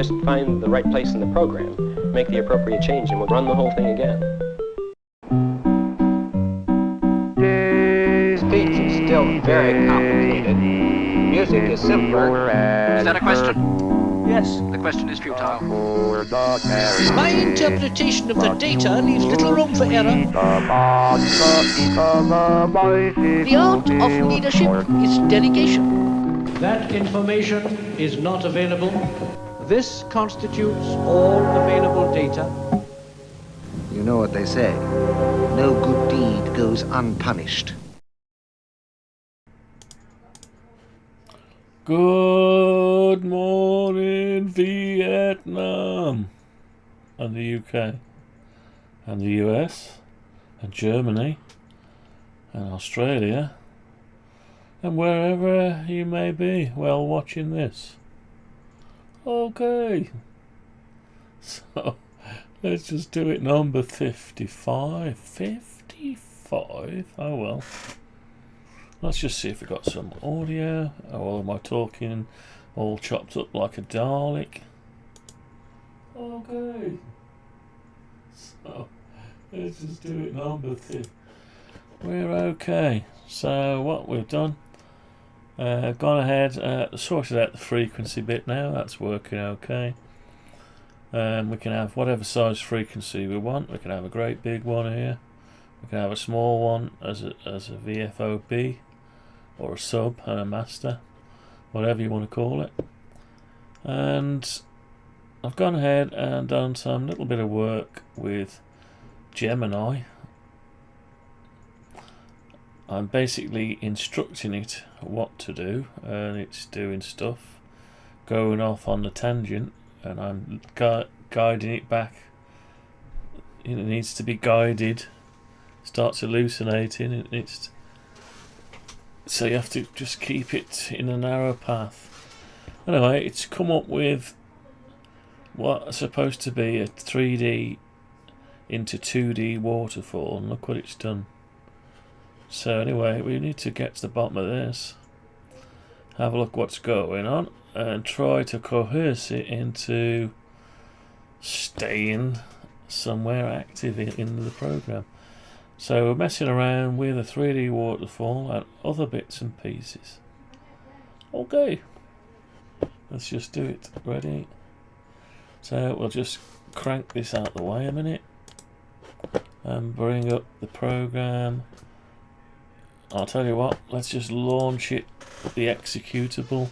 Just find the right place in the program, make the appropriate change, and we'll run the whole thing again. Speech is still very complicated. Music is simpler. Is that a question? Yes. The question is futile. My interpretation of the data leaves little room for error. The art of leadership is delegation. That information is not available. This constitutes all available data. You know what they say. No good deed goes unpunished. Good morning, Vietnam, and the UK, and the US, and Germany, and Australia, and wherever you may be while watching this. Okay, so let's just do it. Number 55. 55? Oh well. Let's just see if we got some audio, or am I talking all chopped up like a Dalek? Okay. So, let's just do it number 2. We're okay. So, what we've done, gone ahead, sorted out the frequency bit now, that's working okay. We can have whatever size frequency we want. We can have a great big one here. We can have a small one as a VFOB. Or a sub and a master, whatever you want to call it. And I've gone ahead and done some little bit of work with Gemini. I'm basically instructing it what to do, and it's doing stuff, going off on the tangent, and I'm guiding it back. It needs to be guided, starts hallucinating, so you have to just keep it in a narrow path. Anyway, it's come up with what's supposed to be a 3D into 2D waterfall, and look what it's done. So anyway, we need to get to the bottom of this, have a look what's going on, and try to coerce it into staying somewhere active in the program. So we're messing around with a 3D waterfall and other bits and pieces. Okay, let's just do it. Ready? So we'll just crank this out of the way a minute and bring up the program. I'll tell you what, let's just launch it, the executable,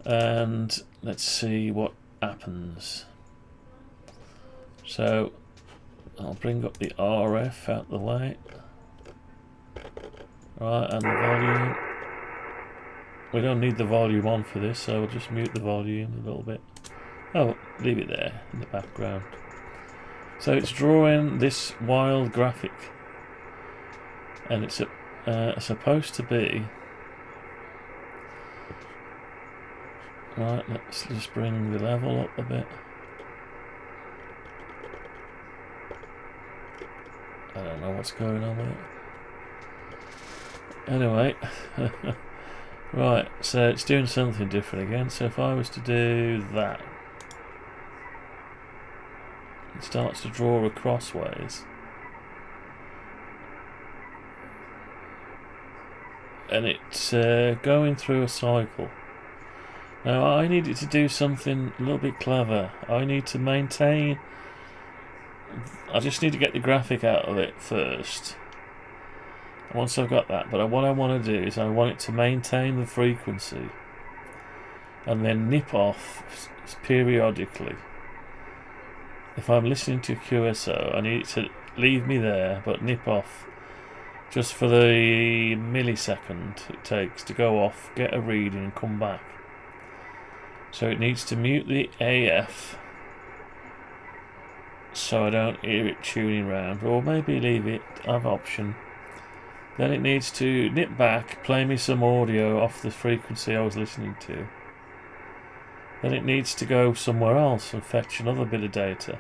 and let's see what happens. So I'll bring up the RF out the way. Right, and the volume. We don't need the volume on for this, so we'll just mute the volume a little bit. Oh, leave it there in the background. So it's drawing this wild graphic, and it's supposed to be. Right, let's just bring the level up a bit. I don't know what's going on with it. Anyway, right, so it's doing something different again. So if I was to do that, it starts to draw a crossways. And it's going through a cycle. Now I need it to do something a little bit clever. I need to maintain. I just need to get the graphic out of it first. Once I've got that, but what I want to do is I want it to maintain the frequency and then nip off periodically. If I'm listening to QSO, I need it to leave me there but nip off just for the millisecond it takes to go off, get a reading and come back. So it needs to mute the AF so I don't hear it tuning round, or maybe leave it, have option. Then it needs to nip back, play me some audio off the frequency I was listening to. Then it needs to go somewhere else and fetch another bit of data.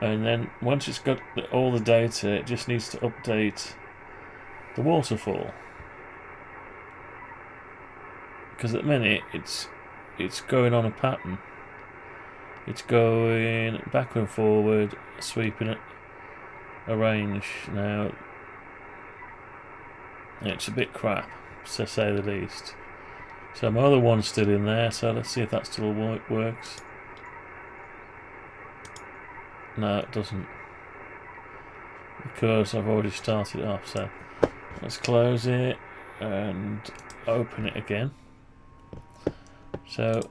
And then once it's got all the data, it just needs to update the waterfall. Because at the minute it's it's going on a pattern. It's going backward and forward, sweeping it a range. Now it's a bit crap, to say the least. So my other one's still in there, so let's see if that still works. No, it doesn't, because I've already started it off. So let's close it and open it again. So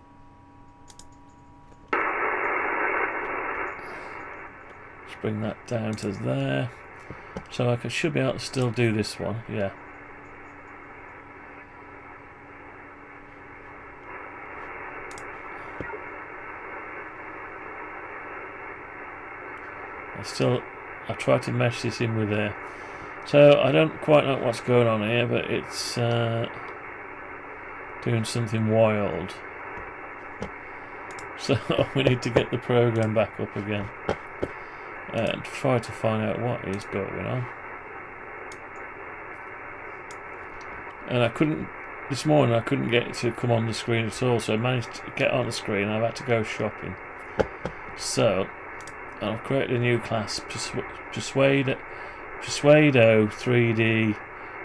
let's bring that down to there. So I should be able to still do this one, yeah. I tried to mesh this in with there. So I don't quite know what's going on here, but it's doing something wild. So we need to get the program back up again and try to find out what is going on. And I couldn't, this morning I couldn't get it to come on the screen at all, so I managed to get on the screen and I've had to go shopping. So I've created a new class, Persuado 3D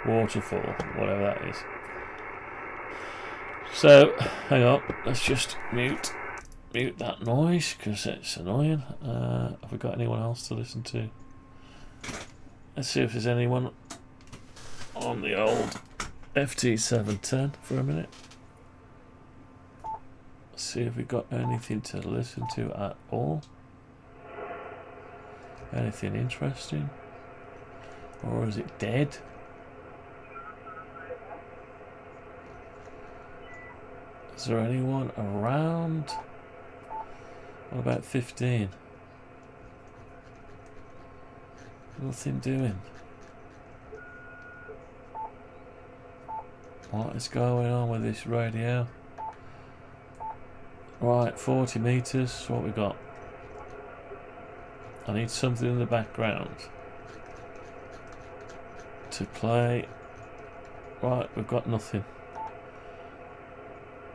Waterfall, whatever that is. So hang on, let's just mute that noise because it's annoying. Have we got anyone else to listen to? Let's see if there's anyone on the old FT710 for a minute. Let's see if we've got anything to listen to at all. Anything interesting? Or is it dead? Is there anyone around? What about 15? Nothing doing. What is going on with this radio? Right, 40 meters. What we got? I need something in the background to play. Right, we've got nothing.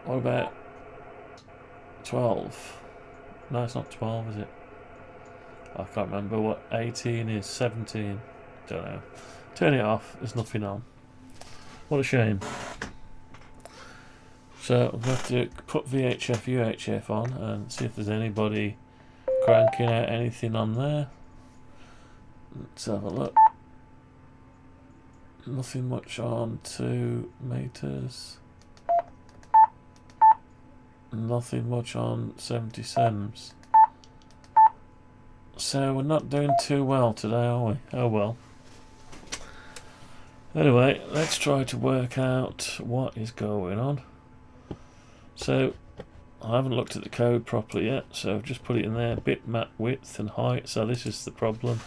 What about 12? No, it's not 12, is it? I can't remember what 18 is. 17. Don't know. Turn it off. There's nothing on. What a shame. So I'm going to have to put VHF UHF on and see if there's anybody cranking out anything on there. Let's have a look. Nothing much on 2 meters. Nothing much on 77s. So we're not doing too well today, are we? Oh well. Anyway, let's try to work out what is going on. So I haven't looked at the code properly yet, so I've just put it in there, bitmap width and height. So this is the problem.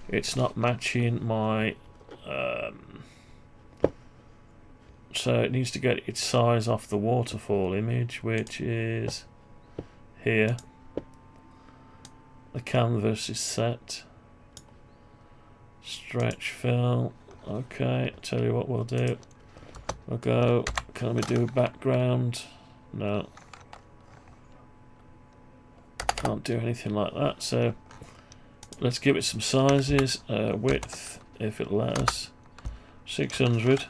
It's not matching my so it needs to get its size off the waterfall image, which is here. The canvas is set. Stretch fill. Okay, I'll tell you what we'll do. We'll go, can we do background? No. Can't do anything like that, so let's give it some sizes. Width, if it'll let us, 600.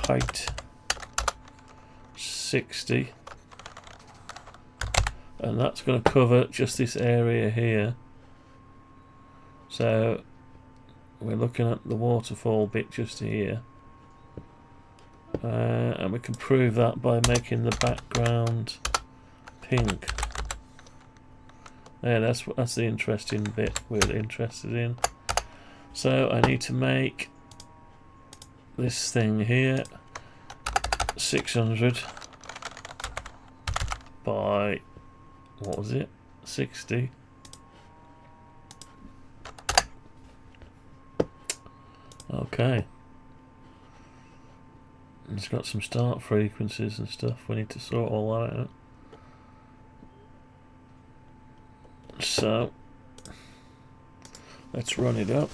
Height 60, and that's going to cover just this area here. So we're looking at the waterfall bit just here, and we can prove that by making the background pink. Yeah, that's the interesting bit we're interested in. So I need to make this thing here 600 by, what was it, 60. Okay, it's got some start frequencies and stuff. We need to sort all that out. So let's run it up.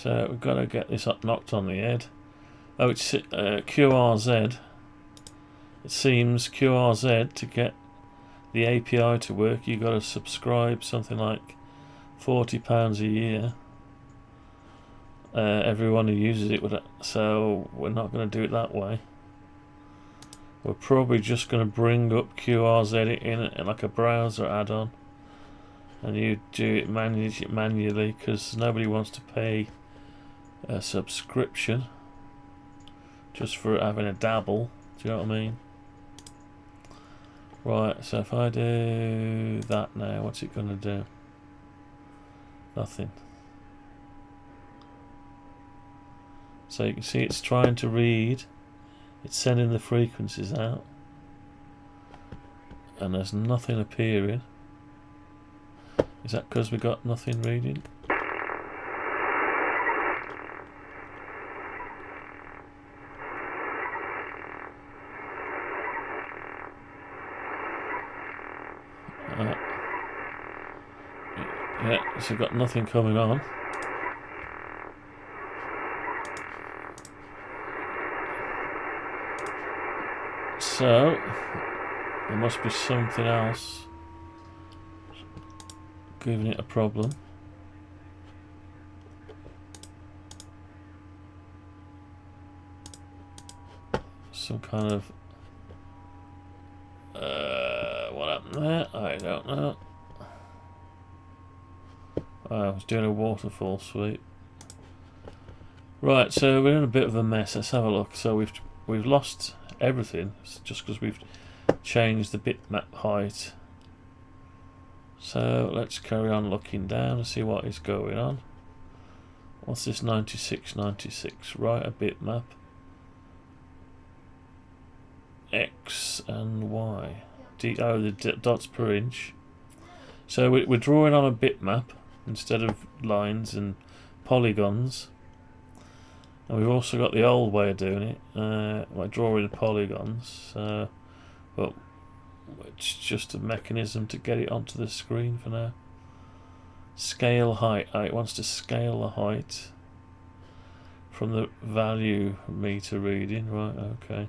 So we've got to get this up knocked on the head. Oh, it's QRZ. It seems QRZ, to get the API to work, you've got to subscribe something like £40 a year. Everyone who uses it would, so we're not going to do it that way. We're probably just going to bring up QRZ in like a browser add-on, and you do it manually, because nobody wants to pay a subscription just for having a dabble. Do you know what I mean? Right, so if I do that now, what's it going to do? Nothing. So you can see it's trying to read, it's sending the frequencies out, and there's nothing appearing. Is that because we got nothing reading? Yeah, so we've got nothing coming on. So there must be something else giving it a problem. Some kind of what happened there? I don't know. I was doing a waterfall sweep. Right, so we're in a bit of a mess. Let's have a look. So we've lost everything just because we've changed the bitmap height. So let's carry on looking down and see what is going on. What's this 9696? Right, a bitmap. X and Y. The dots per inch. So we're drawing on a bitmap instead of lines and polygons. And we've also got the old way of doing it, like drawing polygons, but it's just a mechanism to get it onto the screen for now. Scale height. It wants to scale the height from the value meter reading. Right, okay.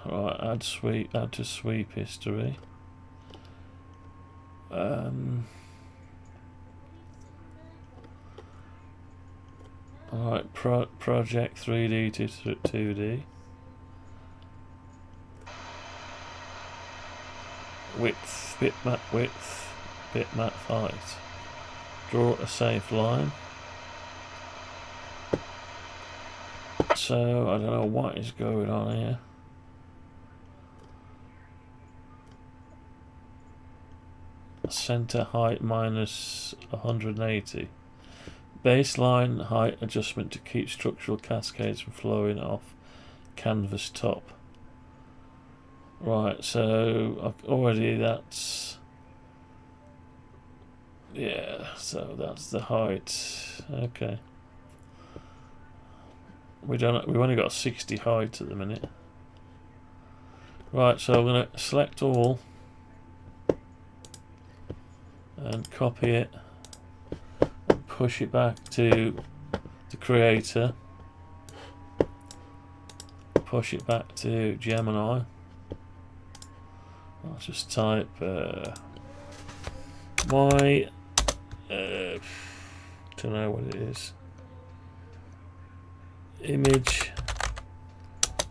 Right, add to sweep history. Alright, project 3D to 2D. Width, bitmap height. Draw a safe line. So, I don't know what is going on here. Center height minus 180. Baseline height adjustment to keep structural cascades from flowing off canvas top. Right, so already that's, yeah, so that's the height. Okay. We've only got 60 height at the minute. Right, so I'm going to select all and copy it and push it back to the creator. Push it back to Gemini. I'll just type my don't know what it is. Image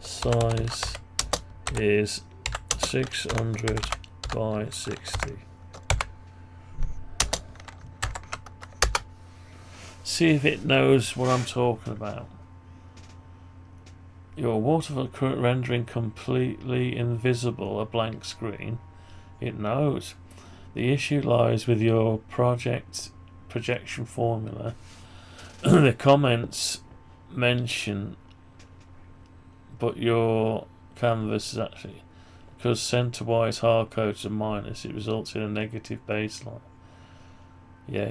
size is 600 by 60. See if it knows what I'm talking about. Your waterfall current rendering completely invisible, a blank screen. It knows. The issue lies with your projection formula. The comments mention, but your canvas is actually, because center-wise hard codes are minus, it results in a negative baseline. Yeah.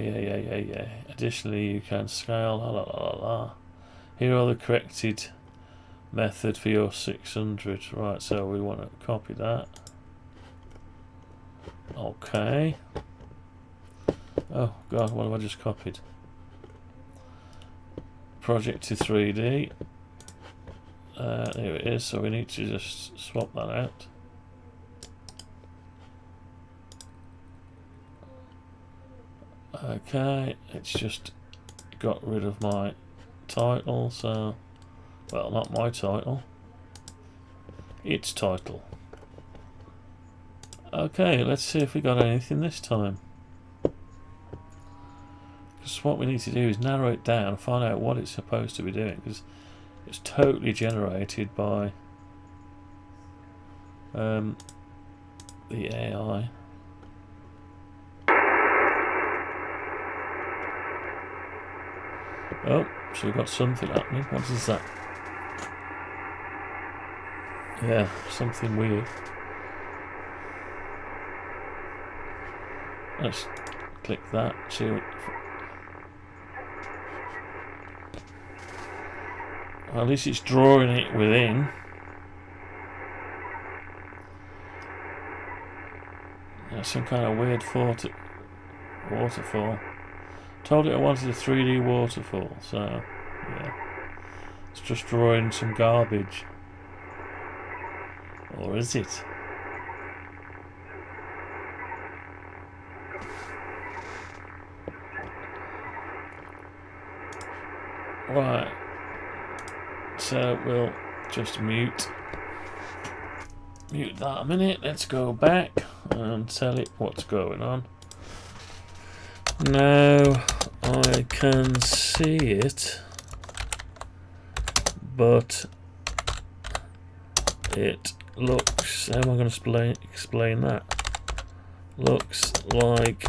Additionally, you can scale. Here are the corrected method for your 600. Right, so we want to copy that. Okay. Oh god, what have I just copied? project to 3D. Here it is, so we need to just swap that out. Okay, it's just got rid of my title, so, well, not my title, its title. Okay, let's see if we got anything this time. Because what we need to do is narrow it down, find out what it's supposed to be doing, because it's totally generated by the AI. Oh, so we've got something happening. What is that? Yeah, something weird. Let's click that, see what. Well, at least it's drawing it within. That's some kind of weird waterfall. Told it I wanted a 3D waterfall, so yeah. It's just drawing some garbage. Or is it? Right. So we'll just mute that a minute. Let's go back and tell it what's going on. Now I can see it, but it looks, how am I going to explain that? Looks like,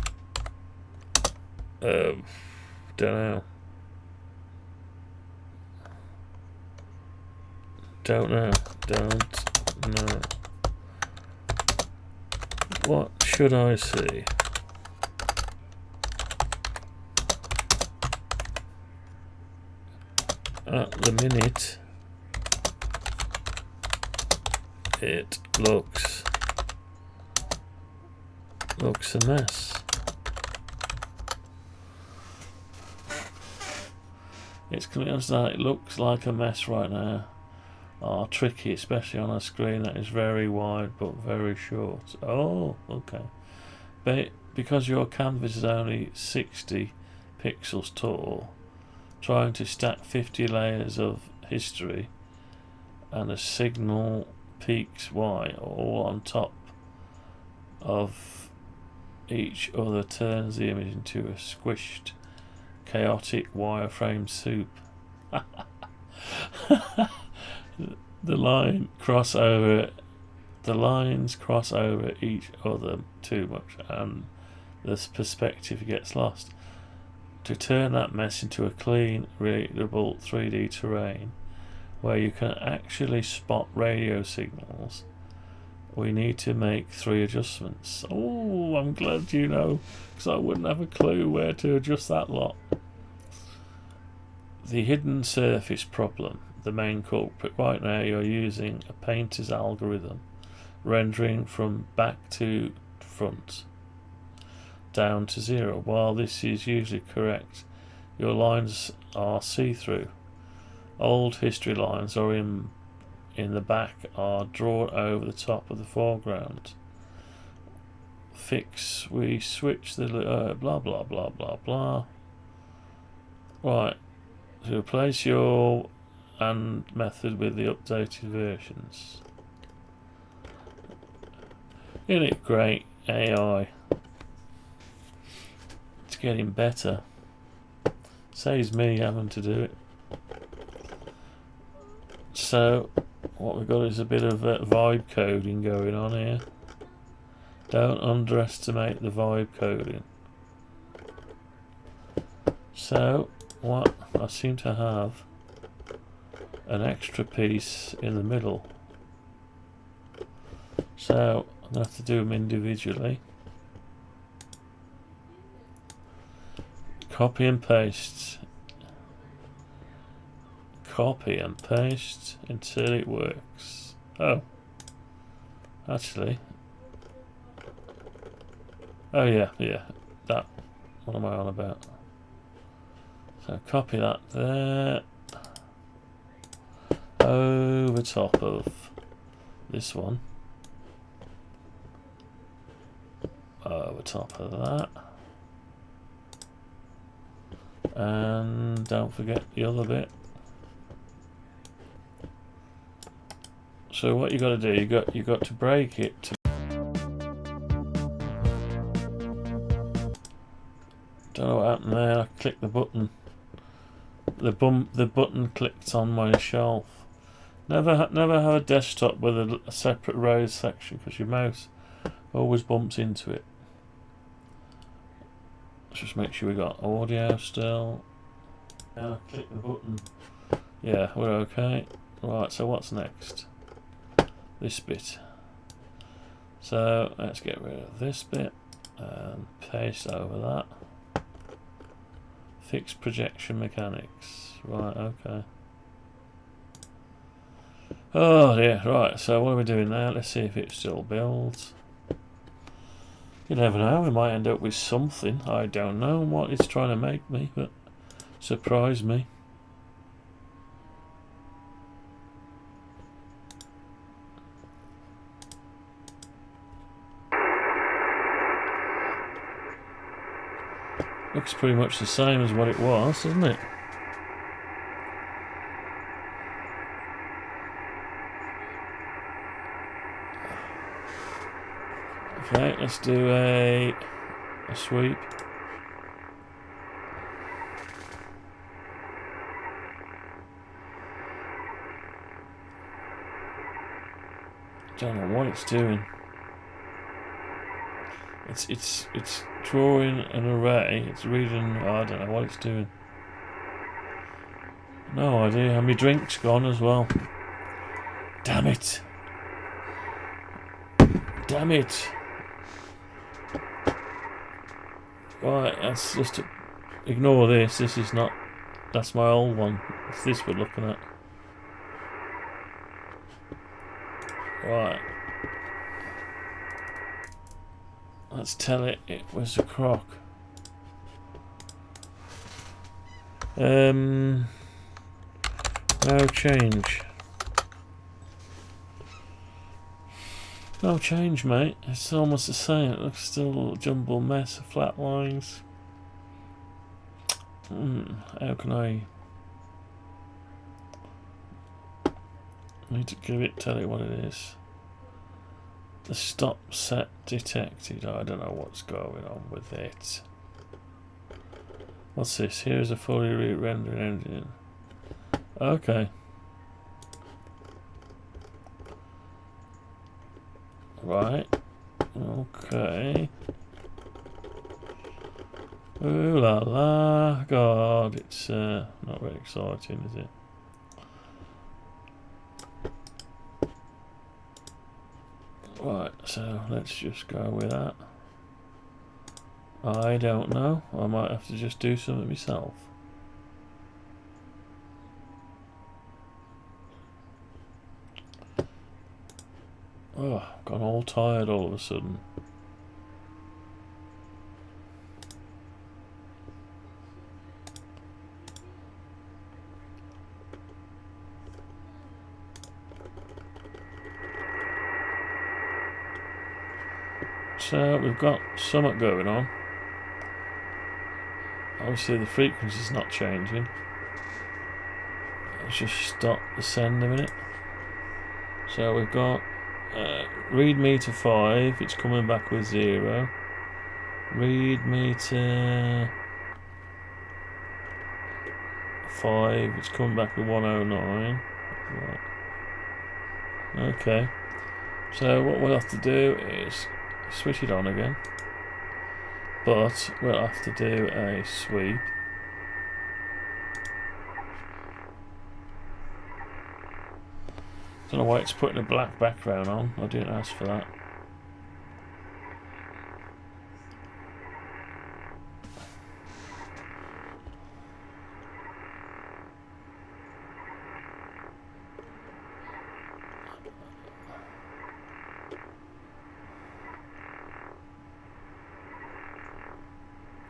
don't know. Don't know. What should I see? At the minute, it looks a mess. It's clear that it looks like a mess right now. Are tricky, especially on a screen that is very wide but very short. Oh, okay. But because your canvas is only 60 pixels tall, trying to stack 50 layers of history and a signal peaks Y all on top of each other turns the image into a squished, chaotic wireframe soup. The lines cross over each other too much, and this perspective gets lost. To turn that mess into a clean, readable 3D terrain where you can actually spot radio signals, we need to make 3 adjustments. Oh, I'm glad you know, because I wouldn't have a clue where to adjust that lot. The hidden surface problem, the main culprit. Right now you're using a painter's algorithm, rendering from back to front down to 0. While this is usually correct, your lines are see-through. Old history lines are in the back are drawn over the top of the foreground. We switch the blah blah blah blah blah. Right, to replace your and method with the updated versions. Isn't it great, AI? It's getting better. Saves me having to do it. So what we've got is a bit of vibe coding going on here. Don't underestimate the vibe coding. So what I seem to have an extra piece in the middle, so I'm going to have to do them individually. Copy and paste until it works. Oh, actually, oh yeah, that, what am I on about? So copy that there. Over top of this one. Over top of that. And don't forget the other bit. So what you got to do, you got to break it to. Don't know what happened there. I clicked the button. The button clicked on my shelf. Never have a desktop with a separate rows section because your mouse always bumps into it. Let's just make sure we got audio still. Yeah, click the button. Yeah, we're okay. Right, so what's next? This bit. So let's get rid of this bit and paste over that. Fix projection mechanics. Right, okay. Oh dear, right, so what are we doing now? Let's see if it still builds. You never know, we might end up with something. I don't know what it's trying to make me, but surprise me. Looks pretty much the same as what it was, doesn't it? Okay, let's do a sweep. Don't know what it's doing. It's drawing an array. It's reading. Oh, I don't know what it's doing. No idea. And my drink's gone as well. Damn it! Damn it! Right, that's just ignore this. This is not. That's my old one. It's this we're looking at. Right. Let's tell it was a crock. No change. No change, mate. It's almost the same. It looks still a jumbled mess of flat lines. How can I need to tell it what it is. The stop set detected. I don't know what's going on with it. What's this? Here's a fully re-rendered engine. Okay. Right. Okay. Ooh la la. God, it's not very exciting, is it? Right, so let's just go with that. I don't know. I might have to just do something myself. Oh, I've gone all tired all of a sudden. So we've got something going on. Obviously the frequency's not changing. Let's just stop the send a minute. So we've got read meter 5, it's coming back with 0. Read meter 5, it's coming back with 109. Right. Okay. So what we'll have to do is switch it on again, but we'll have to do a sweep. Don't know why it's putting a black background on. I didn't ask for that.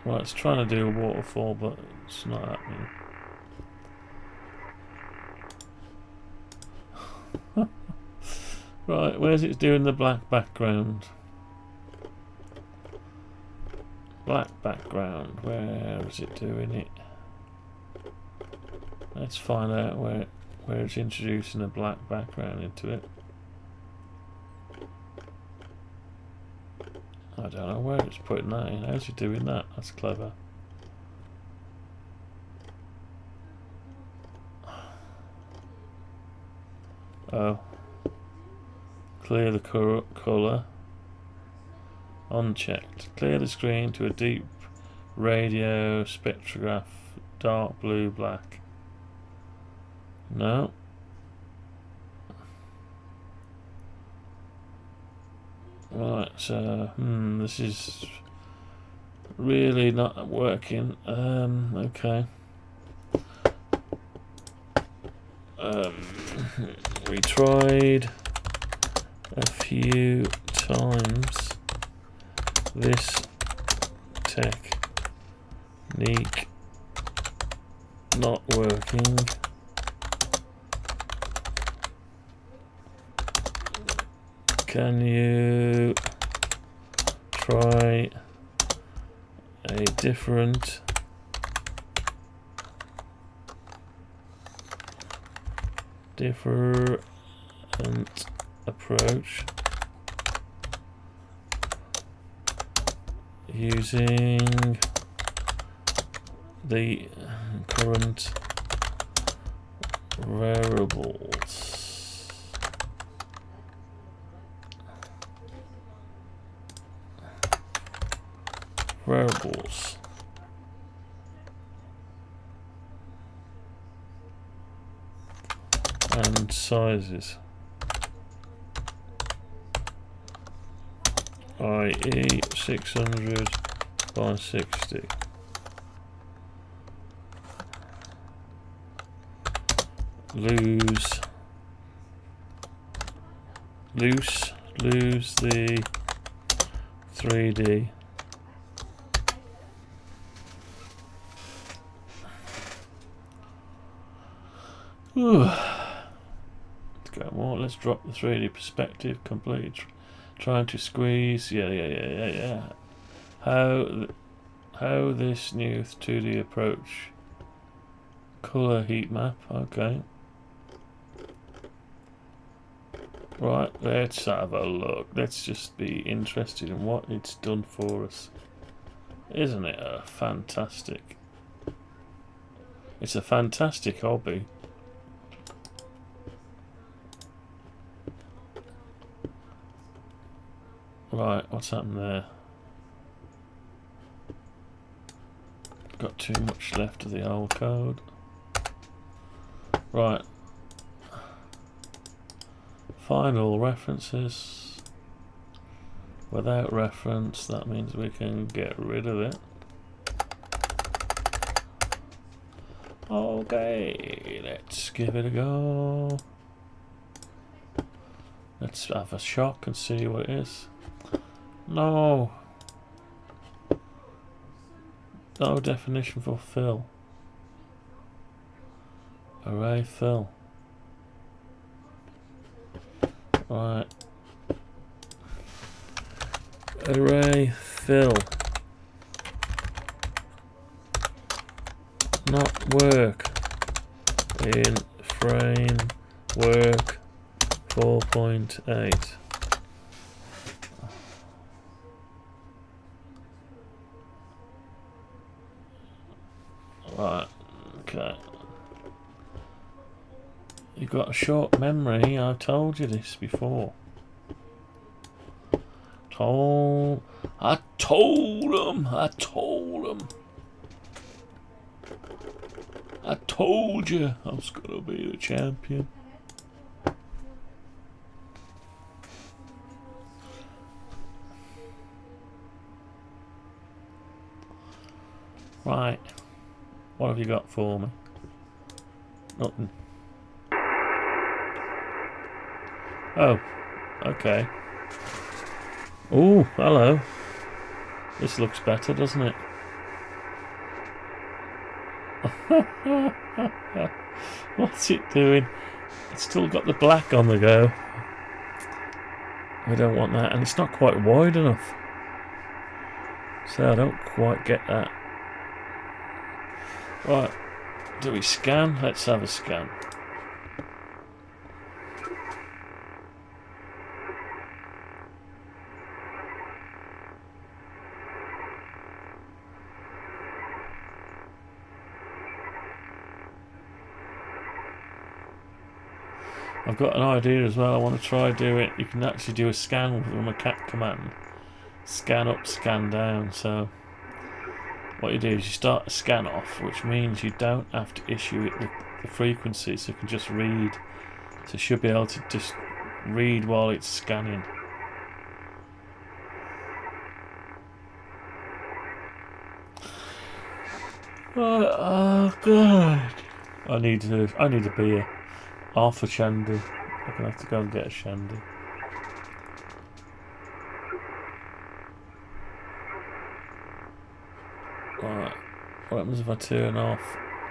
Right, it's trying to do a waterfall, but it's not happening. Right, where's it doing the black background? Black background, where is it doing it? Let's find out where it's introducing a black background into it. I don't know where it's putting that in. How's it doing that? That's clever. Oh. Clear the colour. Unchecked. Clear the screen to a deep radio spectrograph. Dark blue, black. No. Right, so this is really not working. Okay. We tried a few times this technique not working. Can you try a different approach using the current variables? And sizes, i.e. 600 by 60. Lose the 3D. Let's go more. Let's drop the 3D perspective completely. Trying to squeeze. Yeah. How this new 2D approach? Color heat map. Okay. Right. Let's have a look. Let's just be interested in what it's done for us. Isn't it a fantastic? It's a fantastic hobby. Right, what's happened there? Got too much left of the old code. Right. Find all references. Without reference, that means we can get rid of it. Okay, let's give it a go. Let's have a shock and see what it is. No. No definition for fill. Array fill. Right. Array fill. Not work in framework 4.8. Right, okay. You've got a short memory, I've told you this before. I told them. I told you I was gonna be the champion. Right. What have you got for me? Nothing. Oh, okay. Oh, hello. This looks better, doesn't it? What's it doing? It's still got the black on the go. I don't want that, and it's not quite wide enough. So I don't quite get that. Right, do we scan? Let's have a scan. I've got an idea as well. I want to try do it. You can actually do a scan from a cat command. Scan up, scan down. So what you do is you start a scan off, which means you don't have to issue it the frequency, so you can just read. So you should be able to just read while it's scanning. Oh god! I need a beer. Half a shandy. I'm gonna have to go and get a shandy. Alright. What happens if I turn off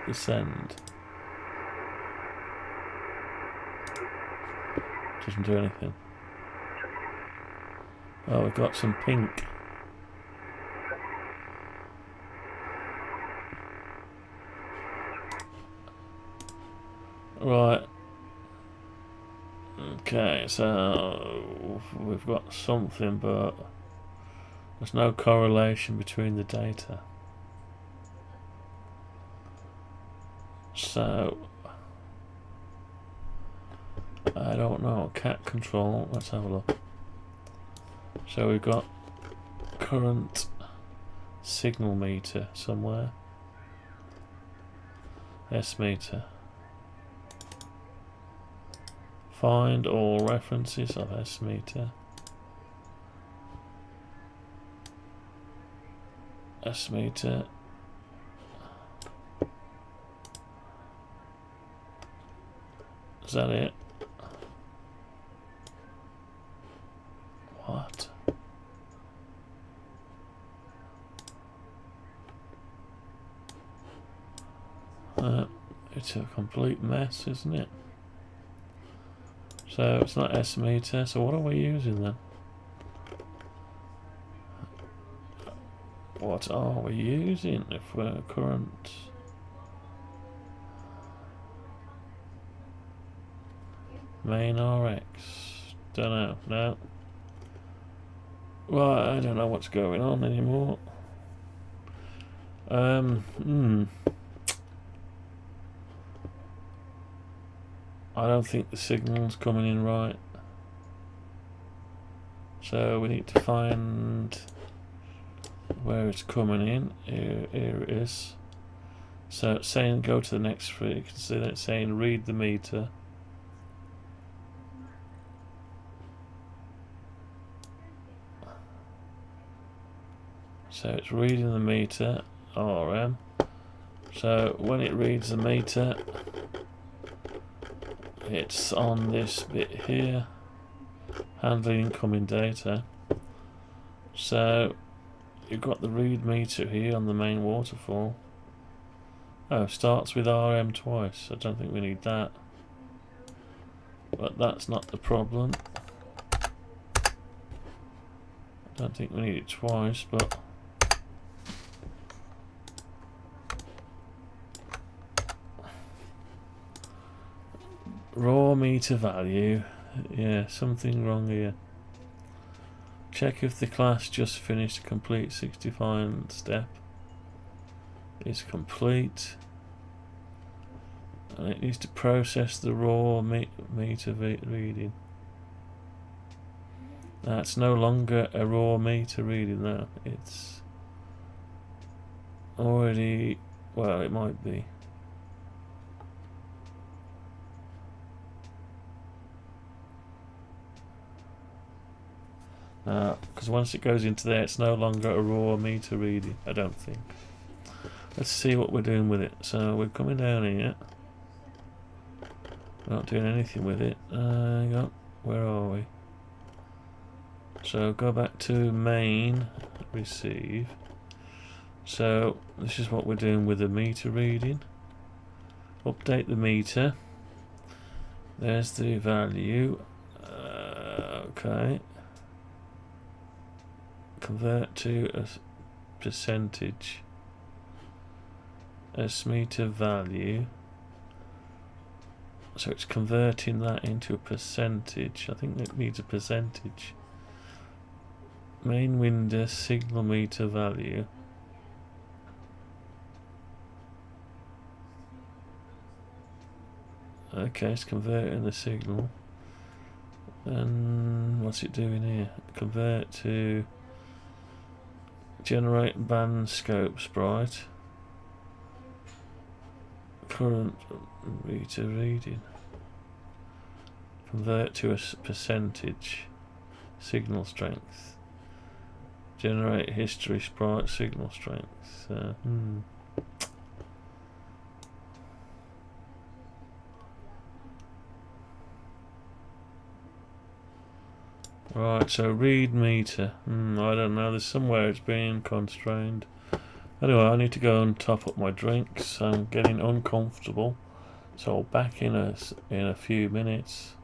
the send? Doesn't do anything. Oh, we've got some pink. Right. Okay, so we've got something, but there's no correlation between the data. So I don't know. Cat control. Let's have a look. So we've got current signal meter somewhere. S meter. Find all references of S meter. S meter. Is that it? What? It's a complete mess, isn't it? So it's not S meter, so what are we using then? What are we using if we're current? Main RX? Don't know, no. Right, I don't know what's going on anymore. I don't think the signal's coming in right. So we need to find where it's coming in. Here it is. So it's saying go to the next frequency. It's saying read the meter. So it's reading the meter, RM. So when it reads the meter, it's on this bit here, handling incoming data. So you've got the read meter here on the main waterfall. Oh, starts with RM twice. I don't think we need that, but that's not the problem. I don't think we need it twice, but raw meter value, yeah, something wrong here. Check if the class just finished complete 65 step is complete, and it needs to process the raw meter reading. That's no longer a raw meter reading now, it's already, well, it might be. Because once it goes into there, it's no longer a raw meter reading, I don't think. Let's see what we're doing with it. So we're coming down here. We're not doing anything with it. Hang on. Where are we? So go back to main, receive. So this is what we're doing with the meter reading. Update the meter. There's the value. Okay. Convert to a percentage. S meter value. So it's converting that into a percentage. I think it needs a percentage. Main window signal meter value. Okay, it's converting the signal. And what's it doing here? Convert to generate band scope sprite. Current meter reading. Convert to a percentage. Signal strength. Generate history sprite signal strength. Right, so read meter. I don't know, there's somewhere it's being constrained. Anyway, I need to go and top up my drinks. I'm getting uncomfortable. So I'll back in a few minutes.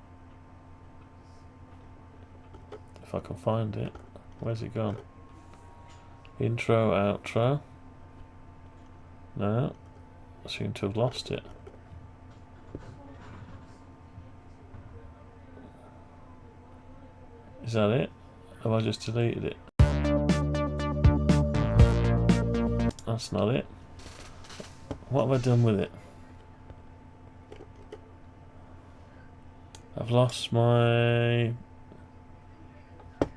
If I can find it. Where's it gone? Intro, outro. No, I seem to have lost it. Is that it? Have I just deleted it? That's not it. What have I done with it? I've lost my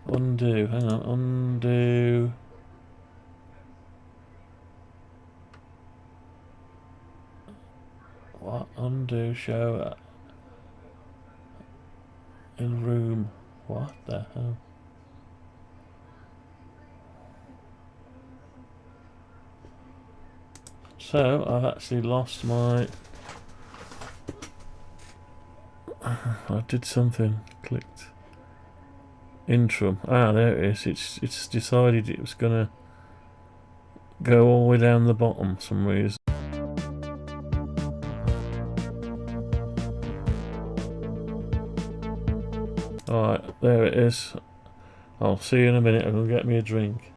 undo. Hang on, undo. What? Undo show in room. What the hell? So I've actually lost my. I did something. Clicked. Interim. Ah, there it is. It's decided it was gonna go all the way down the bottom for some reason. Alright, there it is. I'll see you in a minute. I'm gonna get me a drink.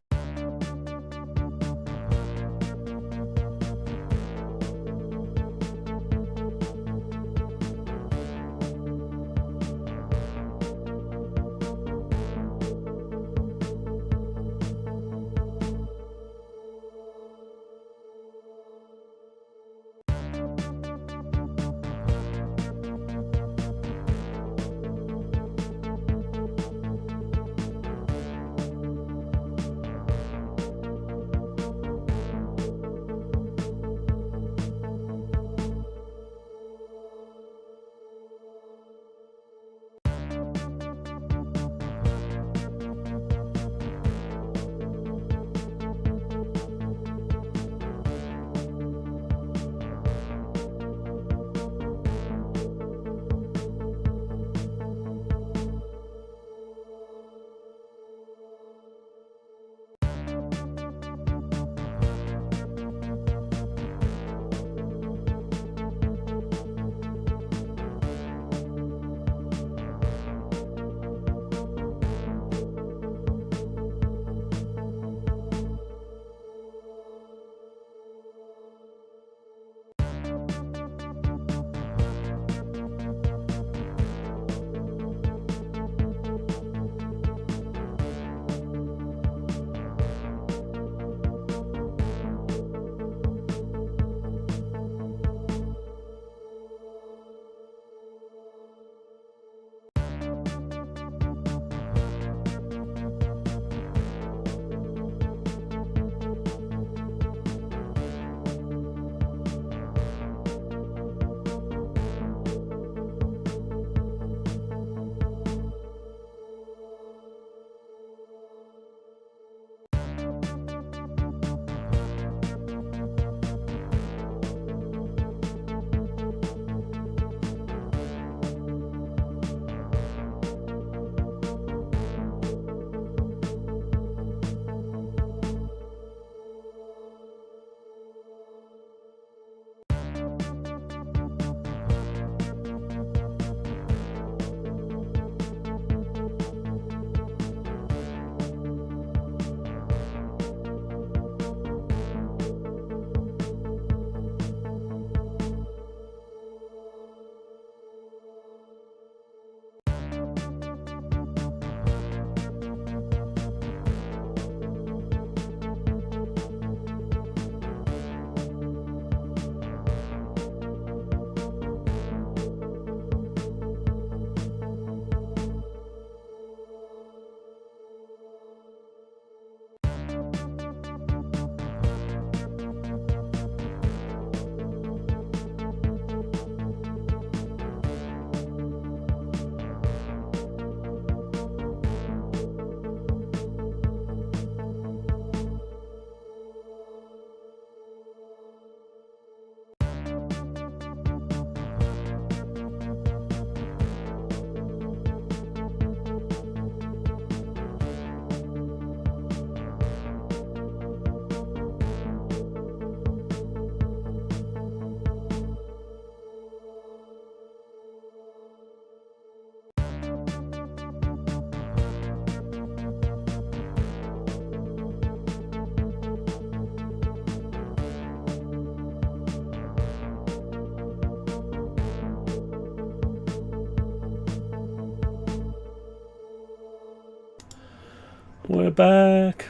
We're back.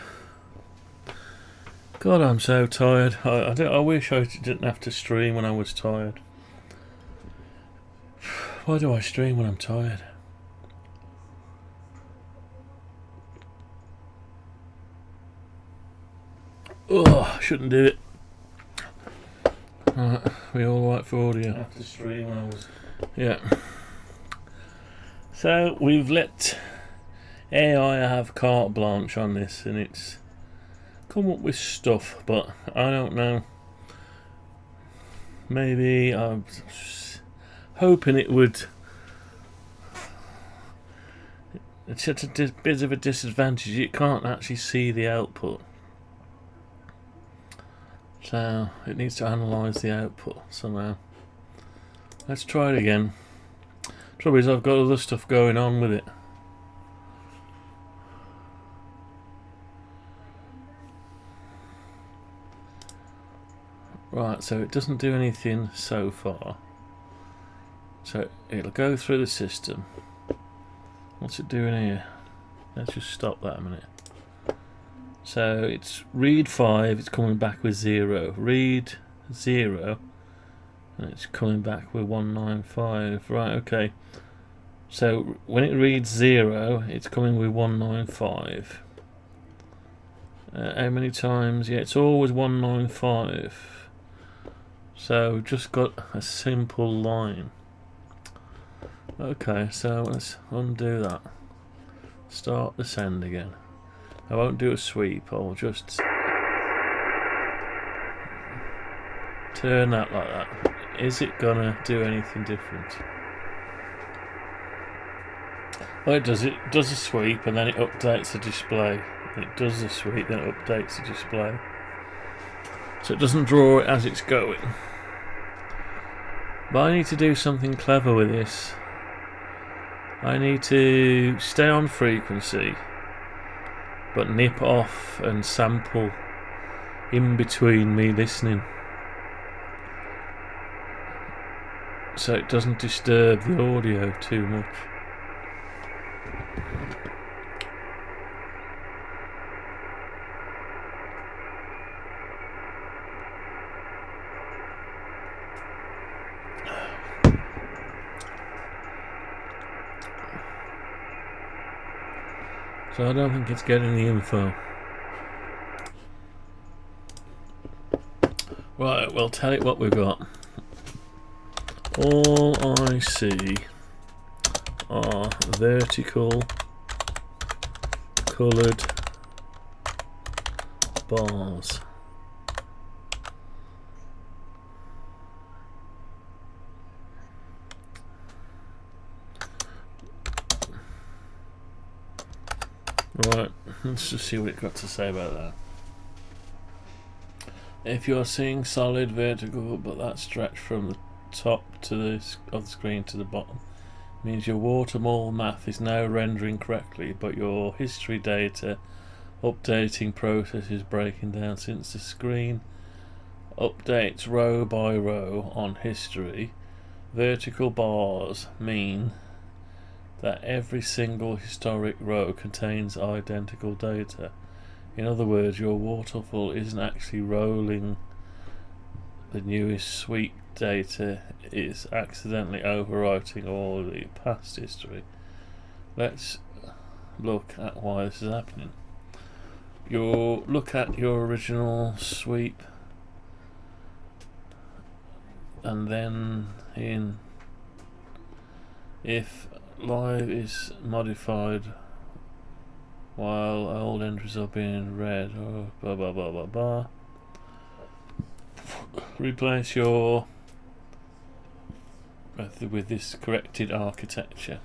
God, I'm so tired. I wish I didn't have to stream when I was tired. Why do I stream when I'm tired? Oh, shouldn't do it. Right, we all right for audio? I have to stream when I was... Yeah. So, we've let AI have carte blanche on this, and it's come up with stuff, but I don't know. Maybe I'm hoping it would. It's at a bit of a disadvantage. You can't actually see the output, so it needs to analyse the output somehow. Let's try it again. Trouble is, I've got other stuff going on with it. Right, so it doesn't do anything so far. So it'll go through the system. What's it doing here? Let's just stop that a minute. So it's read 5, it's coming back with 0. Read 0, and it's coming back with 195. Right, okay. So when it reads 0, it's coming with 195. How many times? Yeah, it's always 195. So we've just got a simple line. Okay, so let's undo that. Start the send again. I won't do a sweep, I'll just turn that like that. Is it gonna do anything different? Well, it does a sweep and then it updates the display. It does the sweep, then it updates the display. So it doesn't draw it as it's going. But I need to do something clever with this. I need to stay on frequency, but nip off and sample in between me listening, so it doesn't disturb the audio too much. So I don't think it's getting the info. Right, well, tell it what we've got. All I see are vertical coloured bars. Right, let's just see what it's got to say about that. If you're seeing solid vertical, but that stretch from the top to of the screen to the bottom, means your Waterfall math is now rendering correctly, but your history data updating process is breaking down. Since the screen updates row by row on history, vertical bars mean that every single historic row contains identical data. In other words, your waterfall isn't actually rolling the newest sweep data, it's accidentally overwriting all the past history. Let's look at why this is happening. Look at your original sweep, and then if live is modified while old entries are being read, or blah blah blah blah blah. Replace your method with this corrected architecture.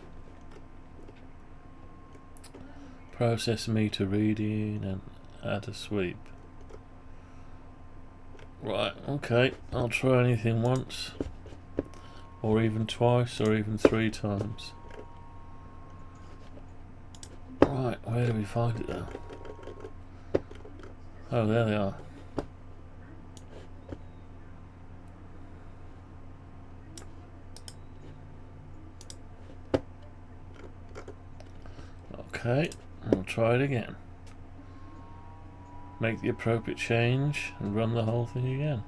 Process meter reading and add a sweep. Right, okay, I'll try anything once, or even twice, or even 3 times. Right, where do we find it though? Oh, there they are. Okay, I'll try it again. make the appropriate change and run the whole thing again.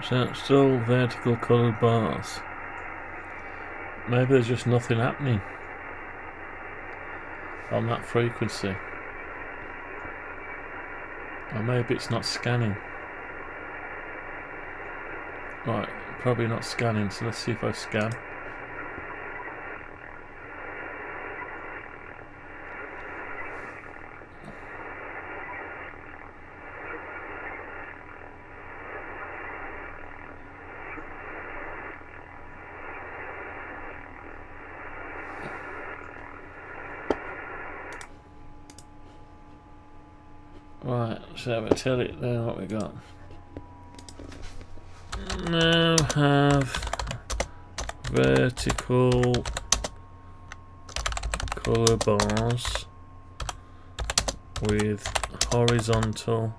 So still vertical coloured bars. Maybe there's just nothing happening on that frequency. Or maybe it's not scanning. Right, probably not scanning, so let's see if I scan. Right, so I tell it then what we got. Now have vertical colour bars with horizontal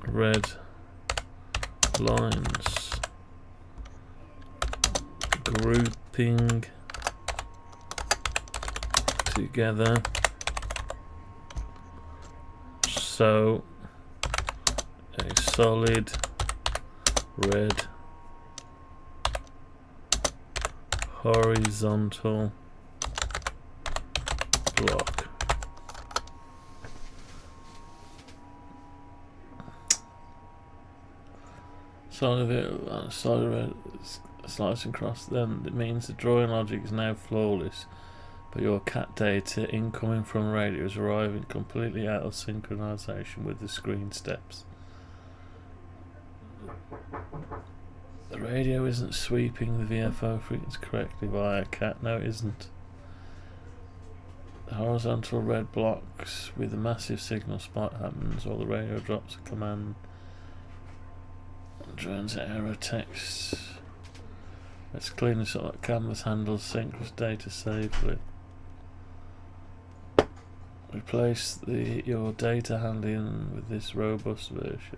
red lines grouping together so a solid red horizontal block. Solid red slicing across, then it means the drawing logic is now flawless. But your cat data incoming from radio is arriving completely out of synchronization with the screen steps. The radio isn't sweeping the VFO frequency correctly via cat. No, it isn't. The horizontal red blocks with a massive signal spike happens, or the radio drops a command and drones error text. Let's clean this up. Canvas handles synchronous data safely. Replace your data handling with this robust version.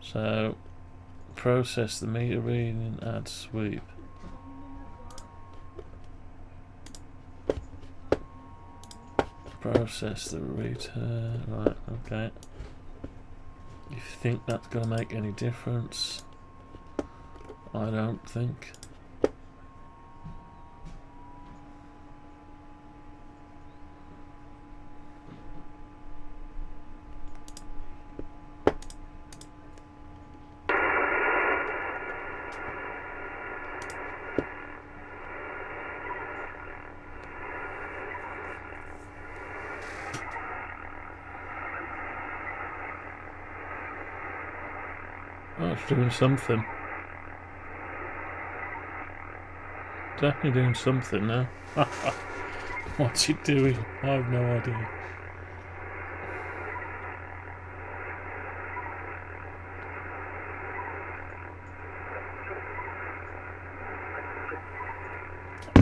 So, process the meter reading, add sweep. Process the return. Right, okay. If you think that's going to make any difference, I don't think. Oh, it's doing something. Definitely doing something now. What's it doing? I have no idea.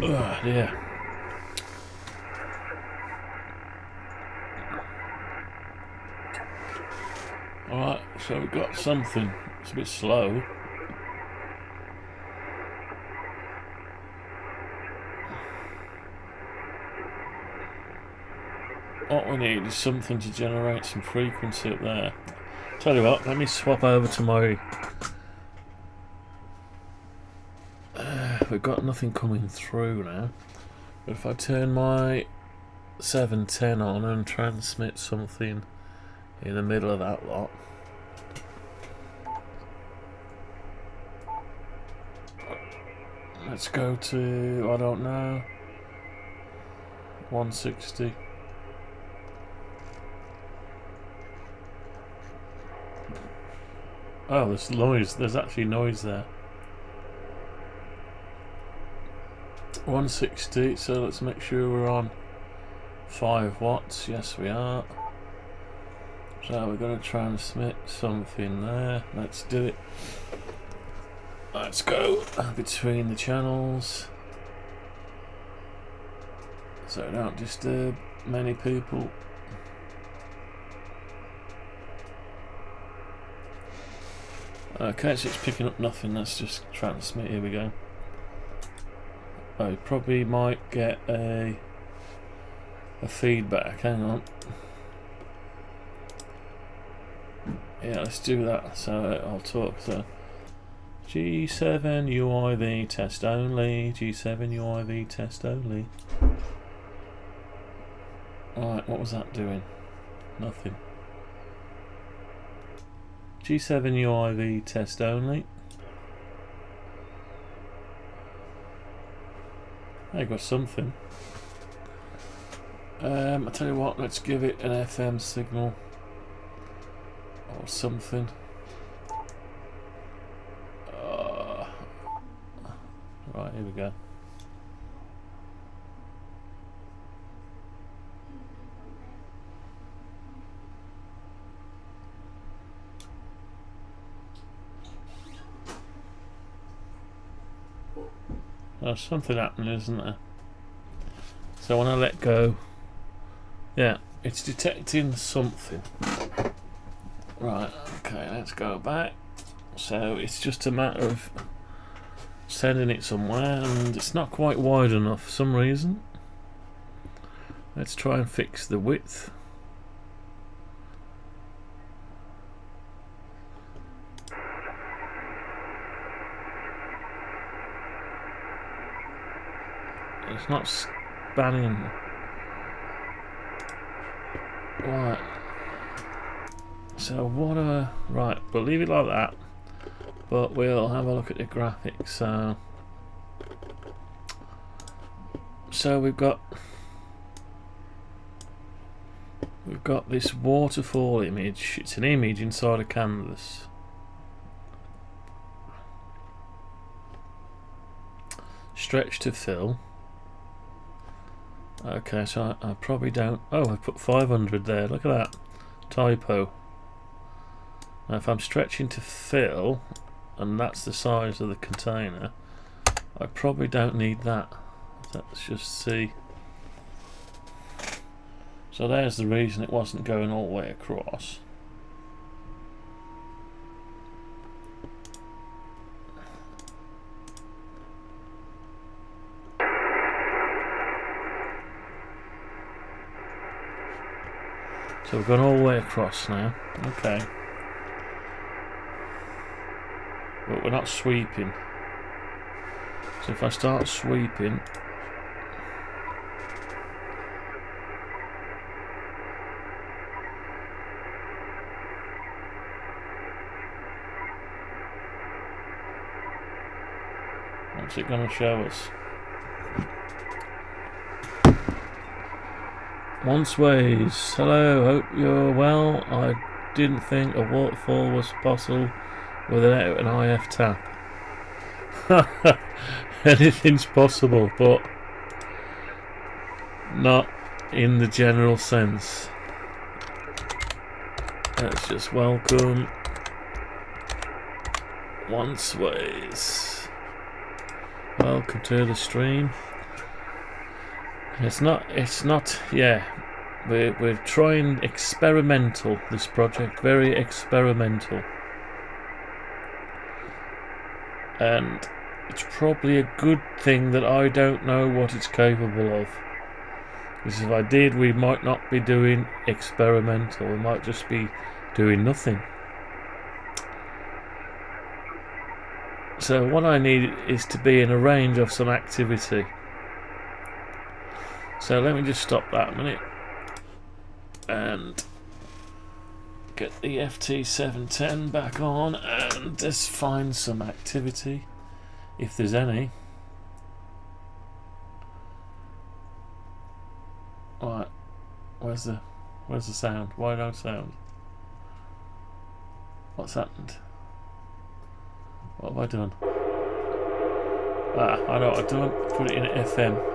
Oh dear. Alright, so we've got something. It's a bit slow. What we need is something to generate some frequency up there. Tell you what, let me swap over to my... we've got nothing coming through now. But if I turn my 710 on and transmit something in the middle of that lot. Let's go to, I don't know, 160. Oh, there's noise. There's actually noise there. 160, so let's make sure we're on 5 watts. Yes, we are. So we're going to transmit something there. Let's do it. Let's go between the channels so don't disturb many people. Okay, so it's picking up nothing. Let's just transmit. Here we go. I probably might get a feedback. Hang on. Yeah, let's do that. So I'll talk. So G7UIV test only. G7UIV test only. Alright, what was that doing? Nothing. G7UIV test only. I got something. I tell you what, let's give it an FM signal or something. Right, here we go. There's something happening, isn't there? So when I let go, yeah, it's detecting something. Right, okay, let's go back. So it's just a matter of sending it somewhere, and it's not quite wide enough for some reason. Let's try and fix the width. It's not spanning. Right. So what right, we'll leave it like that. But we'll have a look at the graphics. So we've got this waterfall image. It's an image inside a canvas. Stretch to fill. Okay, so I probably don't. Oh, I put 500 there. Look at that typo. Now, if I'm stretching to fill, and that's the size of the container, I probably don't need that. Let's just see. So there's the reason it wasn't going all the way across. So we've gone all the way across now. Okay. But we're not sweeping. So if I start sweeping, what's it going to show us? Once ways. Hello, hope you're well. I didn't think a waterfall was possible without an IF tap. Anything's possible, but not in the general sense. Let's just welcome Once ways. Welcome to the stream. It's not, yeah, we're trying experimental, this project, very experimental. And it's probably a good thing that I don't know what it's capable of. Because if I did, we might not be doing experimental, we might just be doing nothing. So what I need is to be in a range of some activity. So let me just stop that a minute and get the FT710 back on and just find some activity, if there's any. Right, where's the sound? Why no sound? What's happened? What have I done? Ah, I know what I've done. Put it in FM.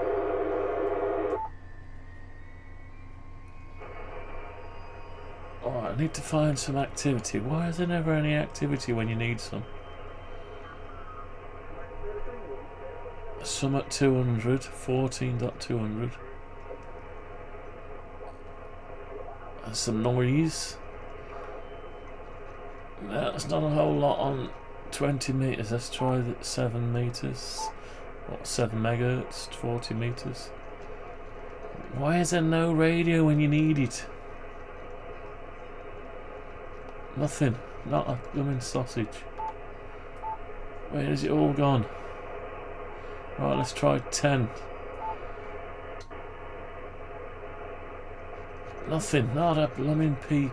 I need to find some activity. Why is there never any activity when you need some? some at 200, 14.200. There's some noise. That's not a whole lot on 20 meters. Let's try the 7 meters. What, 7 megahertz, 40 meters. Why is there no radio when you need it? Nothing. Not a blooming sausage. Where is it all gone? Right, let's try 10. Nothing. Not a blooming peep.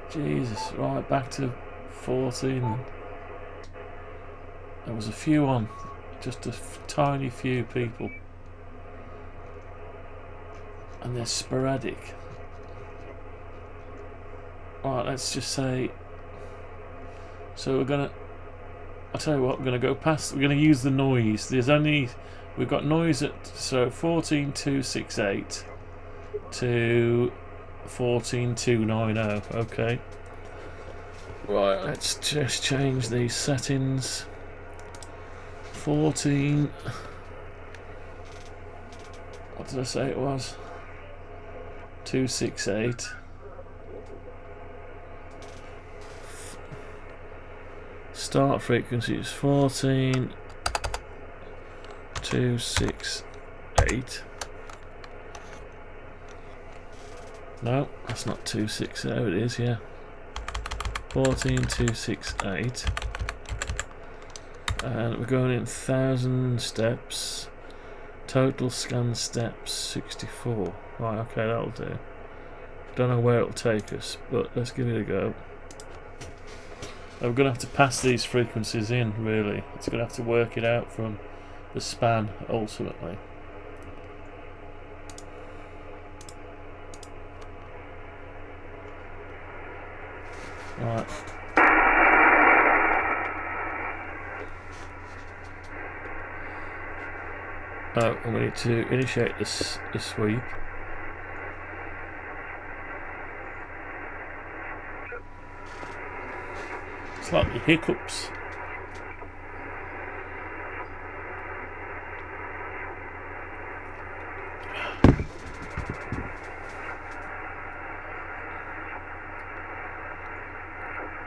Jesus. Right, back to 14. There was a few on. Just a tiny few people. And they're sporadic. Right, let's just say. So we're gonna. I'll tell you what. We're gonna go past. We're gonna use the noise. There's only. We've got noise at 14.268 to 14.290. Okay. Right. Let's just change these settings. 14. What did I say it was? 268. Start frequency is 14.268. No, that's not 260. It is, yeah. 14.268. And we're going in 1,000 steps. Total scan steps 64. Right, okay, that'll do. Don't know where it'll take us, but let's give it a go. We're going to have to pass these frequencies in, really. It's going to have to work it out from the span, ultimately. Right. Oh, and we need to initiate this sweep. Slightly hiccups.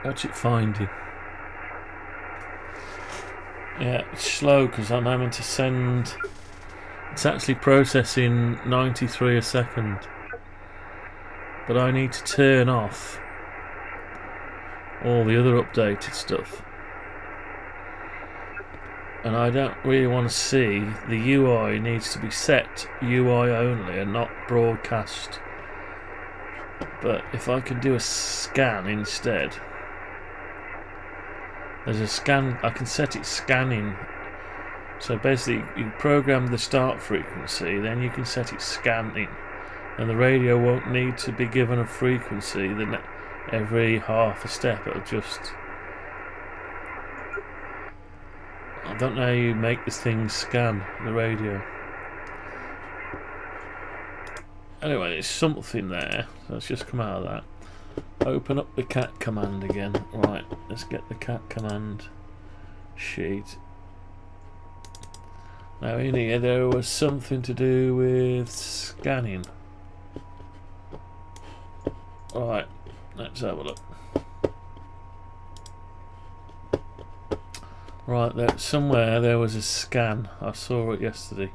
What's it finding? Yeah, it's slow because I'm having to send. It's actually processing 93 a second, but I need to turn off all the other updated stuff, and I don't really want to see the UI. Needs to be set UI only and not broadcast. But if I can do a scan instead, there's a scan. I can set it scanning. So basically, you program the start frequency, then you can set it scanning, and the radio won't need to be given a frequency. Then every half a step, it'll just. I don't know how you make this thing scan the radio. Anyway, there's something there. So let's just come out of that. Open up the cat command again. Right, let's get the cat command sheet. Now in here there was something to do with scanning. Right, let's have a look. Right, there somewhere there was a scan. I saw it yesterday.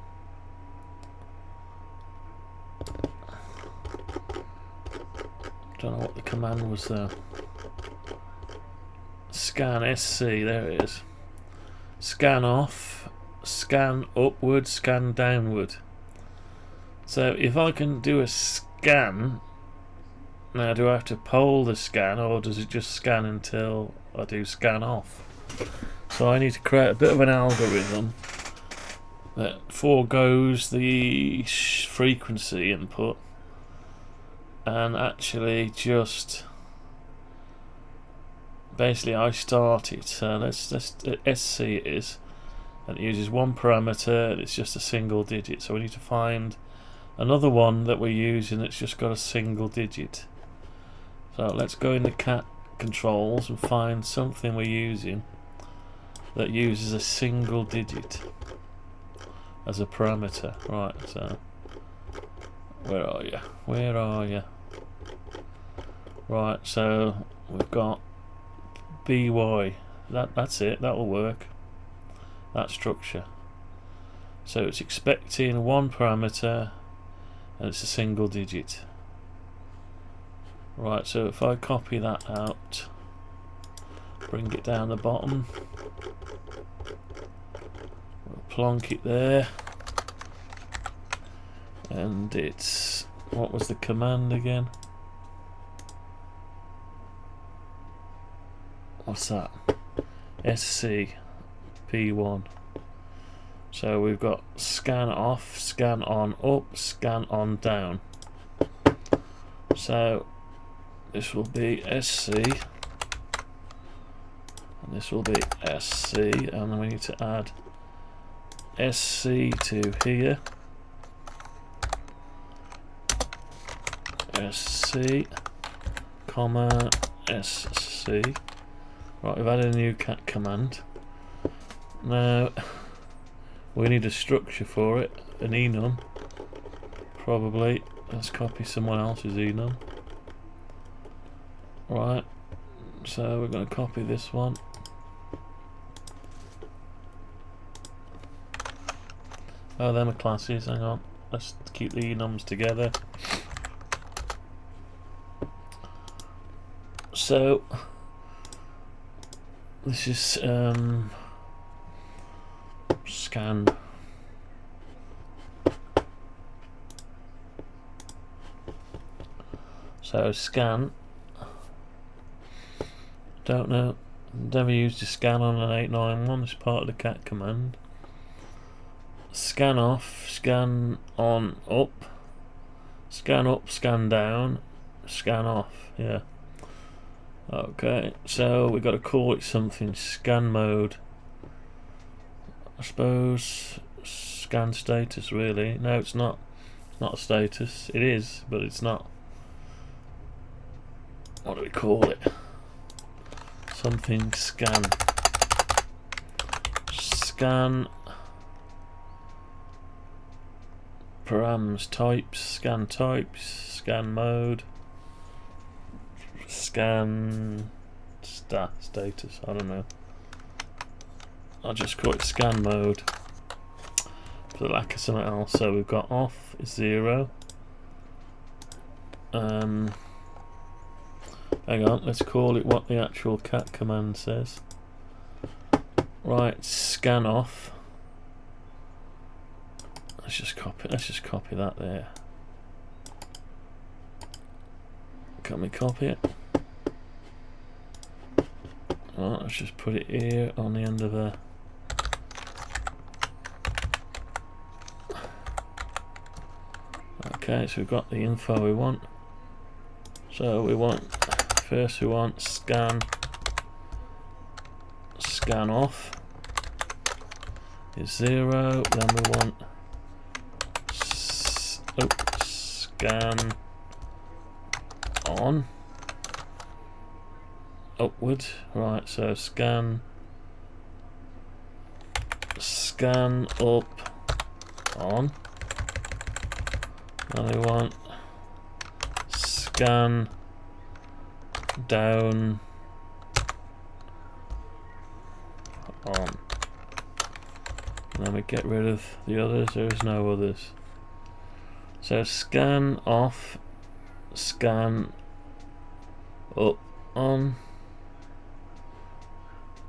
Don't know what the command was there. Scan SC, there it is. Scan off, scan upward, scan downward. So if I can do a scan, now do I have to poll the scan, or does it just scan until I do scan off? So I need to create a bit of an algorithm that foregoes the frequency input and actually just basically I start it. So let's SC it is, and it uses one parameter and it's just a single digit. So we need to find another one that we're using that's just got a single digit. So let's go in the cat controls and find something we're using that uses a single digit. as a parameter. Right, so where are you? Where are you? Right, so we've got BY. That's it. That'll work. That structure. So it's expecting one parameter, and it's a single digit. Right, so if I copy that out, bring it down the bottom, we'll plonk it there, and it's, what was the command again? What's that? SCP1. So we've got scan off, scan on up, scan on down. So this will be SC, and this will be SC, and then we need to add SC to here. SC, comma, SC. Right, we've added a new cat command. Now we need a structure for it, an enum, probably. Let's copy someone else's enum. Right, so we're going to copy this one. Oh, them are classes, hang on. Let's keep the enums together. So this is scan. So scan. Don't know. Never used a scan on an 891. It's part of the cat command. Scan off, scan on up, scan down, scan off. Yeah. Okay, so we've got to call it something. Scan mode. I suppose scan status, really. No, it's not. It's not a status. It is, but it's not. What do we call it? Something scan. Scan params, types, scan types, scan mode, scan status, I don't know. I'll just call it scan mode for the lack of something else. So we've got off is 0. Hang on, let's call it what the actual cat command says. Right, scan off. Let's just copy that there. Can we copy it? Right, let's just put it here on the end of a. Okay, so we've got the info we want. So we want scan off is 0, then we want scan on upward. Right, so scan up on, and we want scan down on, and then we get rid of the others. There is no others. So scan off, scan up on,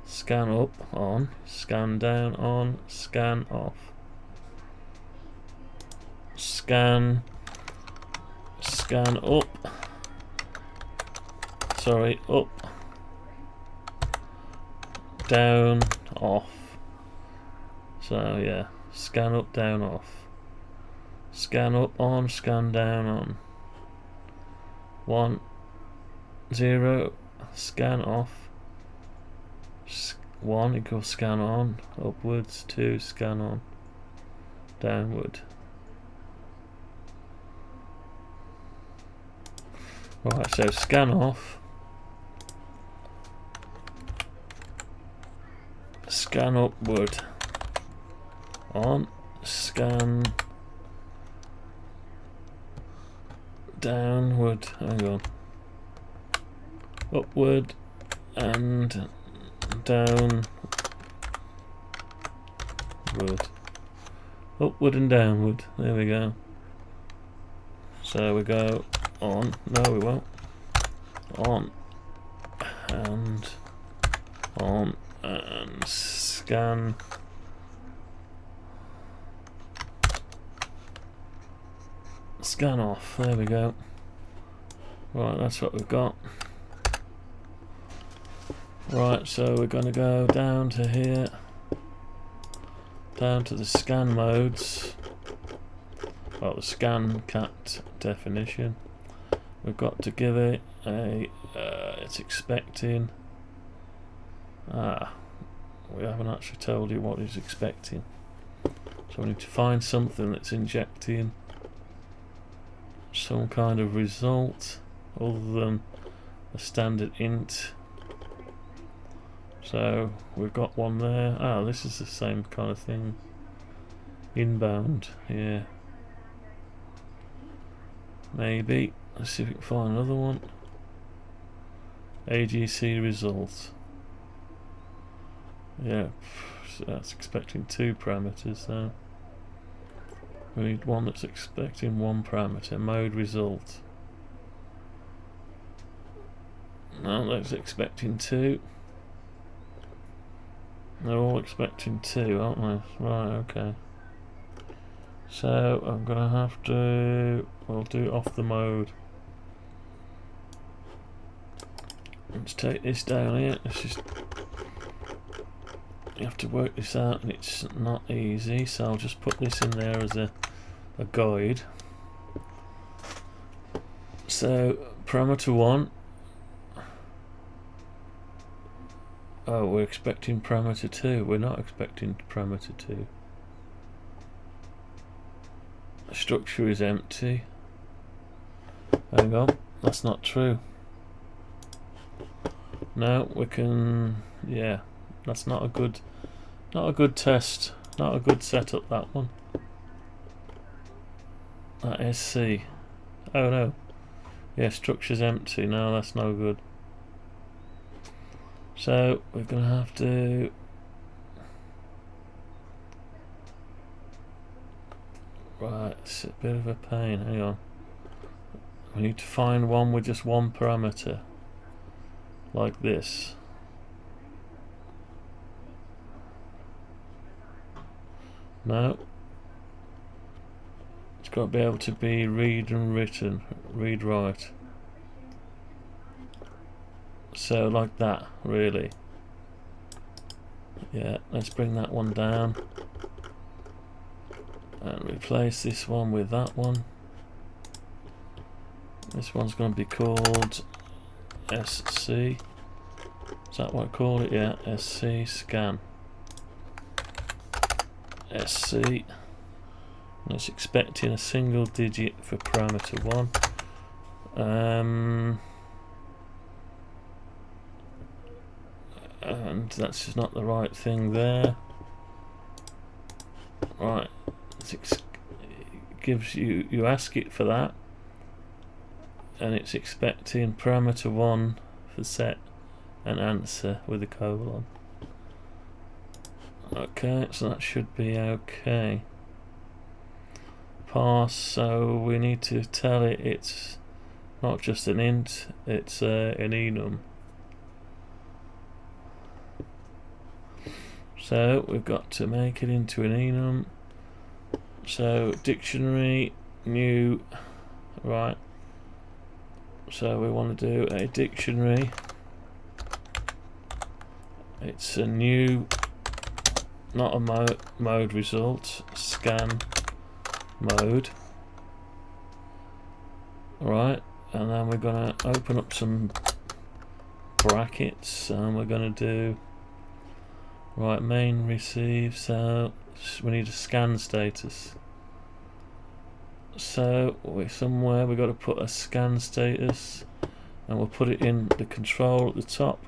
scan up on, scan down on, scan off, scan up, sorry, up, down, off. So yeah, scan up, down, off. Scan up on, scan down on. 1, 0, scan off. 1 equals scan on, upwards. 2, scan on, downward. Right, so scan off, scan upward, on, scan downward, hang on, upward and downward, upward and downward, there we go. So we go on, no we won't, on and scan off, there we go. Right, that's what we've got. Right, so we're going to go down to here, down to the scan modes, well, the scan cat definition. We've got to give it a it's expecting, we haven't actually told you what it's expecting, so we need to find something that's injecting some kind of result other than a standard int. So we've got one there. Ah, this is the same kind of thing. Inbound, yeah. Maybe. Let's see if we can find another one. AGC result. Yeah, so that's expecting 2 parameters now. We need one that's expecting 1 parameter. Mode result. No, that's expecting 2. They're all expecting 2, aren't they? Right, okay. So I'm gonna have to, we'll do it off the mode. Let's take this down here. It's just, you have to work this out and it's not easy, so I'll just put this in there as a guide. So parameter 1. Oh, we're expecting parameter 2. We're not expecting parameter 2. The structure is empty. Hang on, that's not true. No, we can, yeah, that's not a good test, not a good setup, that one. That SC. Oh no. Yeah, structure's empty. No, that's no good. So we're gonna have to right, it's a bit of a pain, hang on. We need to find one with just 1 parameter. Like this. No. It's got to be able to be read and written, read write. So like that, really. Yeah, let's bring that one down and replace this one with that one. This one's going to be called SC. Is that what I call it? Yeah, SC scan. SC. And it's expecting a single digit for parameter 1. And that's just not the right thing there. Right, it gives you, you ask it for that, and it's expecting parameter 1 for set and answer with a colon. Okay, so that should be okay. Parse, so we need to tell it it's not just an int, it's an enum. So we've got to make it into an enum. So dictionary, new, right. So we want to do a dictionary. It's a new, not a mode result, scan mode. Right, and then we're going to open up some brackets and we're going to do, right, main receive, so we need a scan status. So somewhere we've got to put a scan status and we'll put it in the control at the top.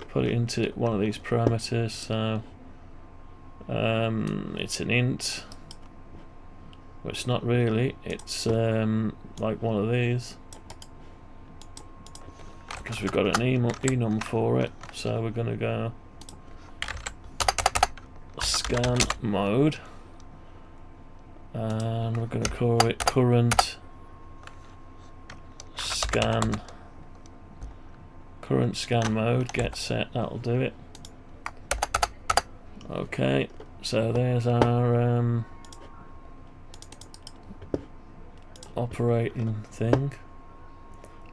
Put it into one of these parameters, so It's an int. Well, it's not really. It's like one of these, because we've got an enum for it. So we're going to go scan mode, and we're going to call it current scan mode. Get set. That'll do it. Okay. So there's our operating thing,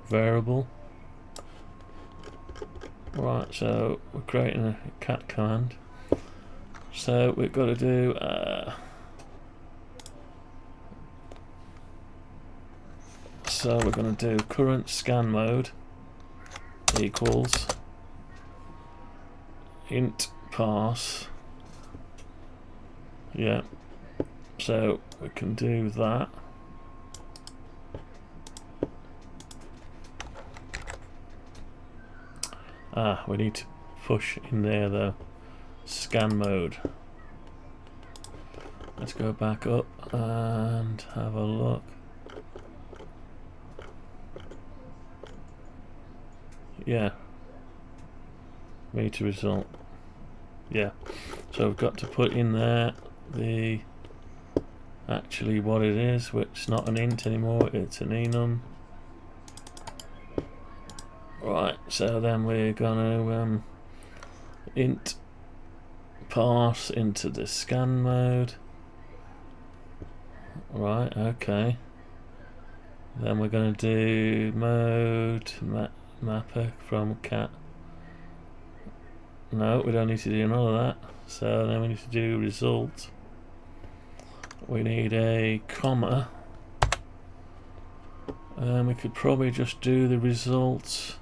variable. Right, so we're creating a cat command. So we've got to do so we're going to do current scan mode equals int parse. Yeah, so we can do that. We need to push in there though. Scan mode. Let's go back up and have a look. Yeah. Meter result. Yeah. So we've got to put in there the actually what it is, which is not an int anymore, it's an enum. Right, so then we're gonna int parse into the scan mode. Right, okay. Then we're gonna do mode mapper from cat. No, we don't need to do none of that. So then we need to do result. We need a comma. We could probably just do the results.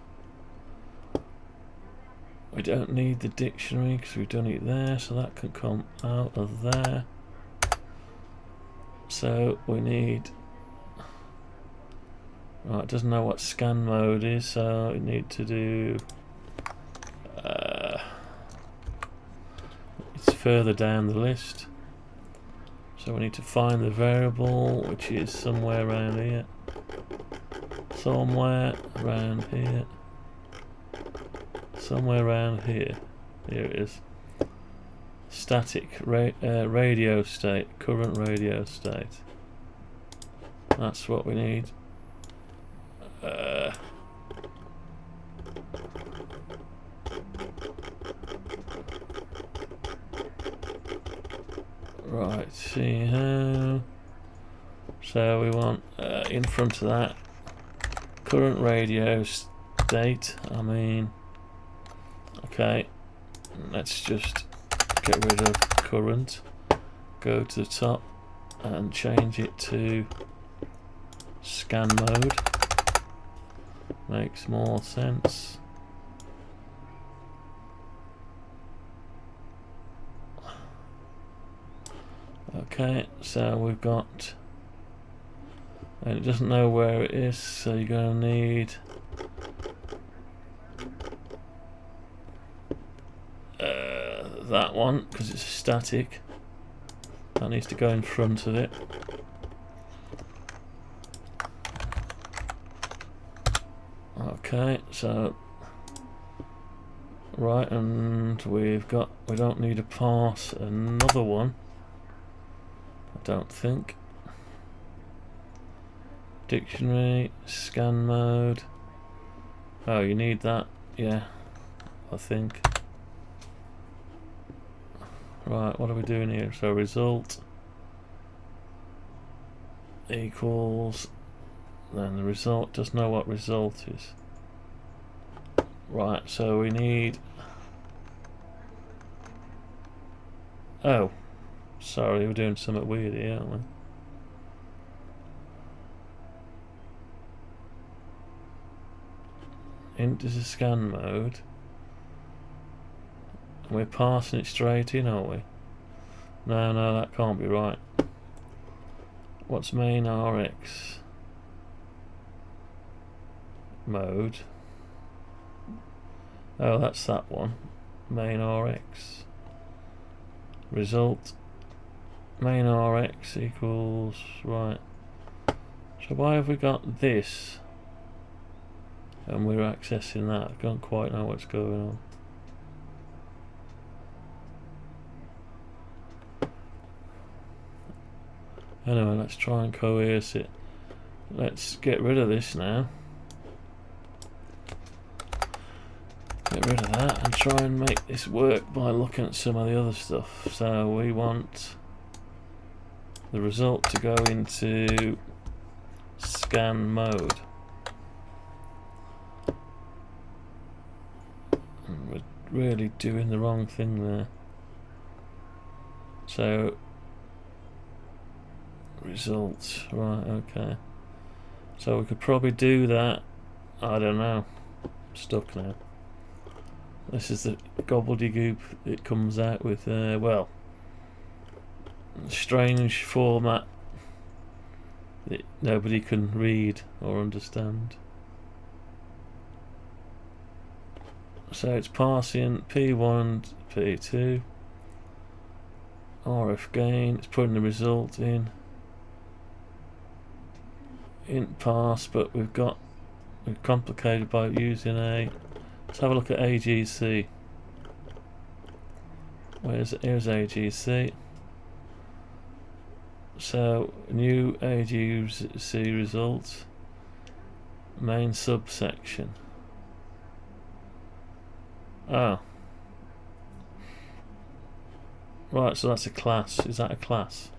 We don't need the dictionary because we've done it there, so that can come out of there. So we need, right, it doesn't know what scan mode is, so we need to do it's further down the list. So we need to find the variable, which is somewhere around here. Somewhere around here. Somewhere around here. Here it is. Static radio state. Current radio state. That's what we need. Right, see how. So we want in front of that current radio state. I mean, okay, let's just get rid of current, go to the top and change it to scan mode. Makes more sense. Okay, so we've got, and it doesn't know where it is, so you're going to need that one, because it's static. That needs to go in front of it. Okay, so right, and we don't need to parse another one, I don't think. Dictionary, scan mode. Oh, you need that, yeah, I think. Right, what are we doing here? So result equals, then the result doesn't know what result is. Right, so we need, oh, sorry, we're doing something weird here, aren't we? Int is a scan mode. And we're passing it straight in, aren't we? No, that can't be right. What's main RX mode? Oh, that's that one. Main RX. result main RX equals, right, so why have we got this and we're accessing that? I don't quite know what's going on. Anyway, let's try and coerce it. Let's get rid of this now. Get rid of that and try and make this work by looking at some of the other stuff. So we want the result to go into scan mode. And we're really doing the wrong thing there. So results, right, okay. So we could probably do that. I don't know. I'm stuck now. This is the gobbledygook it comes out with. Well, strange format that nobody can read or understand. So it's parsing P1 to P2. RF gain. It's putting the result in parse, but we've complicated by using a. Let's have a look at AGC. Here's AGC. So new AGC result, main subsection. Oh, right. So that's a class. Is that a class?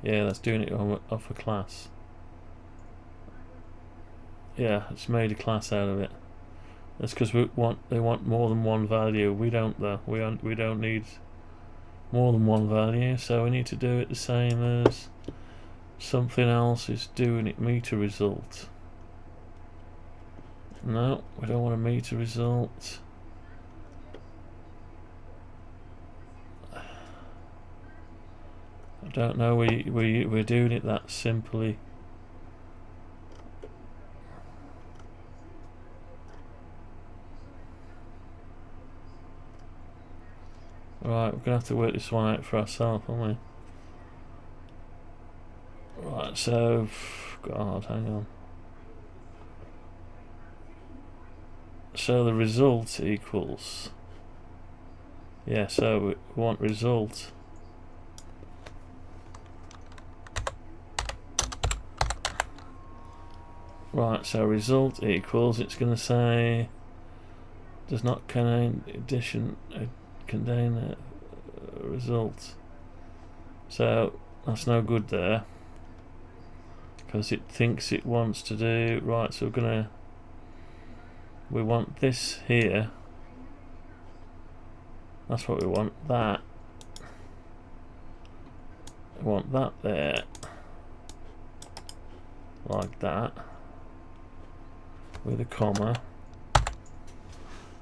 Yeah, that's doing it off a class. Yeah, it's made a class out of it. That's because they want more than one value. We don't though. We don't need more than one value. So we need to do it the same as something else is doing it. Meter result. No, we don't want a meter result. I don't know. We're doing it that simply. Right, we're going to have to work this one out for ourselves, aren't we? Right, so, God, hang on. So the result equals, yeah, so we want result. Right, so result equals, it's going to say, does not contain contain a result. So that's no good there because it thinks it wants to do right. So we want this here. That's what we want. That we want that there, like that, with a comma,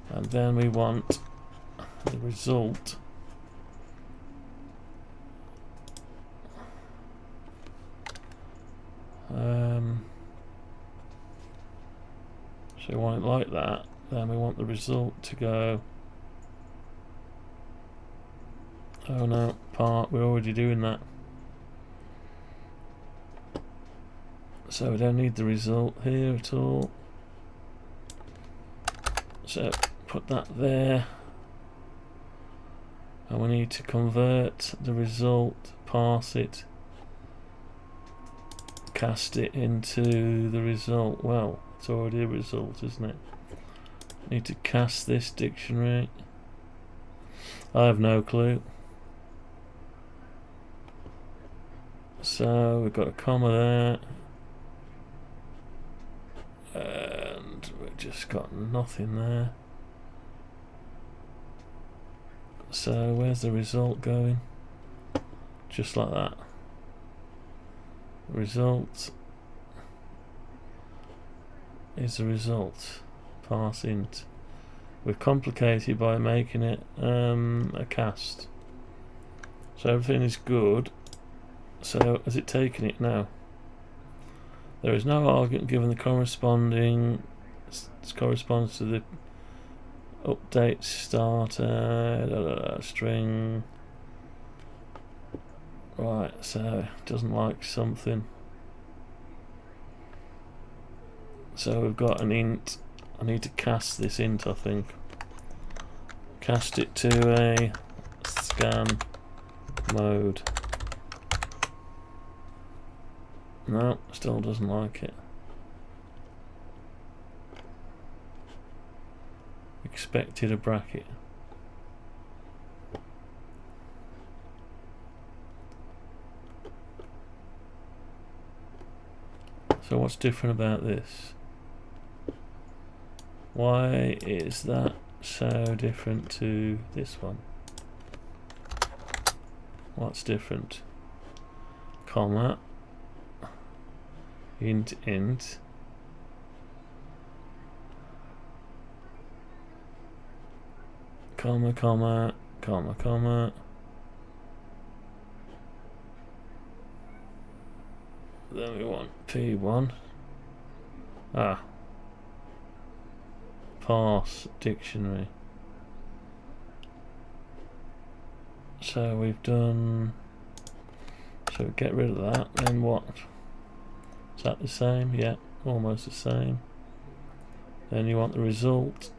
and then we want the result so we want it like that. Then we want the result to go, oh no, we're already doing that, so we don't need the result here at all. So put that there. And we need to convert the result, parse it, cast it into the result. Well, it's already a result, isn't it? Need to cast this dictionary. I have no clue. So we've got a comma there. And we've just got nothing there. So where's the result going? Just like that. Result is the result. Parse int. We've complicated by making it a cast. So everything is good. So has it taken it now? There is no argument given the corresponding. This corresponds to the update starter string Right, so it doesn't like something. So we've got an int. I need to cast this int, I think. Cast it to a scan mode. No, still doesn't like it. Expected a bracket. So what's different about this? Why is that so different to this one? What's different? Comma. Int. Comma, comma, comma, comma. Then we want P1. Parse dictionary. So we've done. So get rid of that. Then what? Is that the same? Yeah, almost the same. Then you want the result.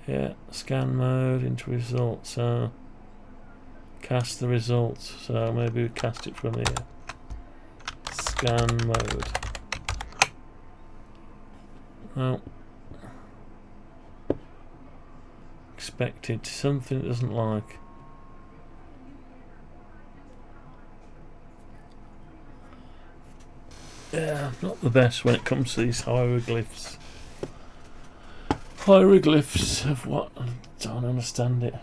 Yeah, scan mode into result. So cast the results. So maybe we cast it from here. Scan mode. Oh. Expected something it doesn't like. Yeah, not the best when it comes to these hieroglyphs. Hieroglyphs of what? I don't understand it.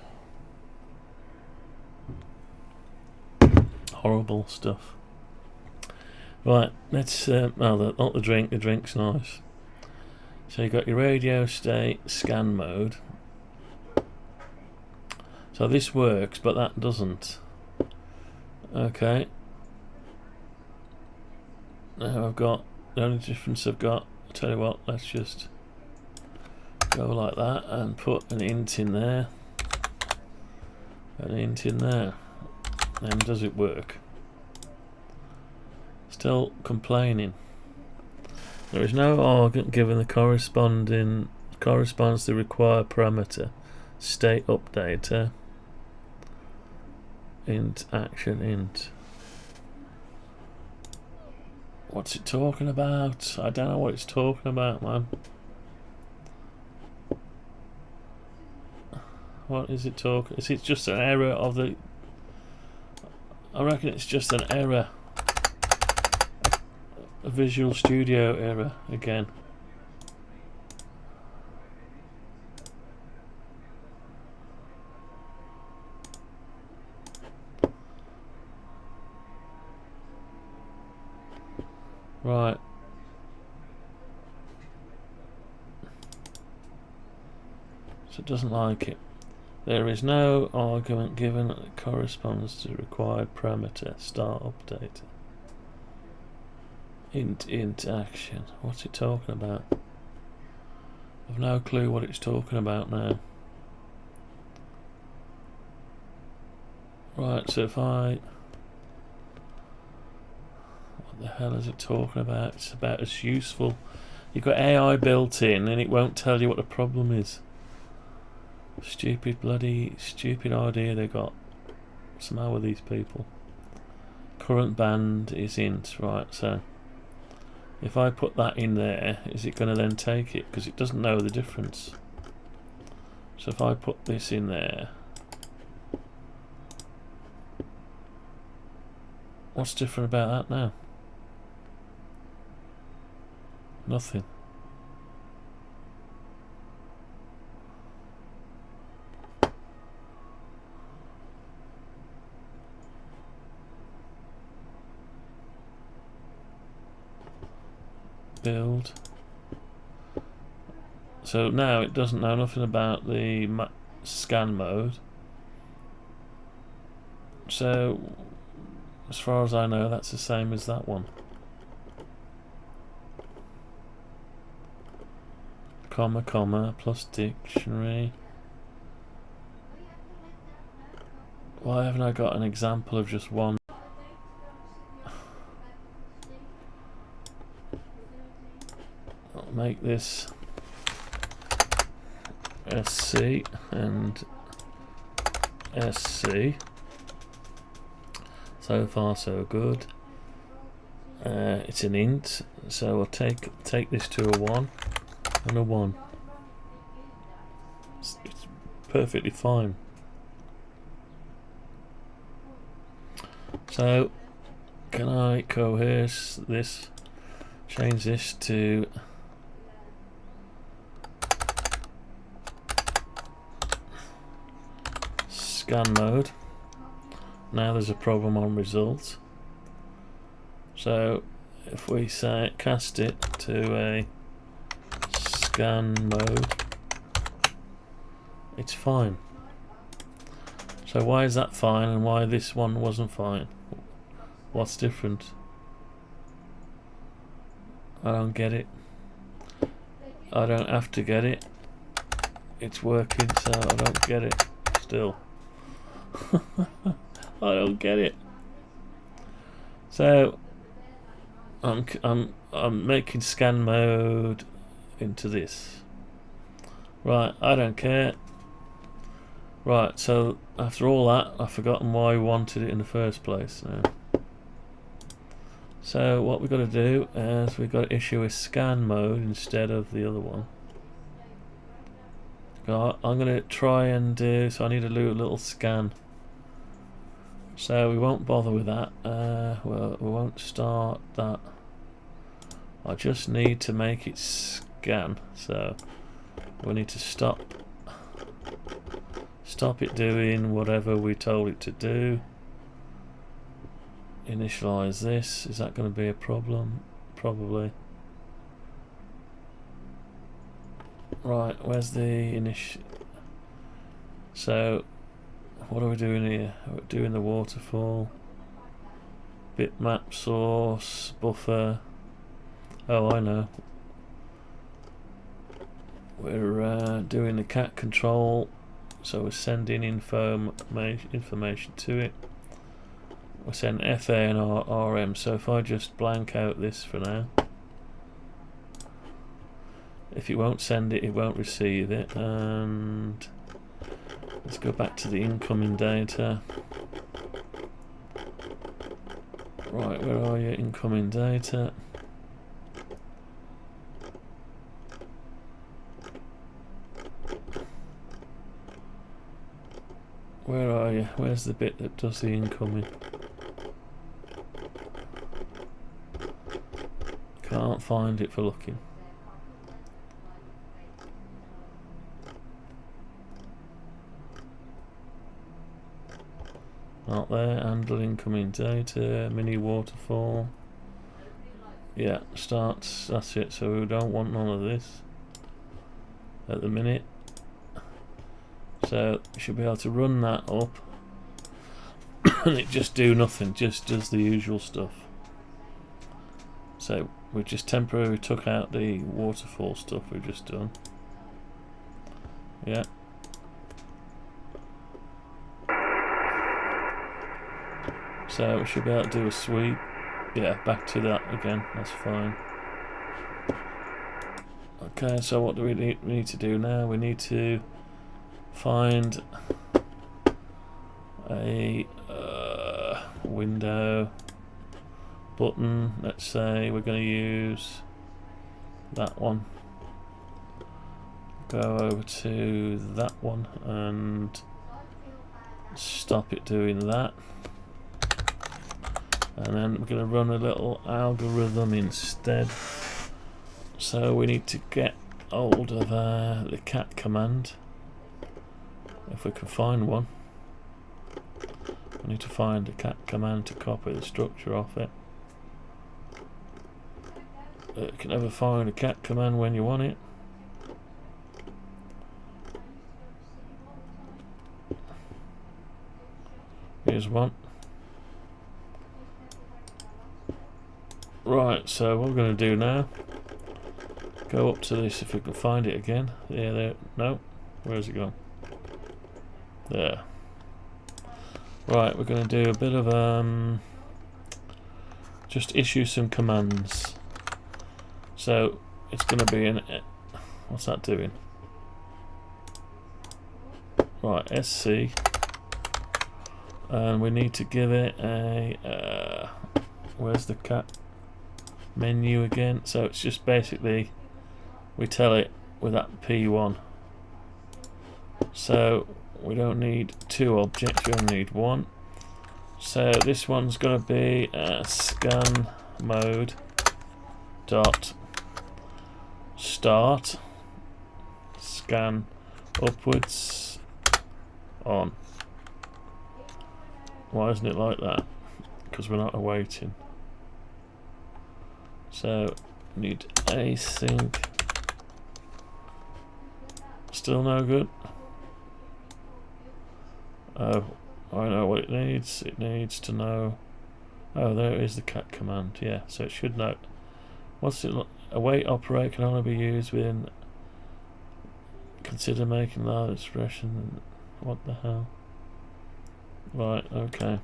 Horrible stuff. Right, let's. Not the drink. The drink's nice. So you got your radio state scan mode. So this works, but that doesn't. Okay. Now I've got the only difference I've got. I'll tell you what. Let's just go like that and put an int in there. An int in there. And does it work? Still complaining. There is no argument given the corresponds to required parameter. State updater. Int action int. What's it talking about? I don't know what it's talking about, man. What is it talking? Is it just an error of the? I reckon it's just an error. A Visual Studio error again. Right. So it doesn't like it. There is no argument given that corresponds to required parameter. Start update. Int action. What's it talking about? I've no clue what it's talking about now. Right, so if I... What the hell is it talking about? It's about as useful. You've got AI built in and it won't tell you what the problem is. Stupid idea they got somehow with these people. Current band is int, right? So if I put that in there, is it going to then take it? Because it doesn't know the difference. So if I put this in there, what's different about that now? Nothing. Build. So now it doesn't know nothing about the scan mode. So as far as I know, that's the same as that one. comma, comma, plus dictionary. Why haven't I got an example of just one? I'll make this SC and SC. So far so good. It's an int, so I'll take this to a 1 and a 1. It's perfectly fine. So can I coerce this, change this to scan mode? Now there's a problem on results. So if we say cast it to a scan mode, it's fine. So why is that fine and why this one wasn't fine? What's different? I don't get it. I don't have to get it. It's working, so I don't get it still. I don't get it. So I'm making scan mode into this. Right, I don't care. Right, so after all that, I've forgotten why we wanted it in the first place now. So what we've got to do is we've got to issue a scan mode instead of the other one. I'm going to try and do, so I need to do a little scan. So we won't bother with that. Well, we won't start that. I just need to make it scan. So we need to stop it doing whatever we told it to do. Initialize this. Is that going to be a problem? Probably. Right, where's the initial? So what are we doing here? We're doing the waterfall, bitmap source, buffer. Oh, I know. We're doing the cat control, so we're sending information to it. We're sending FA and RM. So if I just blank out this for now, if it won't send it, it won't receive it. And let's go back to the incoming data. Right, where are you? Incoming data. Where are you? Where's the bit that does the incoming? Can't find it for looking. Not there. Handle incoming data. Mini waterfall. Yeah, starts. That's it. So we don't want none of this at the minute. So you should be able to run that up and it just do nothing, just does the usual stuff. So we just temporarily took out the waterfall stuff we've just done. Yeah. So we should be able to do a sweep. Yeah, back to that again, that's fine. Okay, so what do we need to do now? We need to find a window button. Let's say we're going to use that one. Go over to that one and stop it doing that. And then we're going to run a little algorithm instead. So we need to get hold of the cat command. If we can find one. We need to find a cat command to copy the structure off it. You can never find a cat command when you want it. Here's one. Right, so what we're going to do now, go go up to this if we can find it again. Yeah, there. No. Where's it gone? There. Right, we're going to do a bit of just issue some commands. So it's going to be an. What's that doing? Right, SC, and we need to give it a. Where's the cat menu again? So it's just basically we tell it with that P1. So we don't need two objects, we only need one. So this one's going to be scan mode dot start scan upwards on. Why isn't it like that? Because we're not awaiting. So need async. Still no good. Oh, I know what it needs. It needs to know. Oh, there is the cat command. Yeah, so it should know. What's it? Await operate can only be used within. Consider making loud expression. What the hell? Right. Okay.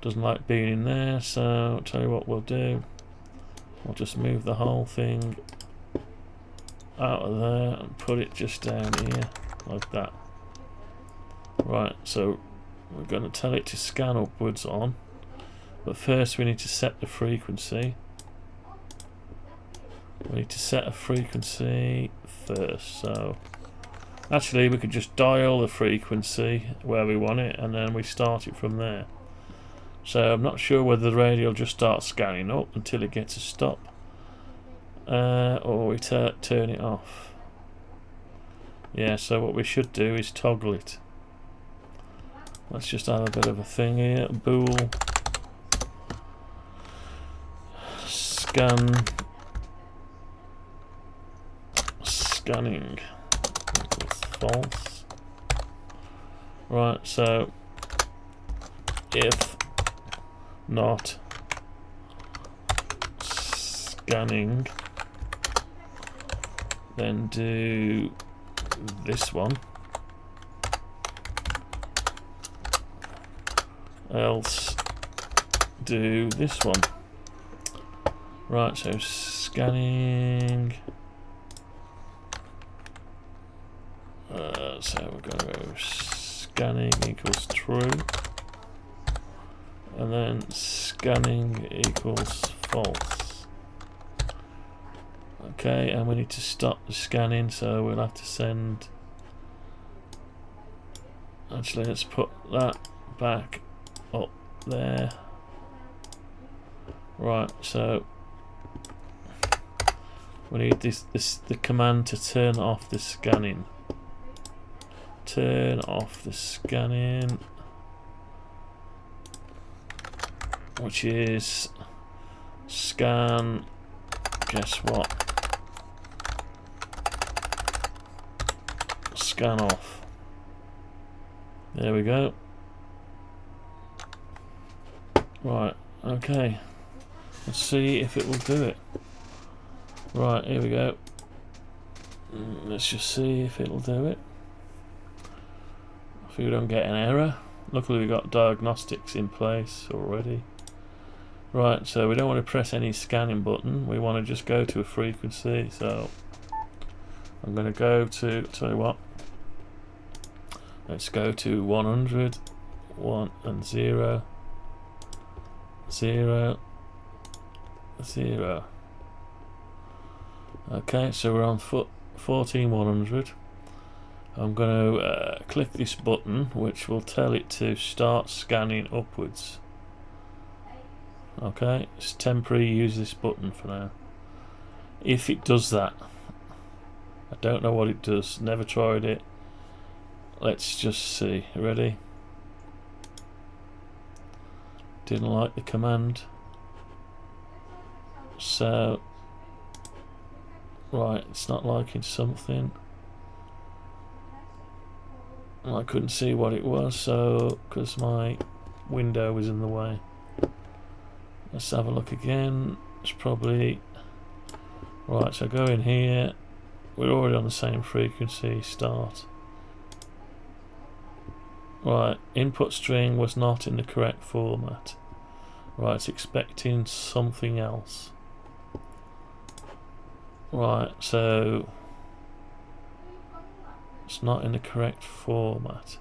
Doesn't like being in there, so I'll tell you what we'll do. We'll just move the whole thing out of there and put it just down here, like that. Right, so we're going to tell it to scan upwards on, but first we need to set the frequency. We need to set a frequency first, so actually we could just dial the frequency where we want it and then we start it from there. So I'm not sure whether the radio will just start scanning up until it gets a stop, or we turn it off. Yeah, so what we should do is toggle it. Let's just have a bit of a thing here. Bool scanning equals false. Right, so if not scanning, then do this one, else do this one. Right, so scanning, so we're going to go scanning equals true, and then scanning equals false. Okay, and we need to stop the scanning, so we'll have to send. Actually, let's put that back up there. Right, so we need the command to turn off the scanning. Turn off the scanning, which is scan. Guess what? Scan off. There we go. Right, okay. Let's see if it will do it. Right, here we go. Let's just see if it'll do it. If we don't get an error. Luckily we've got diagnostics in place already. Right, so we don't want to press any scanning button. We want to just go to a frequency. So I'm going to go to, tell you what, let's go to 100, 1 and 0, 0, 0. Okay, so we're on 14100. I'm going to click this button, which will tell it to start scanning upwards. Okay, it's temporary, use this button for now. If it does that, I don't know what it does, never tried it. Let's just see. Ready? Didn't like the command. So, right, it's not liking something. I couldn't see what it was, so because my window was in the way. Let's have a look again. It's probably Right, so go in here. We're already on the same frequency. Start. Right, input string was not in the correct format. Right, it's expecting something else. Right, so it's not in the correct format.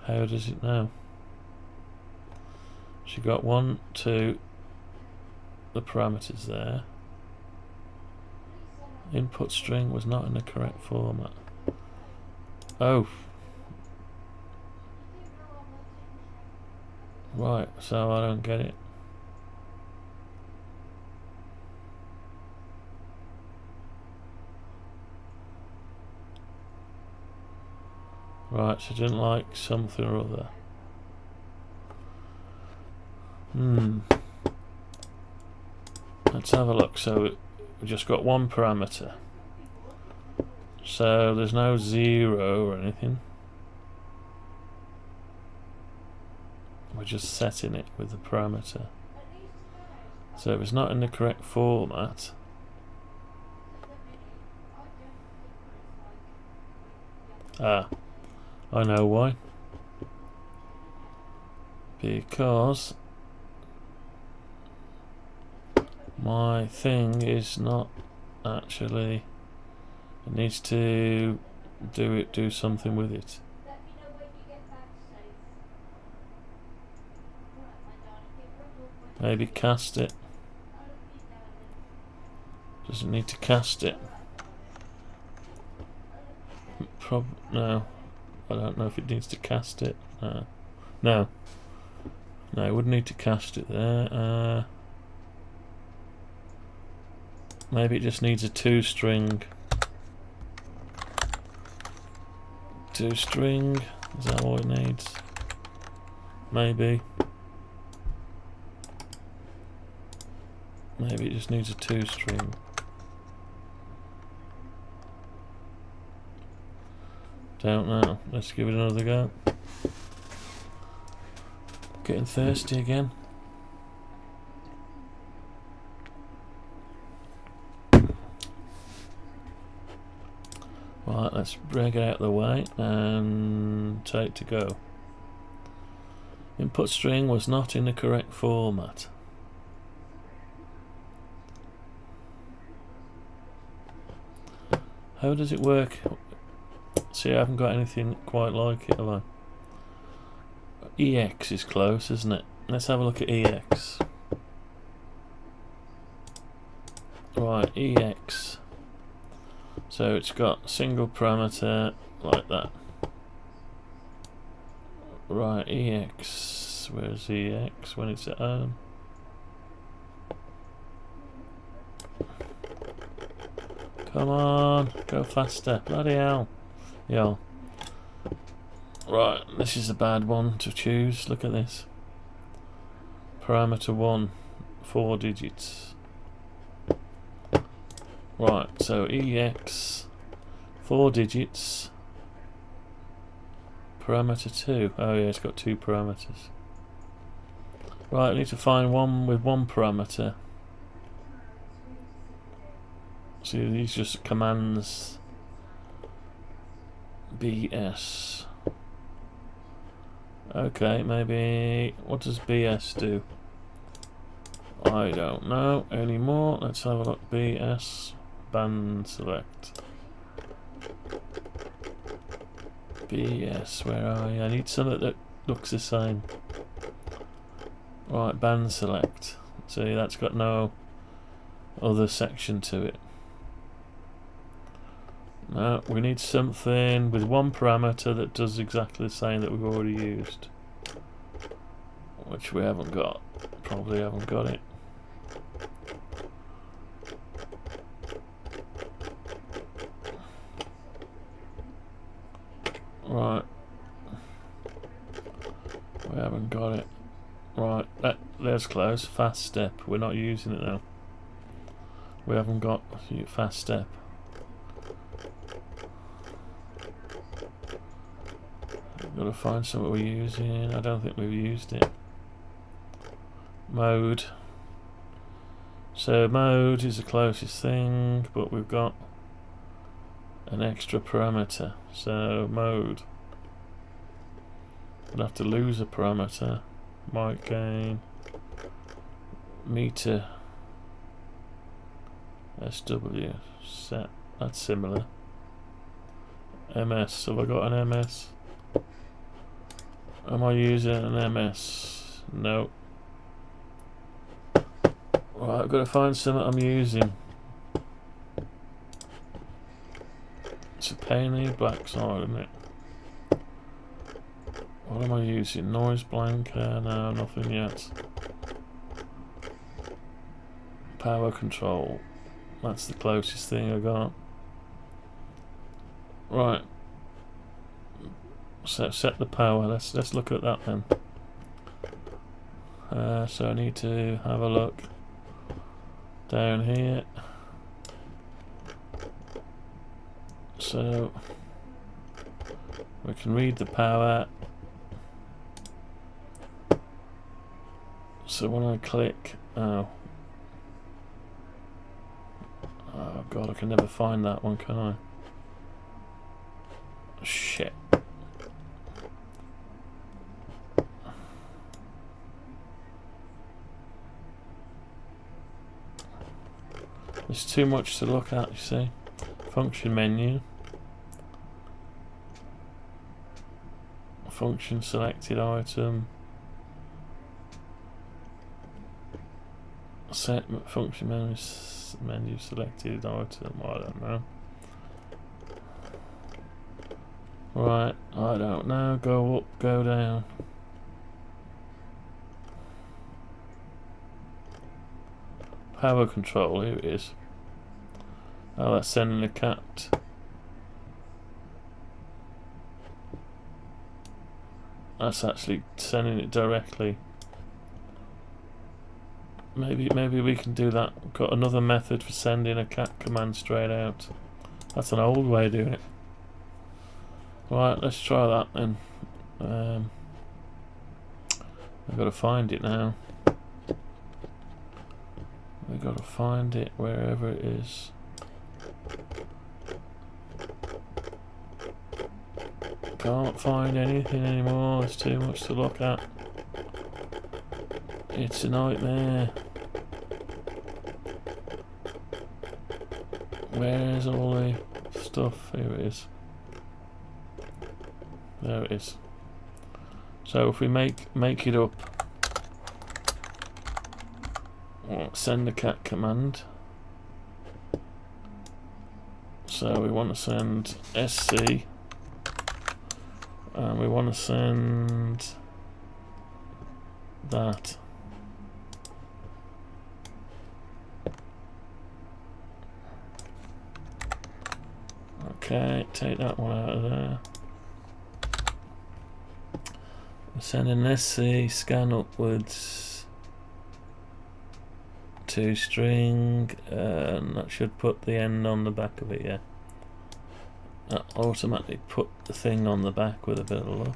How does it know? She got 1, 2, the parameters there. Input string was not in the correct format. Oh. Right, so I don't get it. Right, she didn't like something or other. Let's have a look. So we just got one parameter. So there's no 0 or anything. We're just setting it with the parameter. So if it's not in the correct format, I know why. Because my thing is not actually, it needs to do something with it. Maybe cast it. Does it need to cast it? No. I don't know if it needs to cast it. No, it wouldn't need to cast it there. Maybe it just needs a 2-string. 2-string, is that all it needs? Maybe. Maybe it just needs a 2-string. Don't know. Let's give it another go. Getting thirsty again. Right, let's break it out of the way and take to go. Input string was not in the correct format. How does it work? See, I haven't got anything quite like it, have I? EX is close, isn't it? Let's have a look at EX. Right, EX. So it's got single parameter like that. Right, EX. Where's EX when it's at home? Come on, go faster. Bloody hell. Yeah. Right, this is a bad one to choose. Look at this. Parameter 1, 4 digits. Right, so EX, 4 digits. Parameter 2. Oh yeah, it's got 2 parameters. Right, I need to find one with 1 parameter. See, these just commands. BS. Okay, maybe. What does BS do? I don't know anymore. Let's have a look. BS. Band select. BS, where are you? I need something that looks the same. Right, band select. See, that's got no other section to it. No, we need something with 1 parameter that does exactly the same that we've already used. Which we haven't got. Probably haven't got it. Right. We haven't got it. Right, there's close. Fast step. We're not using it now. We haven't got fast step. Got to find something we're using. I don't think we've used it. Mode. So mode is the closest thing, but we've got an extra parameter. So mode. We'll have to lose a parameter. Mic gain. Meter. SW. Set. That's similar. MS. Have I got an MS? Am I using an MS? No. Right, I've got to find something I'm using. It's a pain in the backside, isn't it? What am I using? Noise blanker? No, nothing yet. Power control. That's the closest thing I got. Right. So set the power. Let's look at that then. So I need to have a look down here. So we can read the power. So when I click, oh god, I can never find that one, can I? Shit. There's too much to look at, you see. Function menu. Function selected item. Set function menu selected item. I don't know. Right, I don't know. Go up, go down. Power control, here it is. Oh, that's sending a cat. That's actually sending it directly. Maybe we can do that. We've got another method for sending a cat command straight out. That's an old way of doing it. Right, let's try that then. I've got to find it now. We've got to find it wherever it is. Can't find anything anymore. There's too much to look at. It's a nightmare. Where's all the stuff? Here it is. There it is. So if we make it up, send the cat command. So we want to send SC, and we want to send that. Okay, take that one out of there. Send an SC, scan upwards to string, and that should put the end on the back of it, yeah. That automatically put the thing on the back with a bit of luck.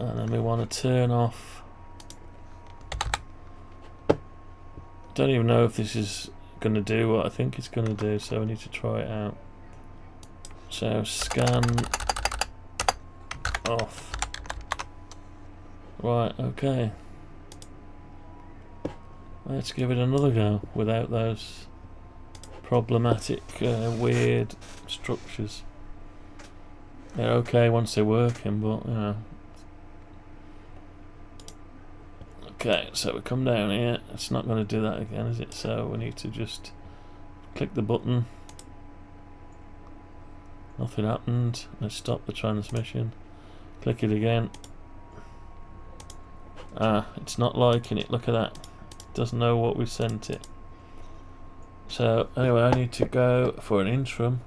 And then we want to turn off. Don't even know if this is going to do what I think it's going to do, so we need to try it out. So scan off. Right, okay. Let's give it another go without those problematic, weird structures. They're okay once they're working, but you know. Okay, so we come down here. It's not going to do that again, is it? So we need to just click the button. Nothing happened. Let's stop the transmission. Click it again. Ah, it's not liking it. Look at that. It doesn't know what we sent it. So anyway, I need to go for an interim.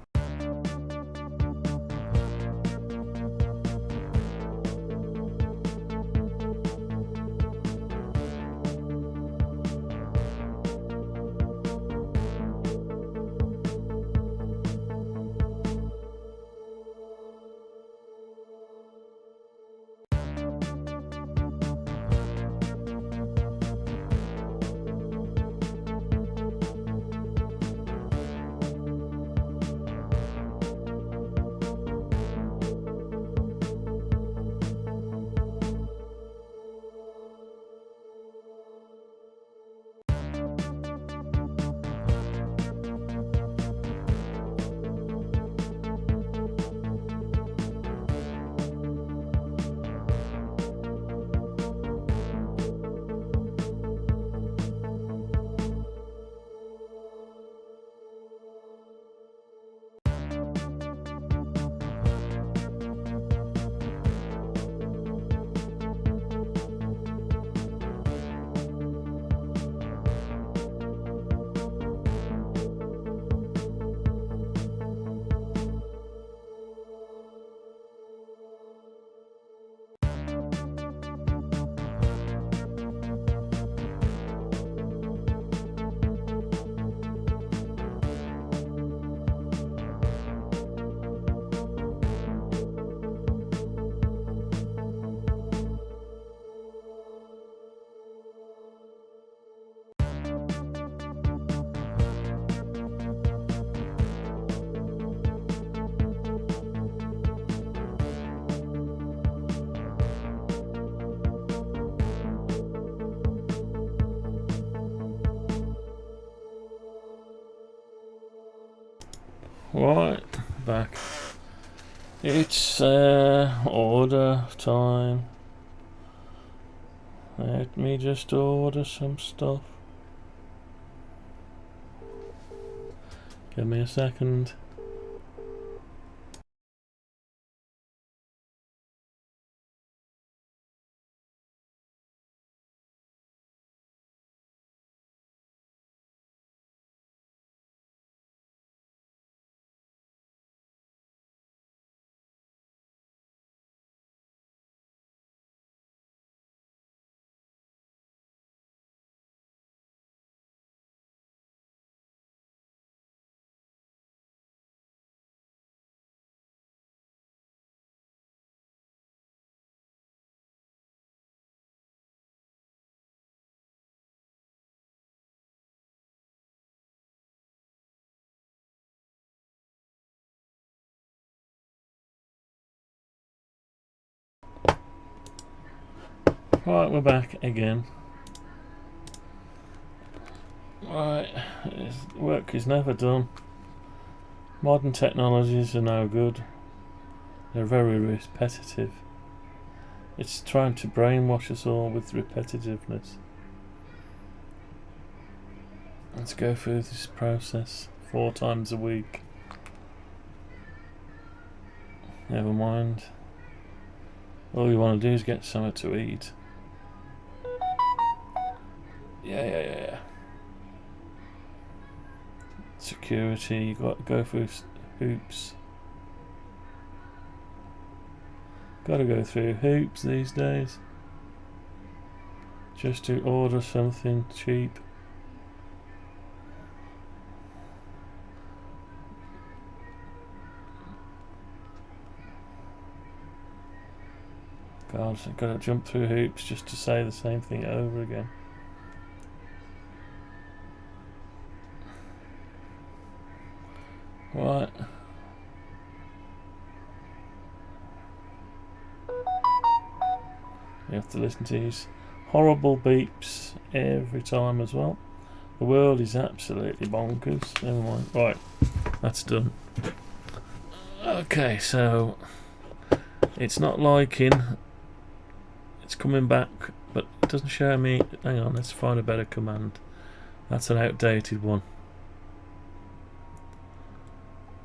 Right, back. It's order time. Let me just order some stuff. Give me a second. Right, we're back again. Right, work is never done. Modern technologies are no good. They're very repetitive. It's trying to brainwash us all with repetitiveness. Let's go through this process 4 times a week. Never mind. All you want to do is get something to eat. Yeah. Security, you got to go through hoops. Got to go through hoops these days. Just to order something cheap. God, I've got to jump through hoops just to say the same thing over again. Right. You have to listen to these horrible beeps every time as well. The world is absolutely bonkers. Never mind. Right, that's done. Okay, so it's not liking. It's coming back, but it doesn't show me. Hang on, let's find a better command. That's an outdated one.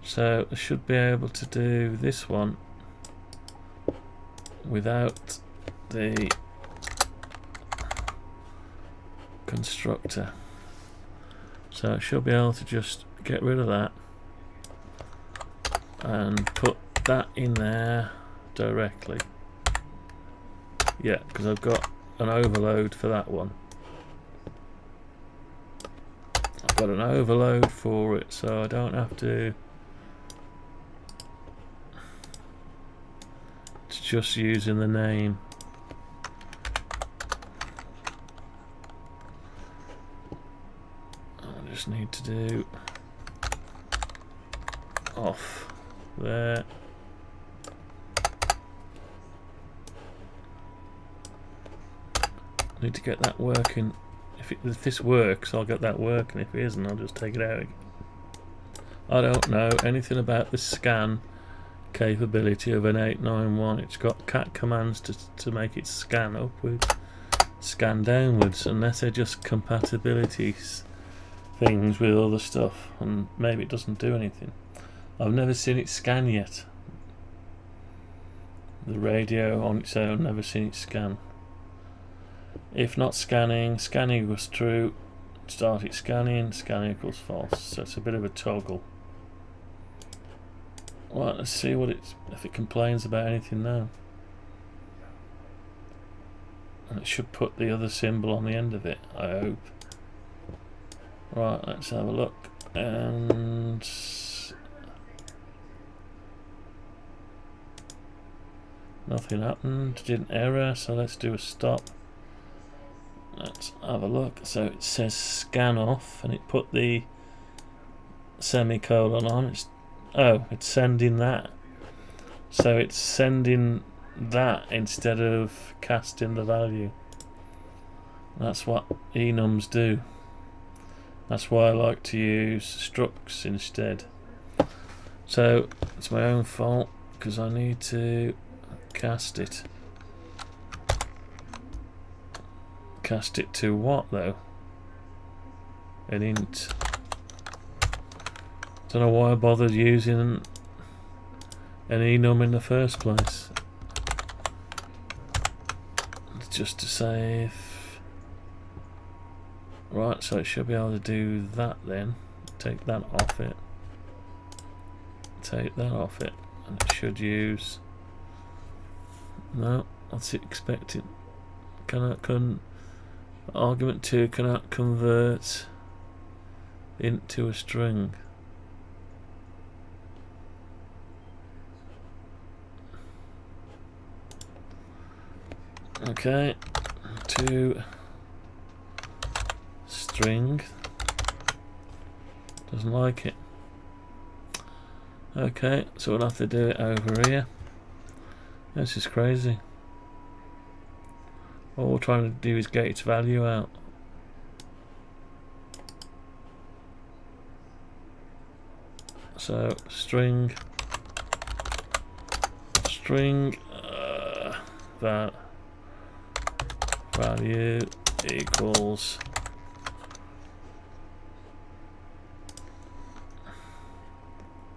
So I should be able to do this one without the constructor. So I should be able to just get rid of that and put that in there directly. Yeah, because I've got an overload for that one. I've got an overload for it, so I don't have to. It's just using the name. I just need to do off there. I need to get that working. If this works, I'll get that working. If it isn't, I'll just take it out again. I don't know anything about the scan capability of an 891. It's got cat commands to make it scan upwards, scan downwards, unless they're just compatibilities things with other stuff, and maybe it doesn't do anything. I've never seen it scan yet. The radio on its own, never seen it scan. If not scanning, scanning equals true, start it scanning, scanning equals false. So it's a bit of a toggle. Right, let's see what if it complains about anything now. And it should put the other symbol on the end of it, I hope. Right, let's have a look. And nothing happened, didn't error, so let's do a stop. Let's have a look. So it says scan off, and it put the semicolon on. It's sending that. So it's sending that instead of casting the value. That's what enums do. That's why I like to use structs instead. So it's my own fault because I need to cast it. Cast it to what though? An int. Don't know why I bothered using an enum in the first place. Just to save. Right, so it should be able to do that then. Take that off it. Take that off it. And it should use. No, what's it expecting? Argument 2 cannot convert into a string. Okay, to string. Doesn't like it. Okay, so we'll have to do it over here. This is crazy. All we're trying to do is get its value out. So string that value equals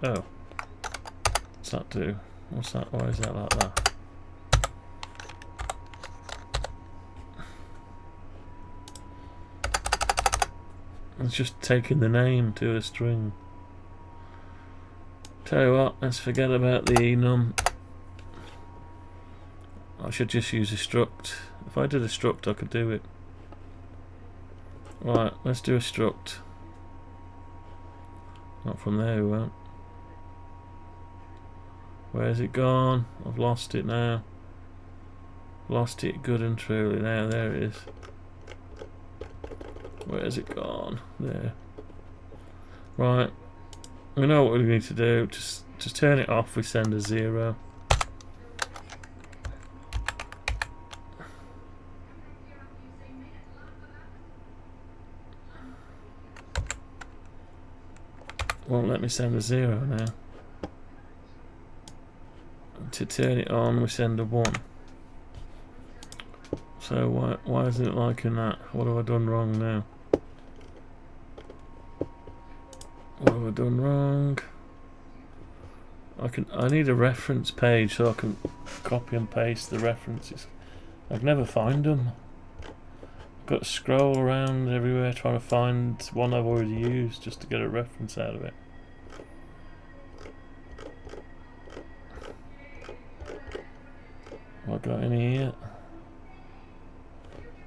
what's that do? What's that? Why is that like that? It's just taking the name to a string. Tell you what, let's forget about the enum. I should just use a struct. If I did a struct, I could do it. Right, let's do a struct. Not from there, we won't. Where's it gone? I've lost it now. Lost it good and truly. Now there it is. Where's it gone? There. Right. We know what we need to do. Just turn it off. We send a 0. Won't let me send a 0 now. To turn it on, we send a 1. So why isn't it liking that? What have I done wrong now? What have I done wrong? I need a reference page so I can copy and paste the references. I can never find them. I've got to scroll around everywhere trying to find one I've already used just to get a reference out of it. Have I got any here?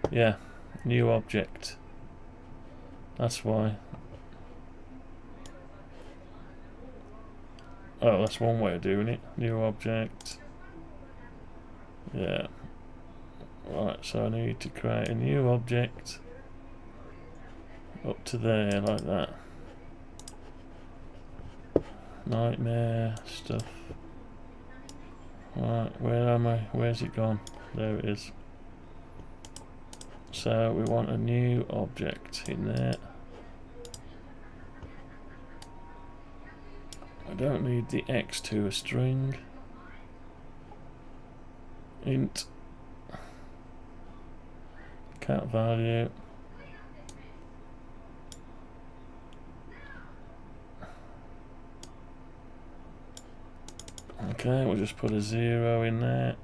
Yeah, new object. That's why. Oh, that's one way of doing it. New object. Yeah. Right, so I need to create a new object up to there, like that. Nightmare stuff. Right, where am I? Where's it gone? There it is. So we want a new object in there. I don't need the X to a string. Int cat value. Okay, we'll just put a 0 in there,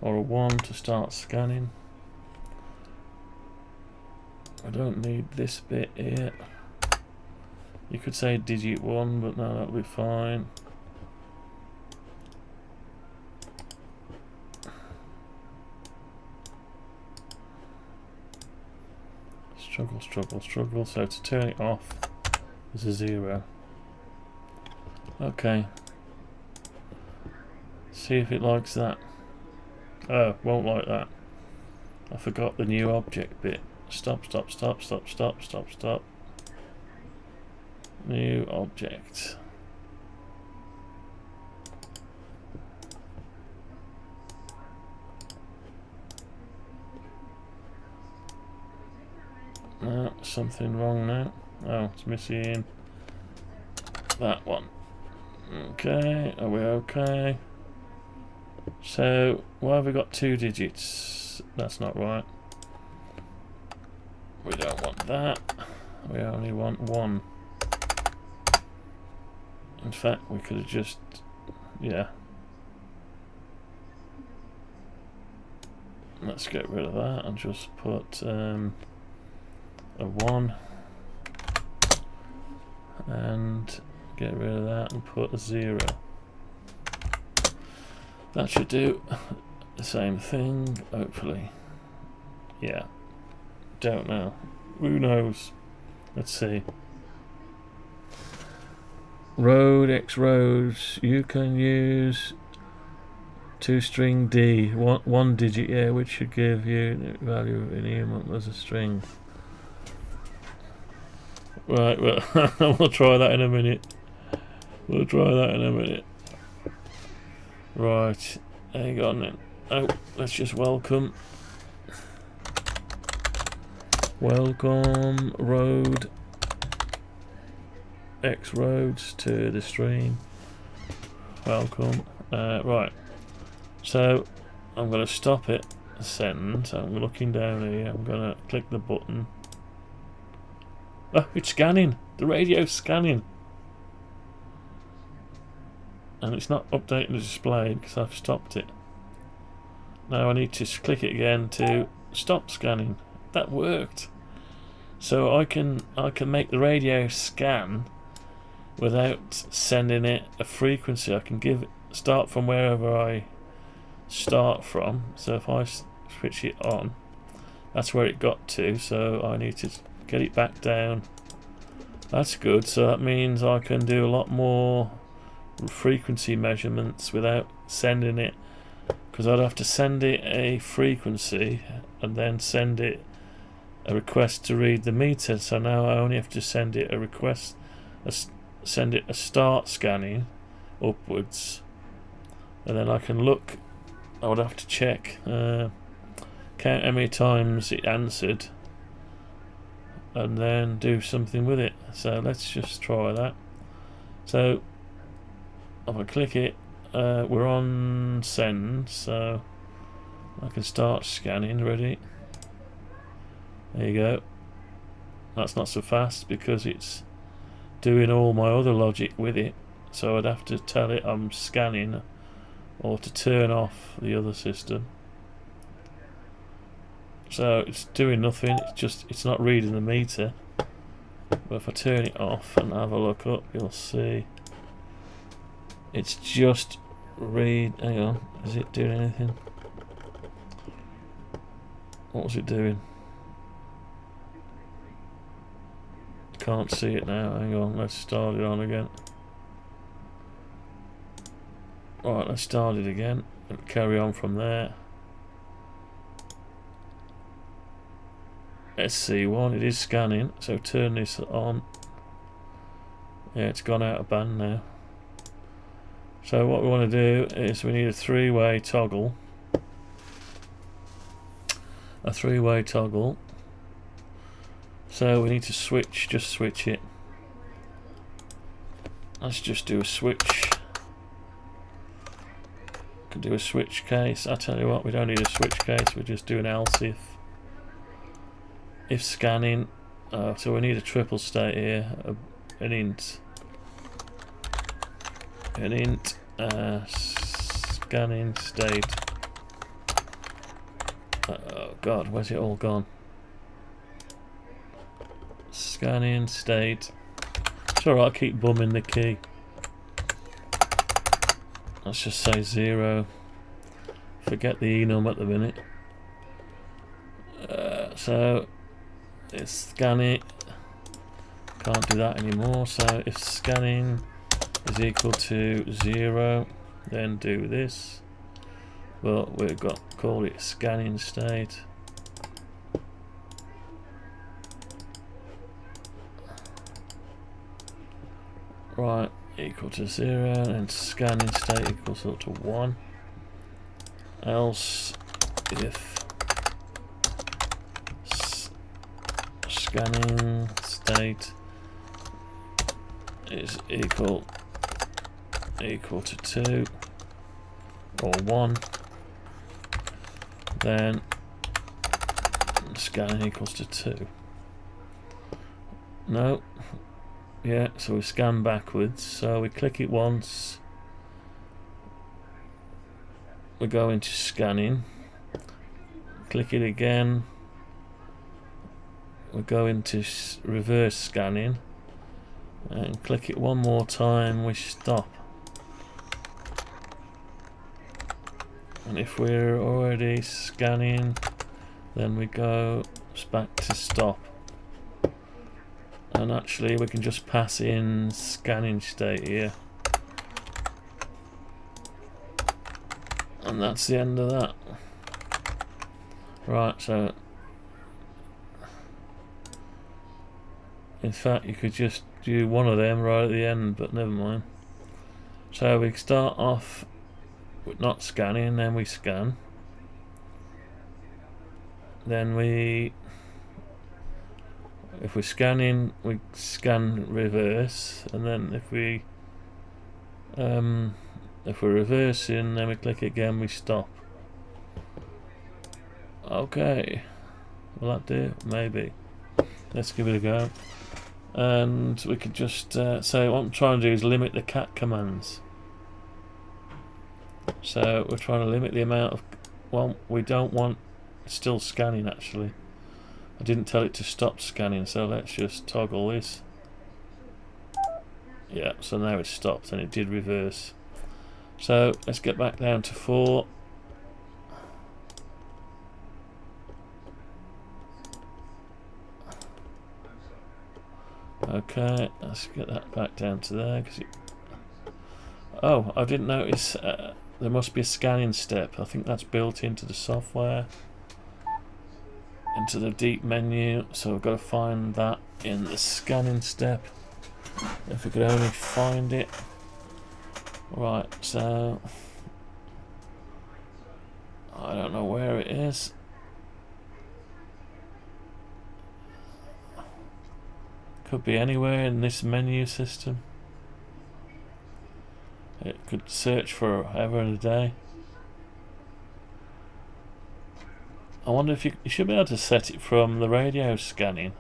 or a 1 to start scanning. I don't need this bit here. You could say digit 1, but no, that'll be fine. Struggle, struggle, struggle. So to turn it off is a 0. Okay. See if it likes that. Oh, won't like that. I forgot the new object bit. Stop, stop, stop, stop, stop, stop, stop. New object. No, something wrong now. Oh, it's missing that one. Okay, are we okay? So, why have we got 2 digits? That's not right. We don't want that. We only want 1. In fact, we could have just... yeah. Let's get rid of that and just put a 1. And get rid of that and put a 0. That should do the same thing, hopefully. Yeah. Don't know. Who knows? Let's see. Road, X roads. You can use 2-string D. One digit, yeah, which should give you the value of an element as a string. Right, well, we'll try that in a minute. We'll try that in a minute. Right, hang on then. Oh, let's just welcome road X roads to the stream. Welcome. Right, so I'm going to stop it, send. So I'm looking down here, I'm going to click the button. Oh, it's scanning. The radio's scanning. And it's not updating the display because I've stopped it. Now I need to click it again to stop scanning. That worked. So I can make the radio scan without sending it a frequency. I can start from wherever I start from. So if I switch it on, that's where it got to. So I need to get it back down. That's good. So that means I can do a lot more frequency measurements without sending it, because I'd have to send it a frequency and then send it a request to read the meter. So now I only have to send it a request, send it a start scanning upwards, and then I can look. I would have to check, count how many times it answered, and then do something with it. So let's just try that. So if I click it, we're on send, so I can start scanning. Ready? There you go. That's not so fast because it's doing all my other logic with it, so I'd have to tell it I'm scanning or to turn off the other system. So it's doing nothing, it's not reading the meter. But if I turn it off and have a look up, you'll see it's just hang on, is it doing anything? What was it doing? Can't see it now, hang on, let's start it on again. Alright, let's start it again and carry on from there. SC1, it is scanning, so turn this on. Yeah, it's gone out of band now. So what we want to do is we need a three-way toggle. A three-way toggle. So we need to switch, just switch it. Let's just do a switch. Could do a switch case. I tell you what, we don't need a switch case, we'll just do an else if scanning. So we need a triple state here, an int scanning state. Oh god, where's it all gone? Scanning state. It's alright, I'll keep bumming the key. Let's just say 0. Forget the enum at the minute. So it's scanning. Can't do that anymore. So if scanning is equal to 0, then do this. But we've got call it scanning state. Right, equal to 0, and scanning state equals to 1. Else if scanning state is equal equal to 2 or 1, then scan equals to 2. No, yeah, so we scan backwards, so we click it once, we go into scanning, click it again, we go into reverse scanning, and click it one more time, we stop. And if we're already scanning, then we go back to stop. And actually we can just pass in scanning state here. And that's the end of that. Right, so in fact you could just do one of them right at the end, but never mind. So we start off with not scanning, then we scan. Then if we're scanning, we scan reverse, and then if we're reversing, then we click again, we stop. Okay, will that do? Maybe. Let's give it a go. And we could just say what I'm trying to do is limit the cat commands. So we're trying to limit the amount of, well, we don't want still scanning actually. I didn't tell it to stop scanning, so let's just toggle this. Yeah, so now it's stopped and it did reverse. So let's get back down to 4. Okay, let's get that back down to there. Oh, I didn't notice there must be a scanning step. I think that's built into the software, into the deep menu, so we've got to find that in the scanning step. If we could only find it. Right, so I don't know where it is. Could be anywhere in this menu system. It could search forever and a day. I wonder if you should be able to set it from the radio scanning.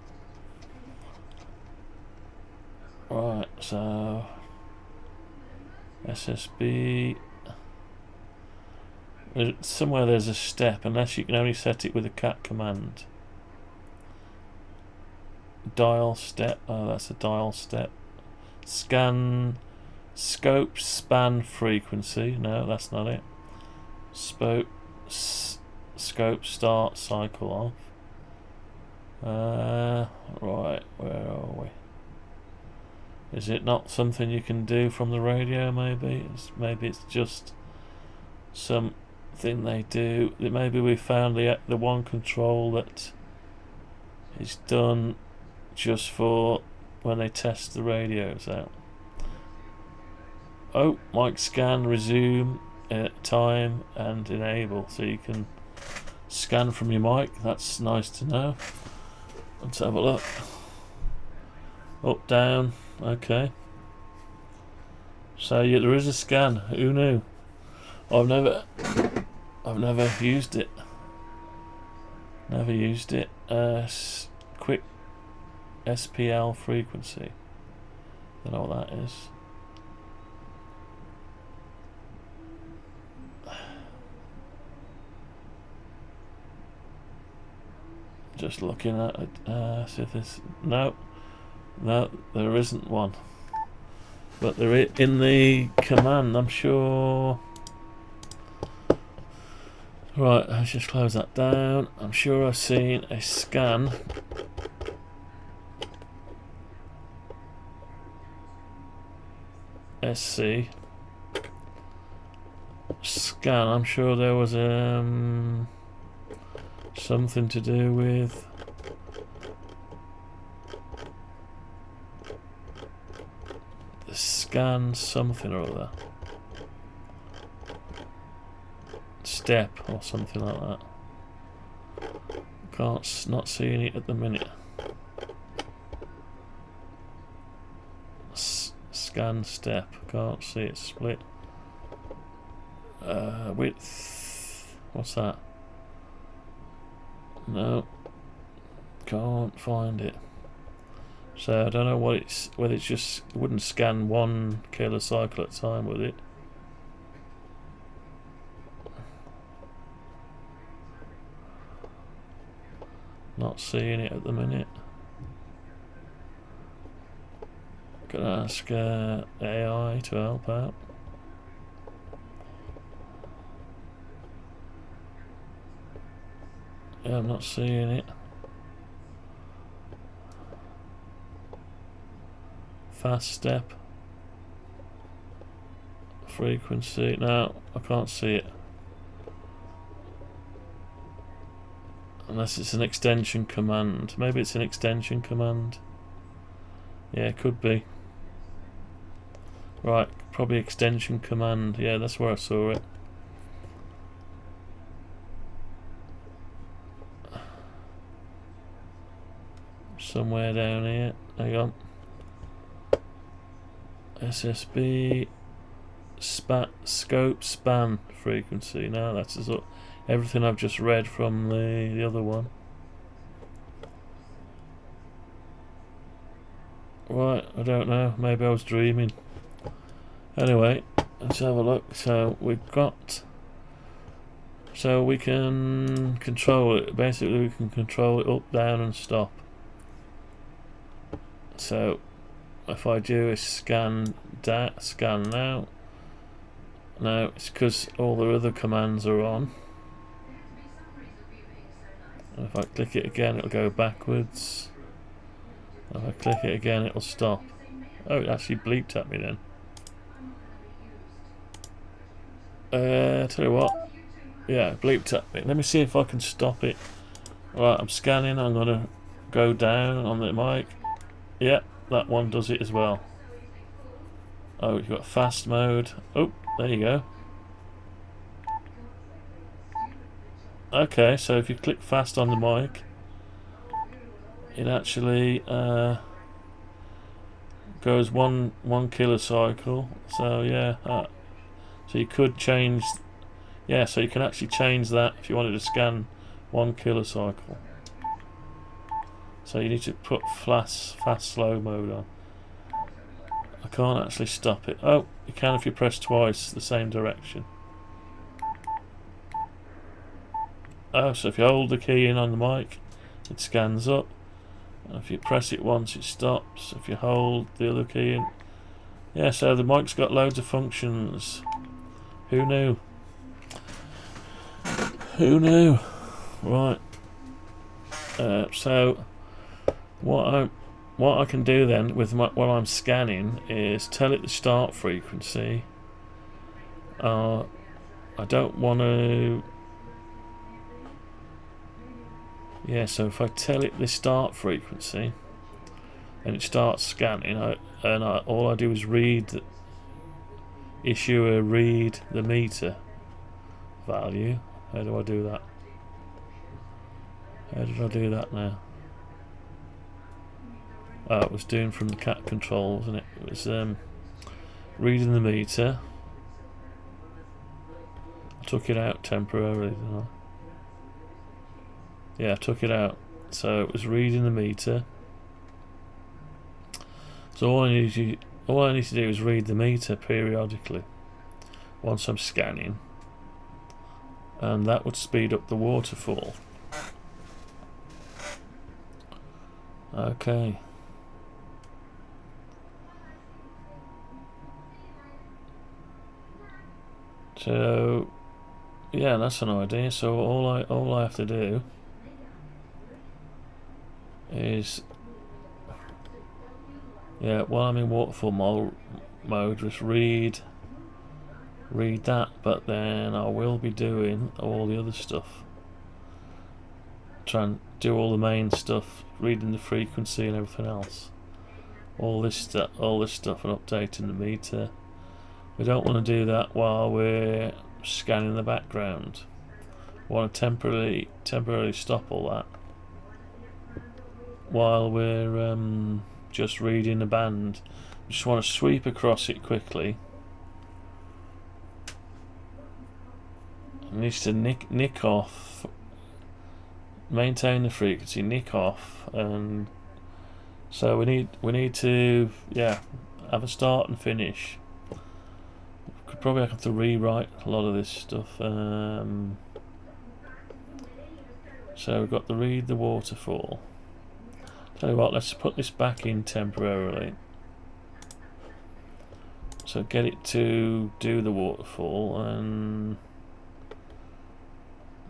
Right, so SSB. Somewhere there's a step, unless you can only set it with a cat command. Dial step. Oh, that's a dial step. Scan. Scope span frequency. No, that's not it. Scope start cycle off. Right, where are we? Is it not something you can do from the radio? Maybe it's just something they do. Maybe we found the one control that is done just for when they test the radios out. Oh, mic scan, resume, time, and enable. So you can scan from your mic. That's nice to know. Let's have a look. Up, down. Okay. So yeah, there is a scan. Who knew? I've never used it. Never used it. Quick SPL frequency. Don't know what that is. Just looking at it, see if there's no, there isn't one. But there is in the command, I'm sure. Right, let's just close that down. I'm sure I've seen a scan. SC scan. I'm sure there was something to do with the scan something or other. Step or something like that. Not seeing it at the minute. Scan step. Can't see it split. Width. What's that? No. Can't find it. So I don't know what it's, whether it's just, it wouldn't scan 1 kilocycle at a time, would it? Not seeing it at the minute. Gonna ask AI to help out. Yeah, I'm not seeing it. Fast step. Frequency. No, I can't see it. Unless it's an extension command. Maybe it's an extension command. Yeah, it could be. Right, probably extension command. Yeah, that's where I saw it. Somewhere down here. Hang on. SSB scope span frequency. No, that's everything I've just read from the other one. Right, I don't know. Maybe I was dreaming. Anyway, let's have a look. So we've got. So we can control it. Basically, we can control it up, down, and stop. So if I do a scan now. No, it's because all the other commands are on. And if I click it again, it'll go backwards. If I click it again, it'll stop. Oh, it actually bleeped at me then. Tell you what. Yeah, it bleeped at me. Let me see if I can stop it. Right, I'm scanning. I'm gonna go down on the mic. Yeah, that one does it as well. Oh, you've got fast mode. Oh, there you go. Okay, so if you click fast on the mic, it actually goes one kilocycle. So yeah, so you could change. Yeah, so you can actually change that if you wanted to scan 1 kilocycle. So you need to put fast slow mode on. I can't actually stop it. Oh, you can if you press twice the same direction. Oh, so if you hold the key in on the mic, it scans up. And if you press it once, it stops. If you hold the other key in. Yeah, so the mic's got loads of functions. Who knew? Who knew? Right. So what I can do then with while I'm scanning is tell it the start frequency. I don't want to. Yeah, so if I tell it the start frequency and it starts scanning, all I do is issue a read the meter value. How do I do that? How did I do that now? Oh, it was doing from the cat control, wasn't it? It was reading the meter. I took it out temporarily, didn't I? Yeah, I took it out. So it was reading the meter. So all I need to do is read the meter periodically once I'm scanning, and that would speed up the waterfall. Okay. So yeah, that's an idea. So all I have to do is, yeah, while I'm in waterfall mode, just read that, but then I will be doing all the other stuff. Try and do all the main stuff, reading the frequency and everything else. All this stuff and updating the meter. We don't want to do that while we're scanning the background. We want to temporarily stop all that while we're just reading the band just want to sweep across it quickly. It needs to nick off, maintain the frequency, nick off, and so we need to have a start and finish. Could probably have to rewrite a lot of this stuff. So we've got to read the waterfall. Tell you what, let's put this back in temporarily. So get it to do the waterfall and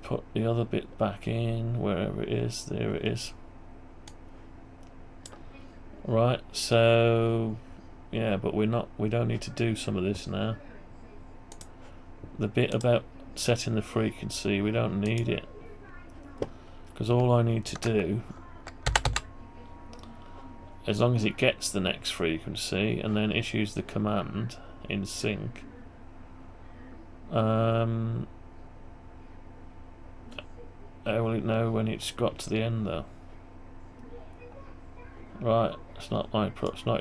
put the other bit back in wherever it is. There it is. Right, so yeah, but we don't need to do some of this now. The bit about setting the frequency, we don't need it, because all I need to do, as long as it gets the next frequency and then issues the command in sync, how will it know when it's got to the end though? Right, it's not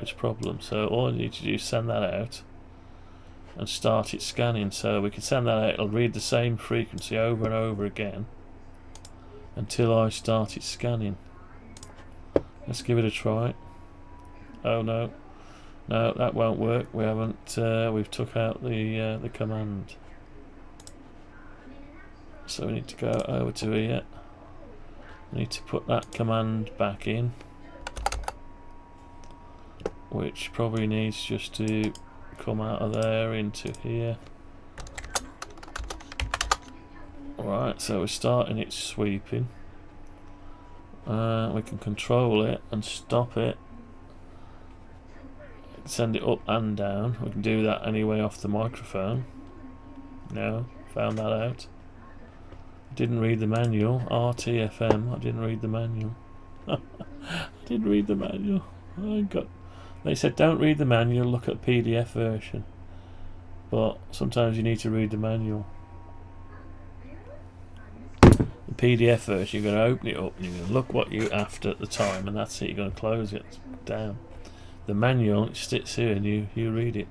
its problem. So all I need to do is send that out and start it scanning. So we can send that out, it'll read the same frequency over and over again until I start it scanning. Let's give it a try. Oh no, that won't work. We haven't. We've took out the command. So we need to go over to here. We need to put that command back in, which probably needs just to come out of there into here. Right, so we're starting it sweeping. We can control it and stop it. Send it up and down. We can do that anyway off the microphone. No, found that out. Didn't read the manual. RTFM. I didn't read the manual. I didn't read the manual. They said don't read the manual, look at the PDF version. But sometimes you need to read the manual. The PDF version, you're going to open it up and you're going to look what you're after at the time, and that's it. You're going to close it down. The manual, it sits here and you read it.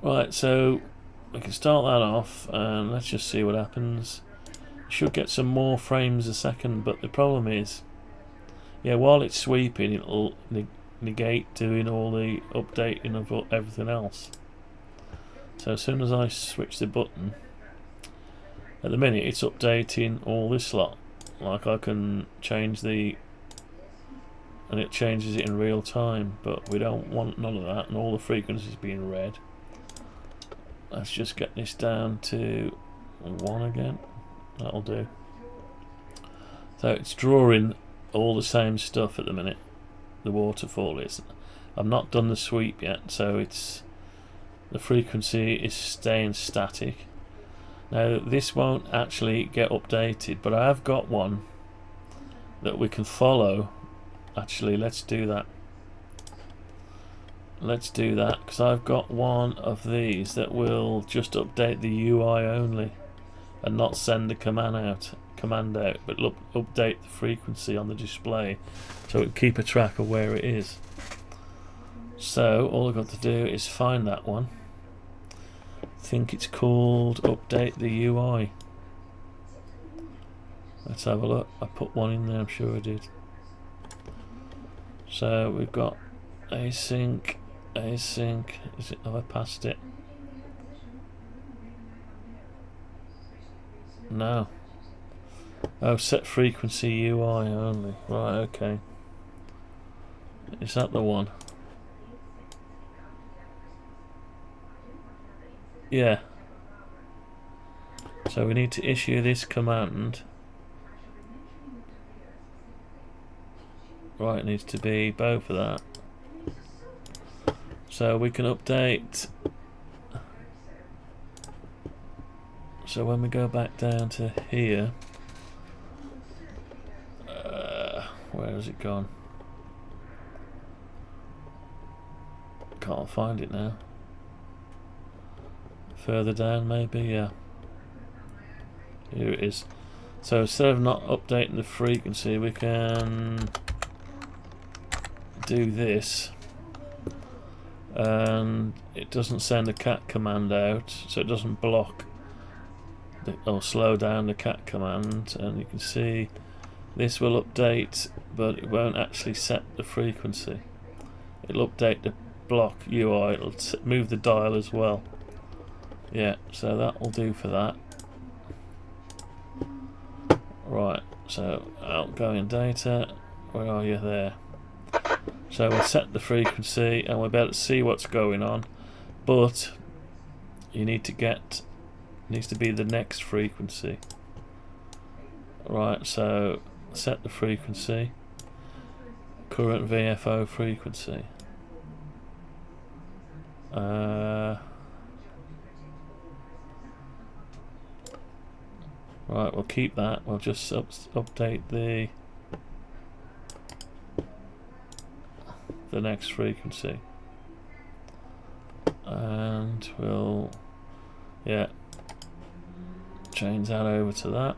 Right, so we can start that off and let's just see what happens. You should get some more frames a second, but the problem is, yeah, while it's sweeping, it'll negate doing all the updating of everything else. So as soon as I switch the button, at the minute it's updating all this lot. Like I can change the, and it changes it in real time, but we don't want none of that and all the frequencies being read. Let's just get this down to 1 again. That'll do. So it's drawing all the same stuff at the minute. The waterfall is. I've not done the sweep yet, so it's the frequency is staying static. Now this won't actually get updated, but I have got one that we can follow. Actually, let's do that. Let's do that, because I've got one of these that will just update the UI only and not send the command out, but update the frequency on the display so it can keep a track of where it is. So all I've got to do is find that one. I think it's called update the UI. Let's have a look. I put one in there, I'm sure I did. So we've got async. Is it? Have I passed it? No. Oh, set frequency UI only. Right, okay. Is that the one? Yeah. So we need to issue this command. Right, it needs to be both of that. So we can update. So when we go back down to here, where has it gone? Can't find it now. Further down maybe, yeah. Here it is. So instead of not updating the frequency, we can do this. and it doesn't send a cat command out, so it doesn't block or slow down the cat command. And you can see this will update, but it won't actually set the frequency. It'll update the block UI, it'll move the dial as well. Yeah, so that will do for that. Right, so outgoing data, where are you? There. So we'll set the frequency and we'll be able to see what's going on, but you need to get, needs to be the next frequency. Right, so set the frequency, current VFO frequency. Right, we'll keep that. We'll just update the next frequency, and we'll change that over to that.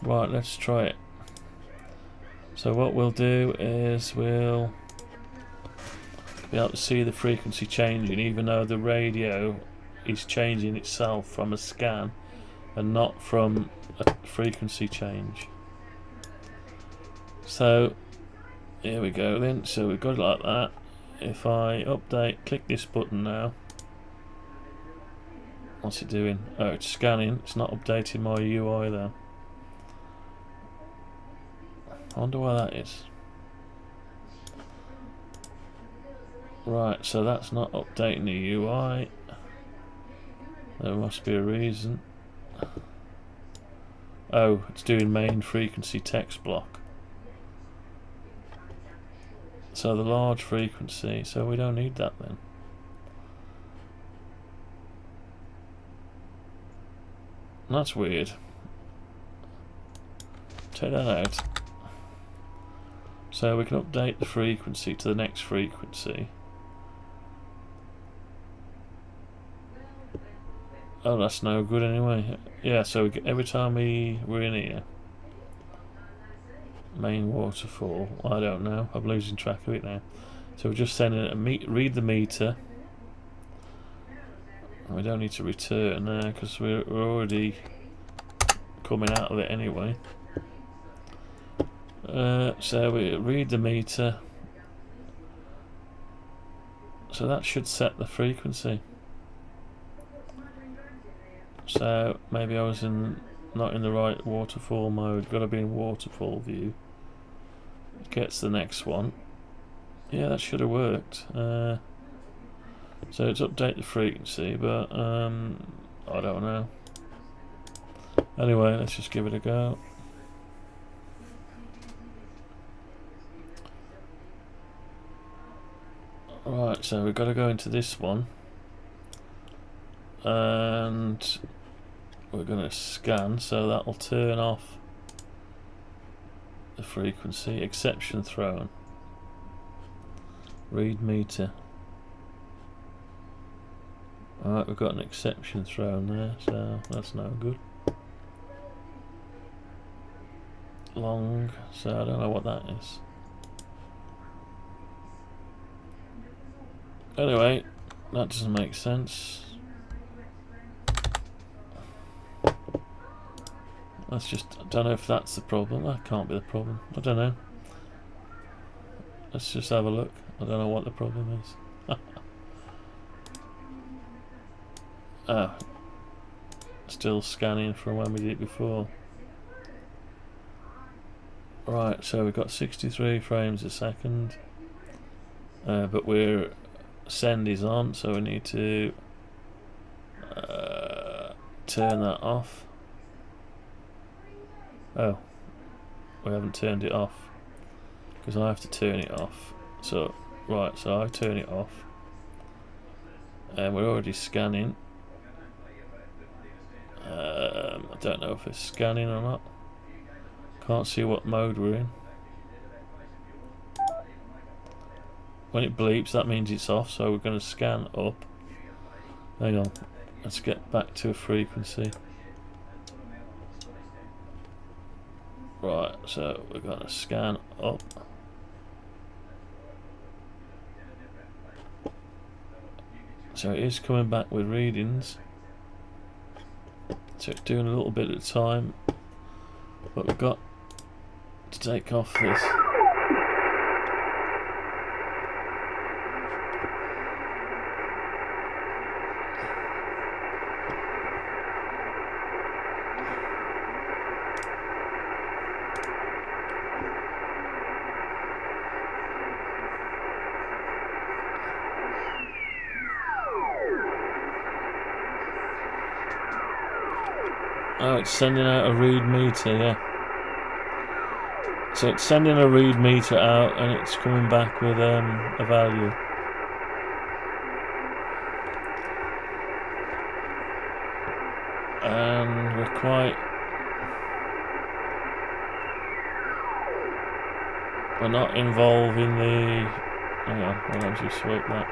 Right, let's try it. So what we'll do is we'll be able to see the frequency changing, even though the radio is changing itself from a scan and not from a frequency change. So here we go then. So we've got it like that. If I update, click this button now. What's it doing? Oh, it's scanning. It's not updating my UI though. I wonder why that is. Right, so that's not updating the UI. There must be a reason. Oh, it's doing main frequency text block. So the large frequency, so we don't need that then. That's weird. Take that out. So we can update the frequency to the next frequency. Oh, that's no good anyway. Yeah, so every time we're in here, main waterfall, I don't know, I'm losing track of it now. So we're just sending a read the meter. We don't need to return there because we're already coming out of it anyway. So we read the meter. So that should set the frequency. So maybe I was not in the right waterfall mode. Got to be in waterfall view. Gets the next one. Yeah, that should have worked. So it's update the frequency, but I don't know. Anyway, let's just give it a go. Right, so we've got to go into this one, and we're going to scan, so that will turn off the frequency. Exception thrown. Read meter. Alright, we've got an exception thrown there, so that's no good. Long, so I don't know what that is. Anyway, that doesn't make sense. That's just, I don't know if that's the problem. That can't be the problem. I don't know. Let's just have a look. I don't know what the problem is. Oh, still scanning from when we did it before. Right, so we've got 63 frames a second, but we're send is on, so we need to turn that off. Oh, we haven't turned it off because I have to turn it off. So right, so I turn it off, and we're already scanning. I don't know if it's scanning or not. Can't see what mode we're in. When it bleeps, that means it's off, so we're going to scan up. Hang on, let's get back to a frequency. Right, so we're going to scan up. So it is coming back with readings. So it's doing a little bit at a time, but we've got to take off this. Oh, it's sending out a read meter, yeah. So it's sending a read meter out and it's coming back with a value. And we're not involving the... Hang on, I'll just swipe that.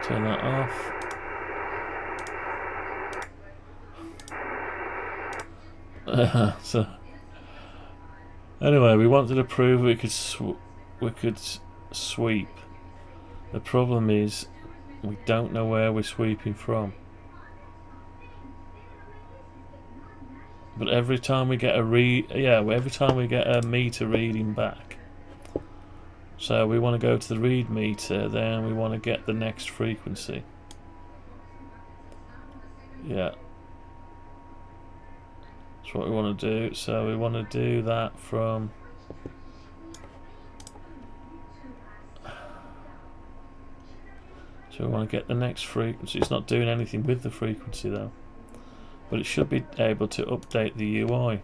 Turn that off. So anyway, we wanted to prove we could sweep. The problem is we don't know where we're sweeping from. But every time we get a every time we get a meter reading back. So we want to go to the read meter, then we want to get the next frequency. Yeah. That's what we want to do. So we want to do that from... So we want to get the next frequency. It's not doing anything with the frequency though. But it should be able to update the UI.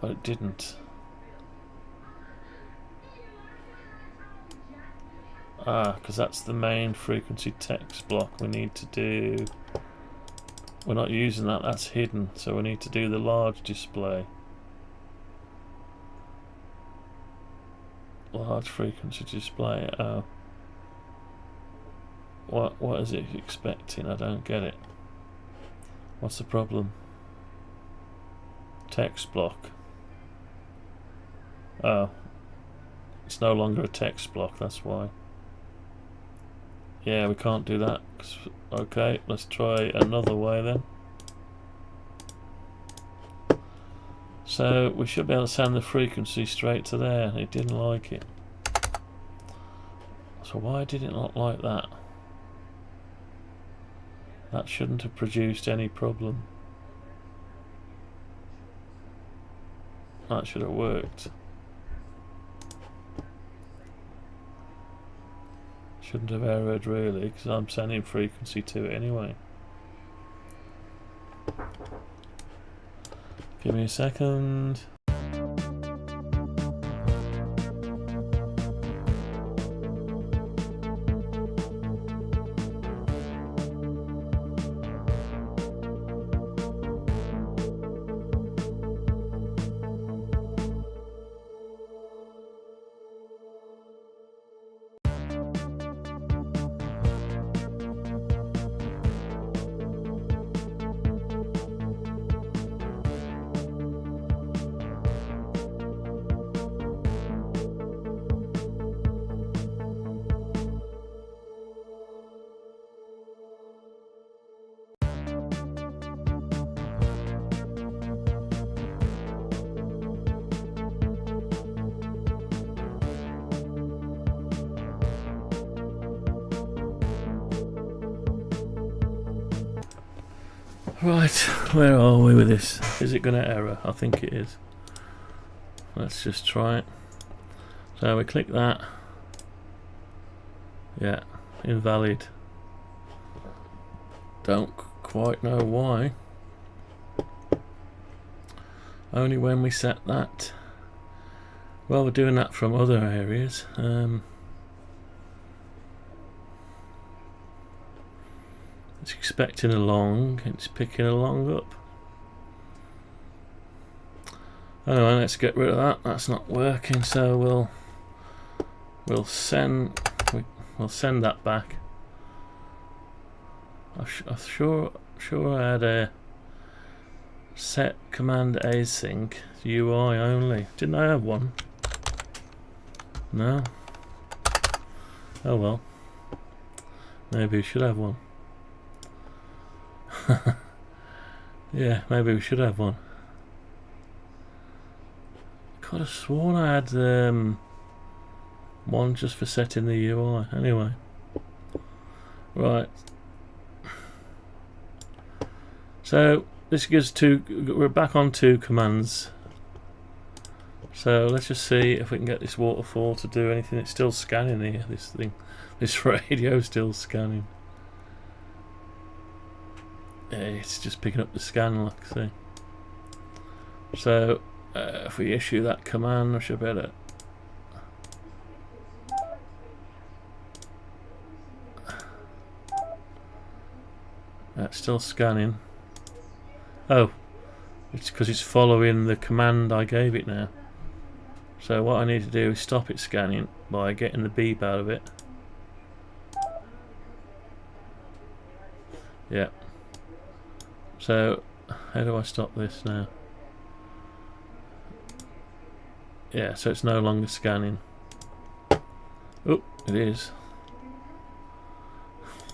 But it didn't. Because that's the main frequency text block we need to do. We're not using that, that's hidden, so we need to do the large display. Large frequency display. Oh. What is it expecting? I don't get it. What's the problem? Text block. Oh. It's no longer a text block, that's why. Yeah, we can't do that. Okay, let's try another way then. So we should be able to send the frequency straight to there. It didn't like it. So why did it not like that? That shouldn't have produced any problem. That should have worked. Shouldn't have errored really, because I'm sending frequency to it anyway. Give me a second. Right, where are we with this? Is it going to error? I think it is. Let's just try it. So we click that. Yeah, invalid. Don't quite know why. Only when we set that. Well, we're doing that from other areas. It's expecting a long, it's picking a long up. Anyway, let's get rid of that. That's not working, so we'll send that back. I'm sure I had a Set command async UI only. Didn't I have one? No. Oh well. Maybe we should have one. Yeah, maybe we should have one. Could have sworn I had one just for setting the UI. Anyway. Right. So this gives two. We're back on two commands. So let's just see if we can get this waterfall to do anything. It's still scanning here. This thing, this radio is still scanning. Yeah, it's just picking up the scan, like I say. So if we issue that command, I should better. That's still scanning. Oh, it's because it's following the command I gave it now. So what I need to do is stop it scanning by getting the beep out of it. Yeah. So how do I stop this now? Yeah, so it's no longer scanning. Oh, it is.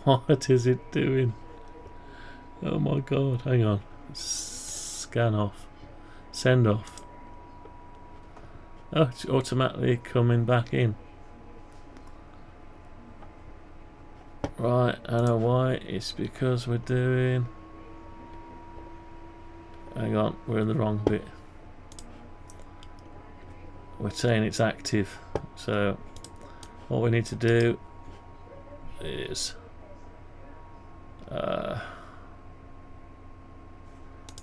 What is it doing? Oh my god, hang on. Scan off. Send off. Oh, it's automatically coming back in. Right, I know why. It's because we're doing... Hang on, we're in the wrong bit. We're saying it's active. So, what we need to do is...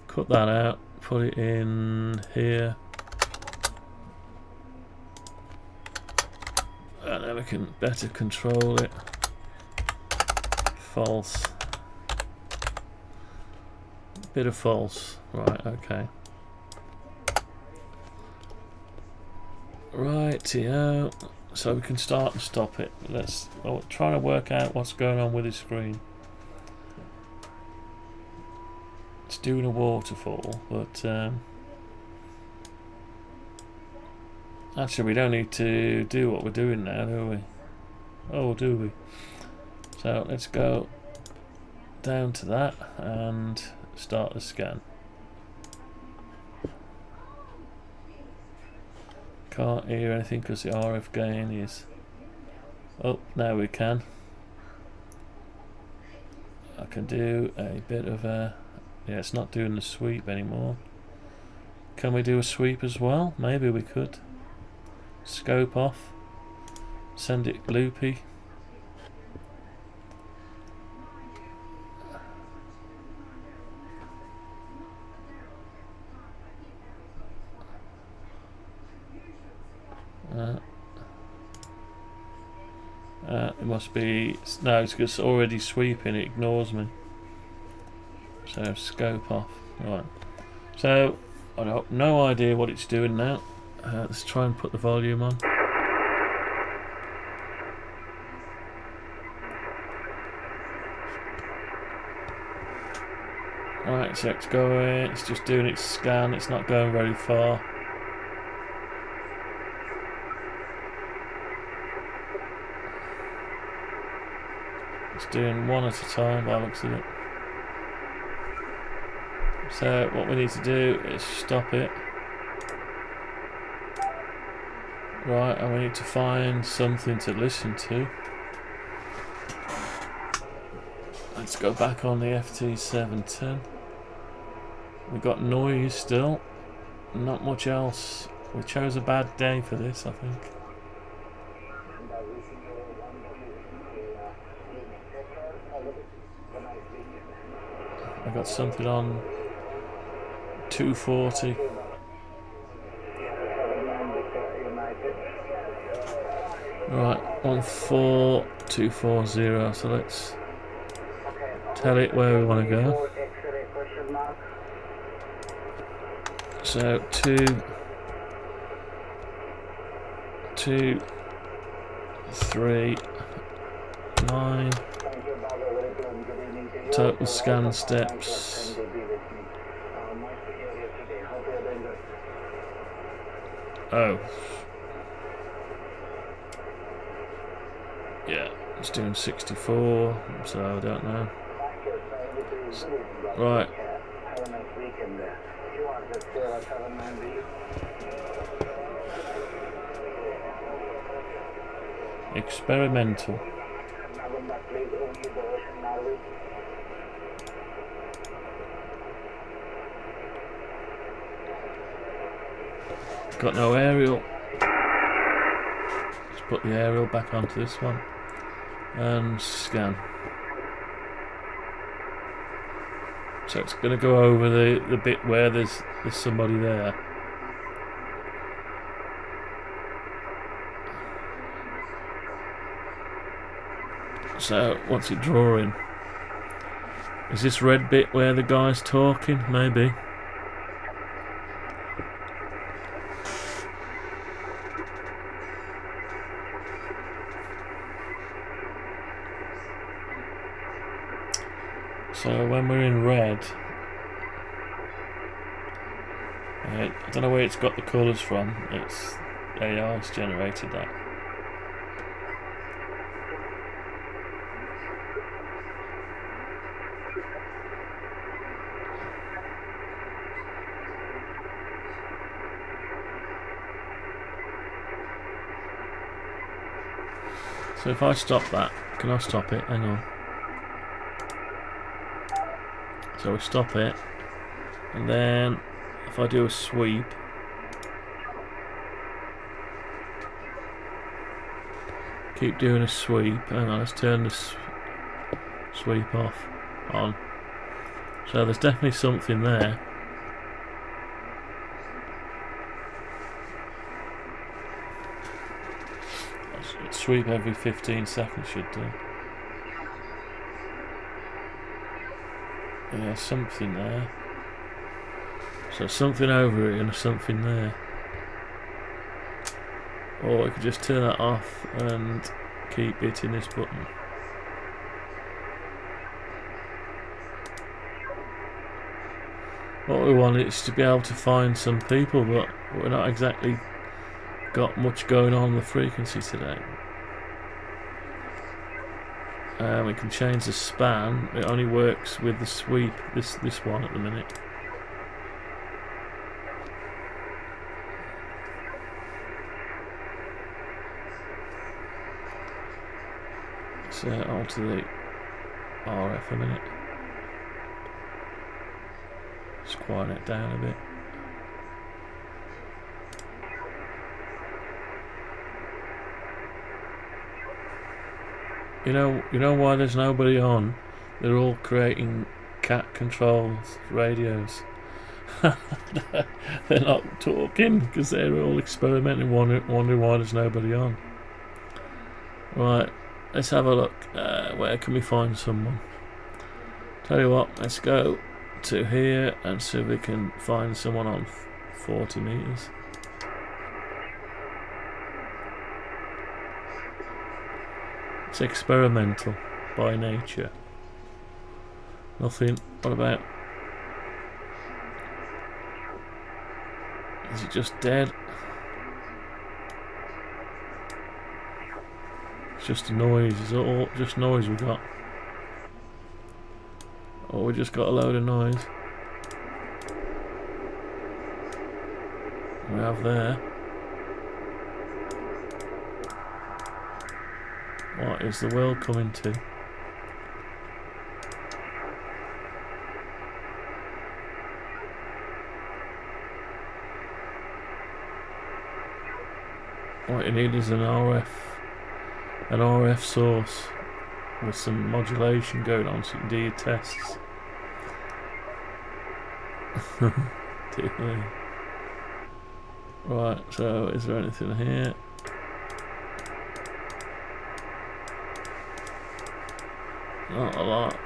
cut that out, put it in here, and then we can better control it. False. Bit of false. Right, okay. Rightio. So we can start and stop it. Let's try to work out what's going on with the screen. It's doing a waterfall, but actually we don't need to do what we're doing now, do we? Oh, do we? So let's go down to that and start the scan. Can't hear anything because the RF gain is... Oh, now we can. I can do a bit of a... Yeah, it's not doing the sweep anymore. Can we do a sweep as well? Maybe we could. Scope off. Send it loopy. It must be... No, it's just already sweeping. It ignores me. So scope off. Right. So I have no idea what it's doing now. Let's try and put the volume on. Right, so it's going. It's just doing its scan. It's not going very far. It's doing one at a time by the looks of it. So what we need to do is stop it. Right, and we need to find something to listen to. Let's go back on the FT710. We've got noise still. Not much else. We chose a bad day for this, I think. I got something on 240. Right, 14240. So let's tell it where we want to go. So 2, 3, 9. Total scan steps Oh. Yeah, it's doing 64, so I don't know. Right. Experimental. Got no aerial. Let's put the aerial back onto this one and scan. So it's going to go over the bit where there's somebody there. So what's it drawing? Is this red bit where the guy's talking? Maybe. So when we're in red, I don't know where it's got the colours from. It's AI's generated that. So if I stop that, can I stop it? Hang on. So we stop it, and then if I do a sweep, keep doing a sweep. Hang on, let's turn this sweep off, on. So there's definitely something there. Sweep every 15 seconds should do. Yeah, something there. So something over it and something there. Or we could just turn that off and keep hitting this button. What we want is to be able to find some people, but we're not exactly got much going on the frequency today. We can change the span. It only works with the sweep, this one at the minute. So alter the RF a minute. Just quiet it down a bit. You know why there's nobody on? They're all creating cat controls radios. They're not talking because they're all experimenting, wondering why there's nobody on. Right, let's have a look. Where can we find someone? Tell you what, let's go to here and see if we can find someone on 40 meters. It's experimental by nature. Nothing. What about? Is it just dead? It's just a noise. Is it all just noise we got? Or we just got a load of noise? We have there. What is the world coming to? What you need is an RF source with some modulation going on so you can do your tests. Dear me. Right, so is there anything here? Not a lot.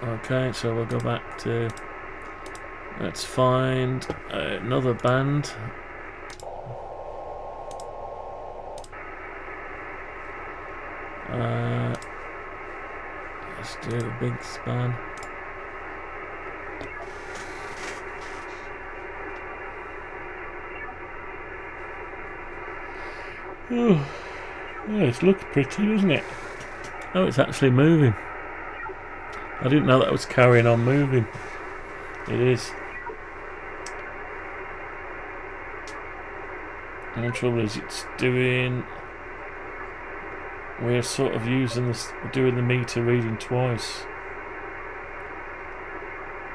Okay, so we'll go back to... Let's find another band. Let's do a big span. Oh, yeah, it's looking pretty, doesn't it? Oh, it's actually moving. I didn't know that was carrying on moving. It is. And the trouble is, it's doing. We're sort of using this, doing the meter reading twice.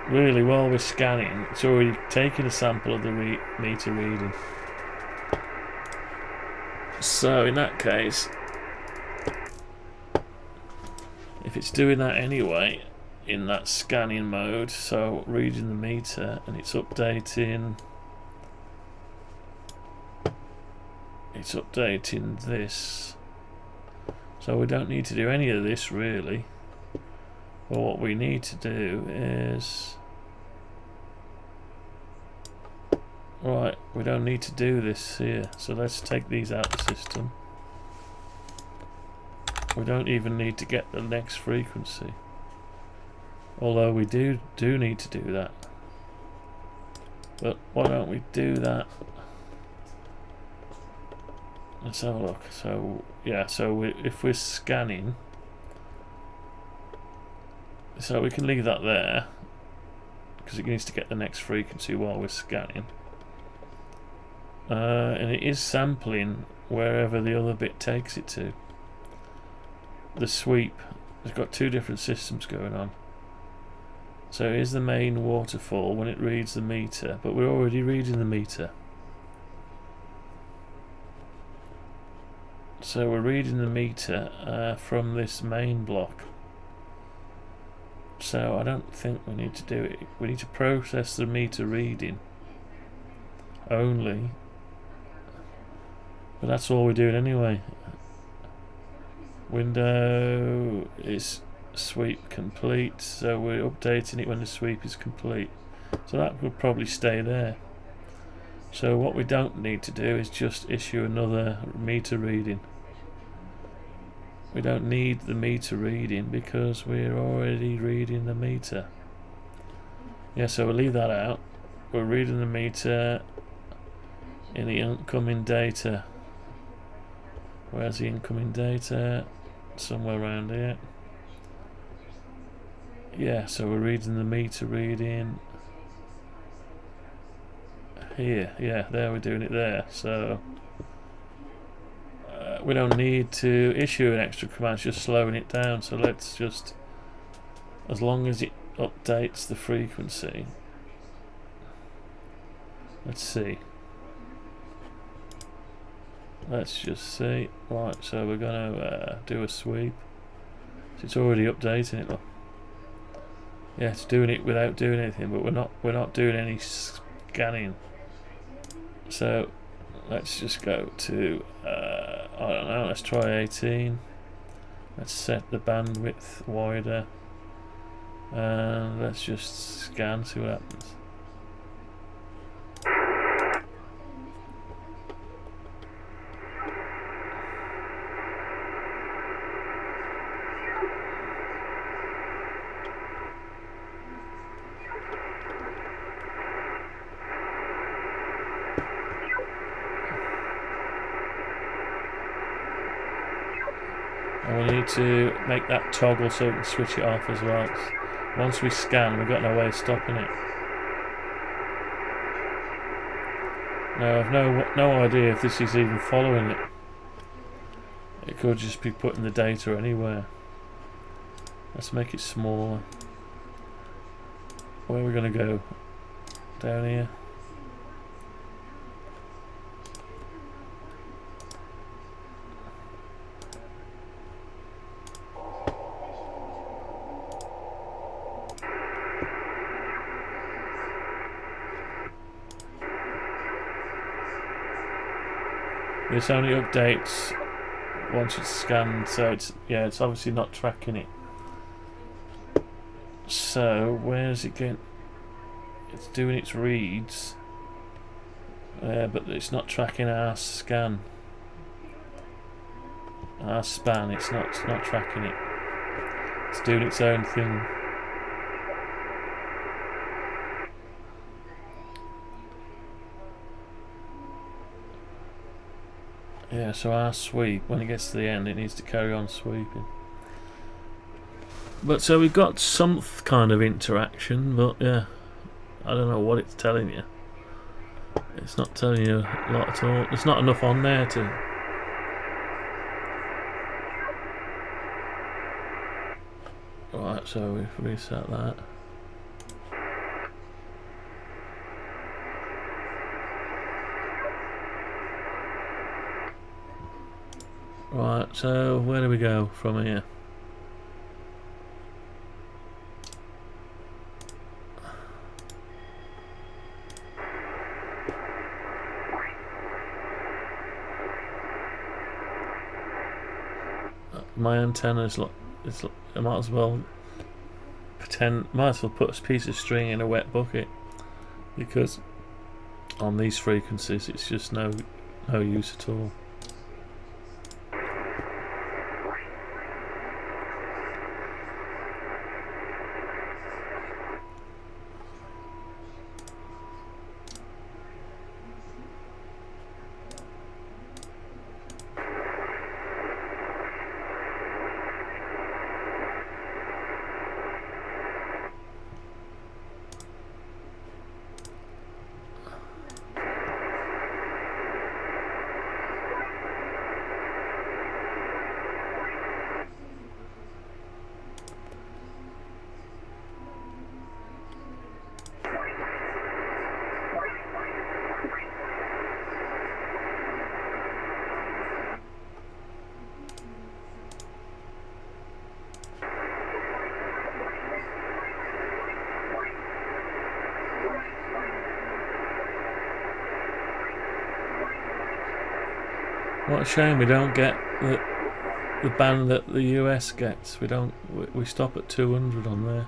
Really, while we're scanning, it's already taking a sample of the meter reading. So in that case, if it's doing that anyway, in that scanning mode, so reading the meter, and it's updating this, so we don't need to do any of this really. But what we need to do is, right, we don't need to do this here, so let's take these out of the system. We don't even need to get the next frequency, although we do need to do that. But why don't we do that? Let's have a look. So yeah, so if we're scanning, so we can leave that there because it needs to get the next frequency while we're scanning, and it is sampling wherever the other bit takes it to. The sweep has got two different systems going on. So here's the main waterfall when it reads the meter, but we're already reading the meter. So we're reading the meter from this main block. So I don't think we need to do it. We need to process the meter reading only. But that's all we're doing anyway. Window is sweep complete, so we're updating it when the sweep is complete. So that will probably stay there. So what we don't need to do is just issue another meter reading. We don't need the meter reading because we're already reading the meter. Yeah, so we'll leave that out. We're reading the meter in the incoming data. Where's the incoming data? Somewhere around here. Yeah, so we're reading the meter reading here. Yeah, there, we're doing it there. So we don't need to issue an extra command, it's just slowing it down. So let's just, as long as it updates the frequency, let's see. Let's just see. Right, so we're going to do a sweep. So it's already updating it. Look. Yeah, it's doing it without doing anything, but we're not doing any scanning. So let's just go to I don't know. Let's try 18. Let's set the bandwidth wider, and let's just scan. See what happens. And we need to make that toggle so we can switch it off as well. Once we scan, we've got no way of stopping it. Now I've no idea if this is even following it. It could just be putting the data anywhere. Let's make it smaller. Where are we going to go? Down here. This only updates once it's scanned, so it's obviously not tracking it. So where is it going? It's doing its reads, but it's not tracking our scan, our span. It's not tracking it. It's doing its own thing. Yeah, so our sweep, when it gets to the end, it needs to carry on sweeping. But so we've got some kind of interaction, but yeah, I don't know what it's telling you. It's not telling you a lot at all. There's not enough on there to... Right, so we've reset that. Right, so where do we go from here? My antenna's like, I might as well put a piece of string in a wet bucket, because on these frequencies it's just no use at all. What a shame we don't get the band that the US gets. We stop at 200 on there.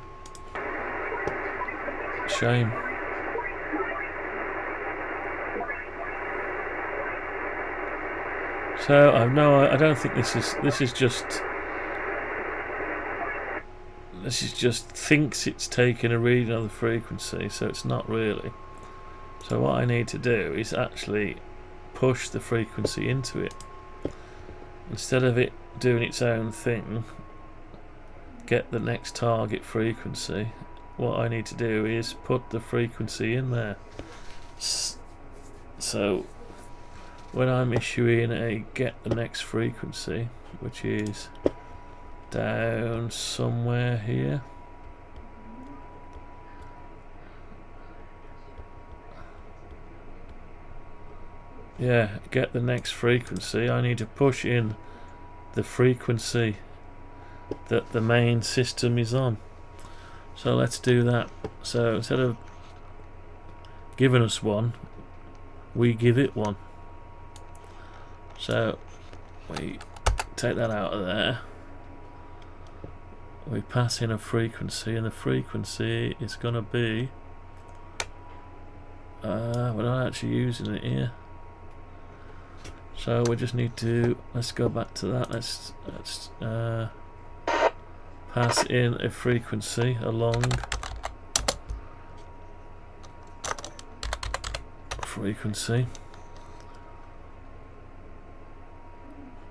Shame. So I don't think this is just thinks it's taking a reading of the frequency, so it's not really. So what I need to do is actually push the frequency into it. Instead of it doing its own thing, get the next target frequency, what I need to do is put the frequency in there. So when I'm issuing a get the next frequency, which is down somewhere here, yeah, get the next frequency, I need to push in the frequency that the main system is on. So let's do that. So instead of giving us one, we give it one. So we take that out of there, we pass in a frequency, and the frequency is going to be we're not actually using it here. So we just need to, let's go back to that. Let's pass in a frequency along frequency,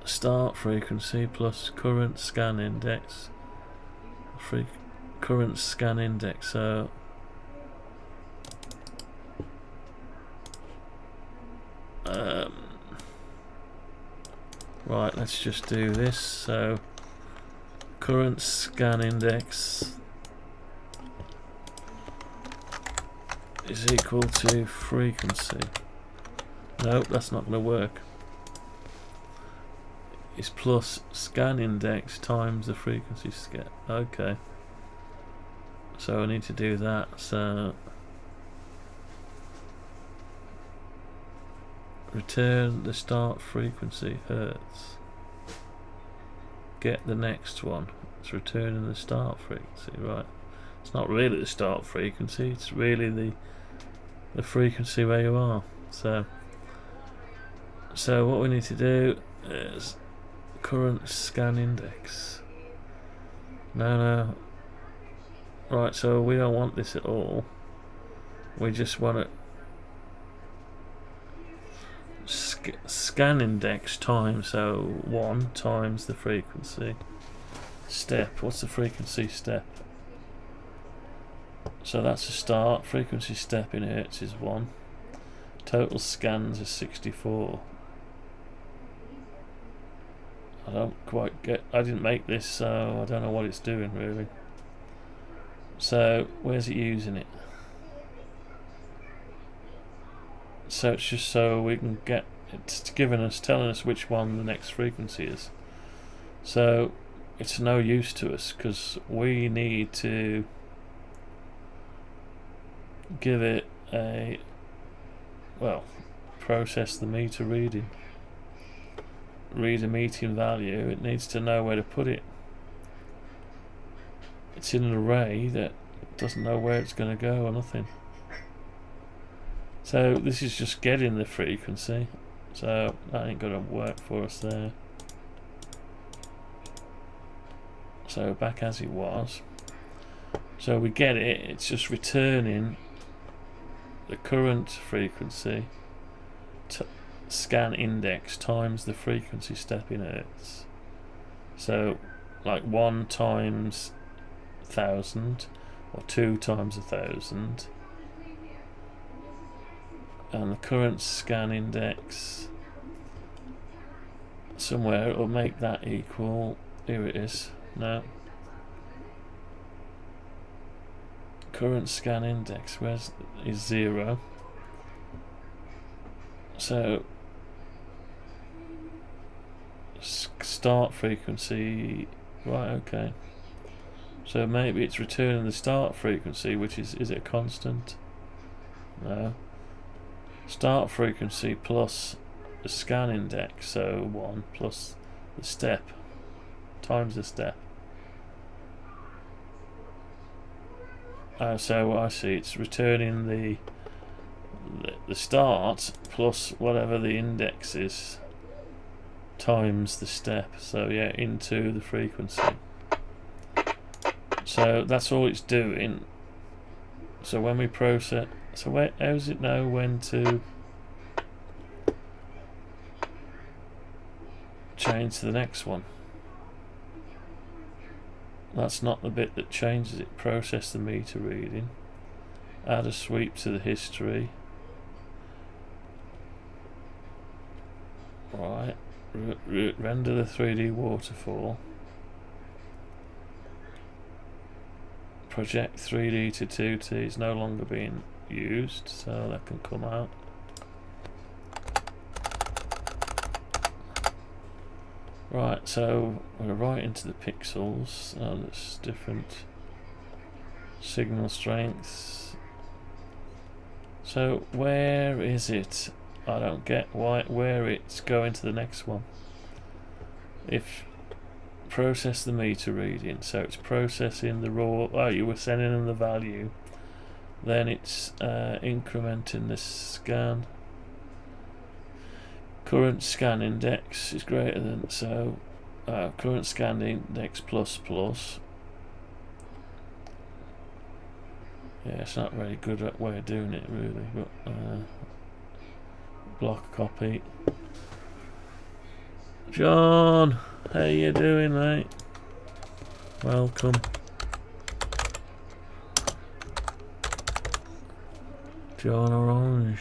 start frequency plus current scan index, current scan index. So right, let's just do this. So current scan index is equal to frequency. Nope, that's not going to work. It's plus scan index times the frequency scan. Okay. So I need to do that. So return the start frequency hertz. Get the next one. It's returning the start frequency, right? It's not really the start frequency, it's really the frequency where you are. So what we need to do is current scan index. No. Right, so we don't want this at all. We just want it scan index times, so 1 times the frequency step. What's the frequency step? So that's a start. Frequency step in hertz is 1. Total scans is 64. I don't quite get. I didn't make this, so I don't know what it's doing really. So where's it using it? So it's just so we can get. It's telling us which one the next frequency is. So it's no use to us because we need to give it a, well, process the meter reading. Read a meeting value. It needs to know where to put it. It's in an array that doesn't know where it's going to go or nothing. So this is just getting the frequency. So that ain't going to work for us there. So back as it was. So we get it. It's just returning the current frequency scan index times the frequency step in hertz. So like 1 times 1000 or 2 times 1000, and the current scan index somewhere it will make that equal. Here it is. No, current scan index is 0. So start frequency, right, okay. So maybe it's returning the start frequency, which is it a constant? No. Start frequency plus the scan index, so 1 plus the step times the step. So I see it's returning the start plus whatever the index is times the step, so yeah, into the frequency. So that's all it's doing. So when we process, so how does it know when to change to the next one? That's not the bit that changes it. Process the meter reading, add a sweep to the history, right, render the 3D waterfall, project 3D to 2D is no longer being used, so that can come out. Right, so we're right into the pixels. There's different signal strengths. So where is it? I don't get where it's going to the next one. If process the meter reading, so it's processing the raw. Oh, you were sending them the value. Then it's incrementing the scan. Current scan index is greater than, so current scan index plus. Yeah, it's not very good way of doing it really, but block copy. John, how you doing, mate? Welcome. John Orange.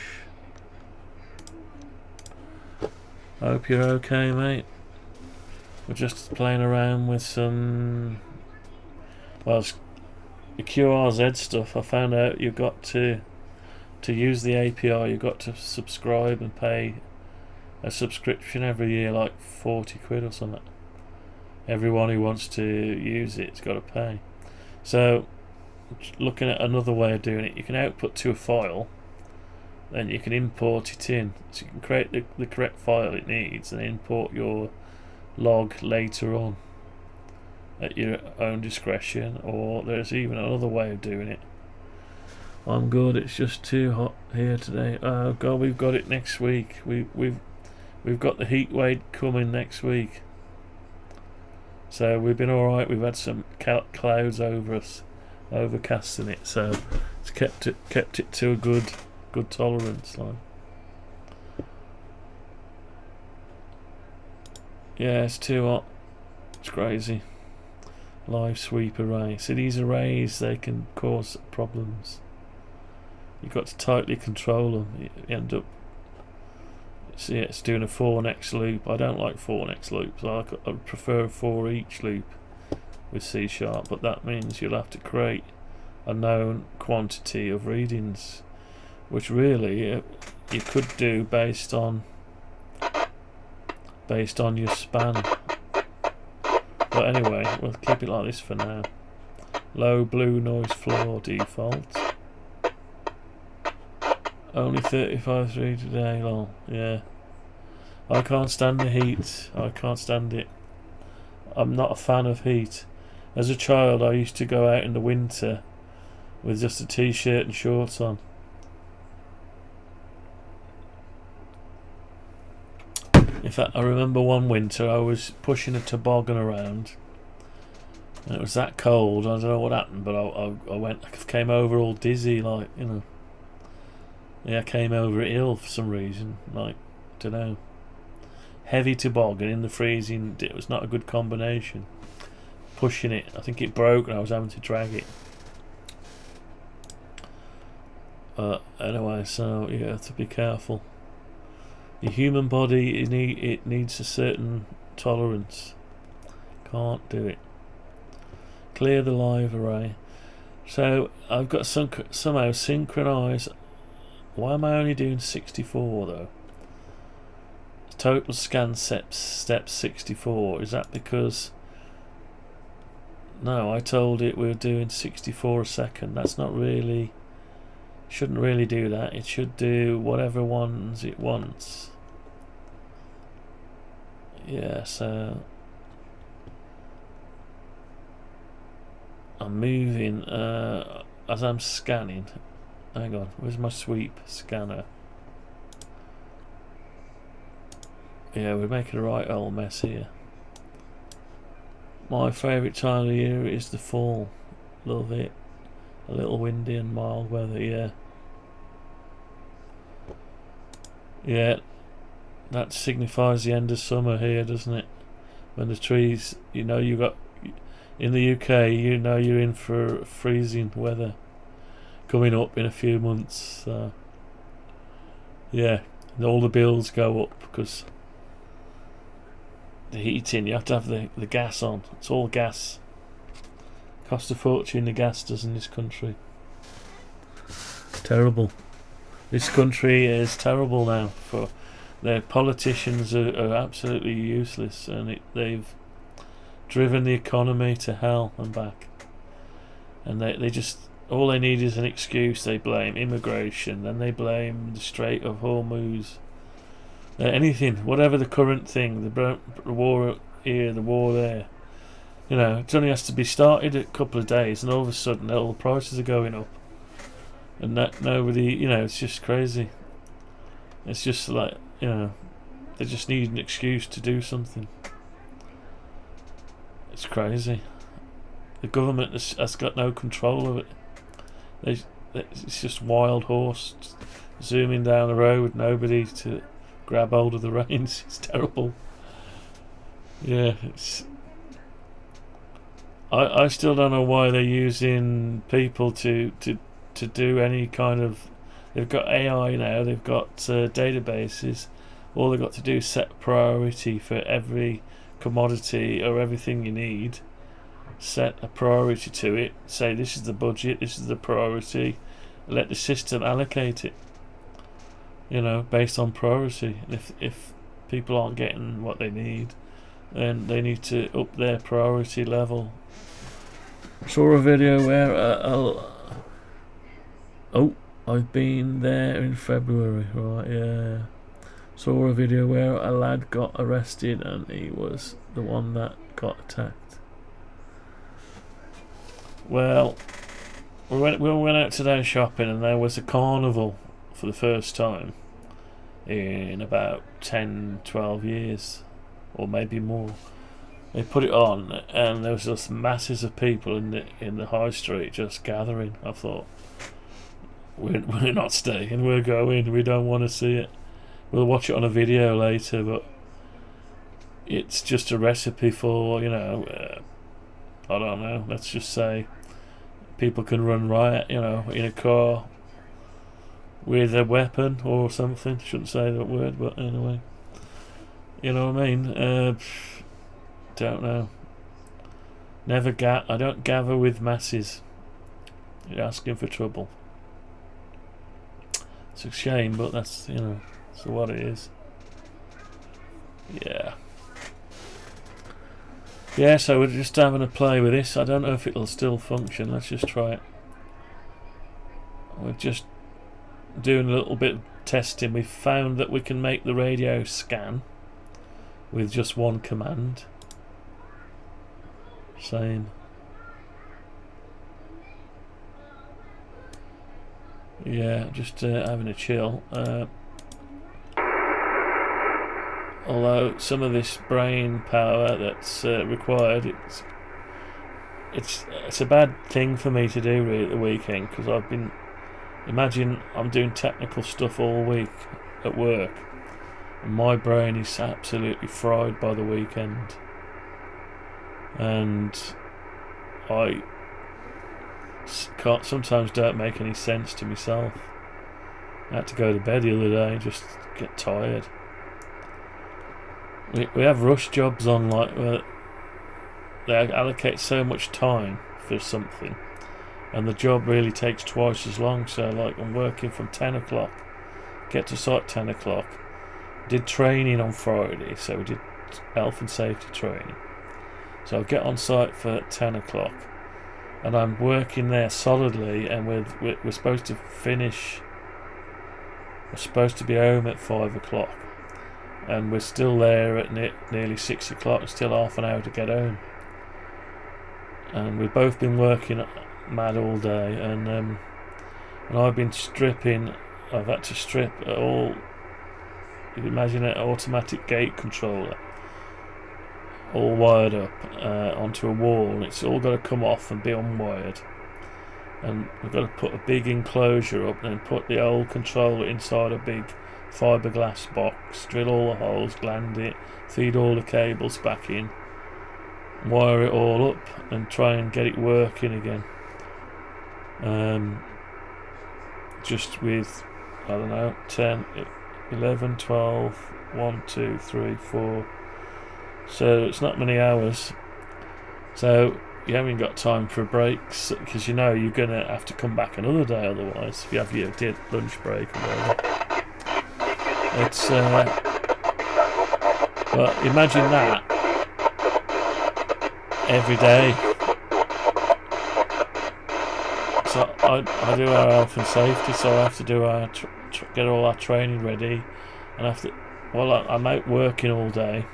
Hope you're okay, mate. We're just playing around with some, well, the QRZ stuff. I found out you've got to use the API, you've got to subscribe and pay a subscription every year, like 40 quid or something. Everyone who wants to use it's got to pay. So looking at another way of doing it, you can output to a file, then you can import it in, so you can create the correct file it needs and import your log later on at your own discretion. Or there's even another way of doing it. I'm good, it's just too hot here today. Oh god, we've got it next week. We've got the heat wave coming next week, so we've been alright. We've had some clouds over us, overcasting it, so it's kept it to a good tolerance line. Yeah, it's too hot. It's crazy. Live sweep array. So these arrays, they can cause problems. You've got to tightly control them. You end up... See, it's doing a 4 next loop. I don't like 4 next loops. I prefer 4 each loop with C#, but that means you'll have to create a known quantity of readings, which really you could do based on your span. But anyway, we'll keep it like this for now. Low blue noise floor default. Only 35.3 today, lol. Yeah. I can't stand the heat. I can't stand it. I'm not a fan of heat. As a child, I used to go out in the winter with just a t-shirt and shorts on. In fact, I remember one winter I was pushing a toboggan around, and it was that cold. I don't know what happened, but I came over all dizzy, like, you know. Yeah, I came over ill for some reason, like, don't know. Heavy toboggan in the freezing, it was not a good combination. Pushing it, I think it broke and I was having to drag it. Anyway, so you have to be careful. Your human body, it needs a certain tolerance. Can't do it. Clear the live array. So I've got somehow synchronise. Why am I only doing 64 though? Total scan steps 64. Is that because... No, I told it we were doing 64 a second. That's not really... Shouldn't really do that. It should do whatever ones it wants. Yeah, so... I'm moving as I'm scanning. Hang on, where's my sweep scanner? Yeah, we're making a right old mess here. My favourite time of year is the fall. Love it. A little windy and mild weather, yeah. Yeah, that signifies the end of summer here, doesn't it? When the trees, you know, you got... In the UK, you know you're in for freezing weather coming up in a few months. So yeah, and all the bills go up because the heating, you have to have the gas on. It's all gas. Cost a fortune, the gas does in this country. Terrible. This country is terrible now. For their politicians are absolutely useless, and they've driven the economy to hell and back. And they just, all they need is an excuse. They blame immigration, then they blame the Strait of Hormuz. Anything, whatever the current thing, the war here, the war there. You know, it only has to be started a couple of days, and all of a sudden all the prices are going up. And that nobody, you know, it's just crazy. It's just like, you know, they just need an excuse to do something. It's crazy. The government has got no control of it. It's just wild horse zooming down the road with nobody to grab hold of the reins. It's terrible. Yeah, it's... I still don't know why they're using people to do any kind of... They've got AI now, they've got databases. All they've got to do is set priority for every commodity or everything you need. Set a priority to it. Say this is the budget, this is the priority. Let the system allocate it. You know, based on priority. And if people aren't getting what they need, then they need to up their priority level. I saw a video where I've been there in February, right? Yeah. Saw a video where a lad got arrested and he was the one that got attacked. Well, we went out today shopping, and there was a carnival for the first time in about 10-12 years, or maybe more. They put it on, and there was just masses of people in the high street just gathering. I thought, we're not staying, we're going. We don't want to see it. We'll watch it on a video later, but it's just a recipe for, you know, I don't know, let's just say people can run riot, you know, in a car with a weapon or something. Shouldn't say that word, but anyway, you know what I mean. Don't know. I don't gather with masses. You're asking for trouble. It's a shame, but that's, you know, that's what it is. Yeah, so we're just having a play with this. I don't know if it'll still function. Let's just try it. We're just doing a little bit of testing. We've found that we can make the radio scan with just one command. Same. Yeah, just having a chill. Although some of this brain power that's required, it's a bad thing for me to do really at the weekend, because imagine I'm doing technical stuff all week at work, and my brain is absolutely fried by the weekend, and I sometimes don't make any sense to myself. I had to go to bed the other day, just get tired. We have rush jobs on, like they allocate so much time for something, and the job really takes twice as long. So like I'm working from 10 o'clock, get to site 10 o'clock, did training on Friday, so we did health and safety training, so I'll get on site for 10 o'clock, and I'm working there solidly, and we're supposed to finish, we're supposed to be home at 5 o'clock, and we're still there at nearly 6 o'clock, still half an hour to get home. And we've both been working mad all day, and I've been stripping. I've had to strip all. You can imagine an automatic gate controller, all wired up onto a wall, and it's all got to come off and be unwired. And we've got to put a big enclosure up, and then put the old controller inside a big fiberglass box, drill all the holes, gland it, feed all the cables back in, wire it all up, and try and get it working again. Just with, I don't know, 10, 11, 12, 1, 2, 3, 4. So it's not many hours. So you haven't got time for breaks, because you know you're going to have to come back another day otherwise, if you have your lunch break or whatever. It's but imagine that every day. So I do our health and safety, so I have to do our get all our training ready, and I'm out working all day,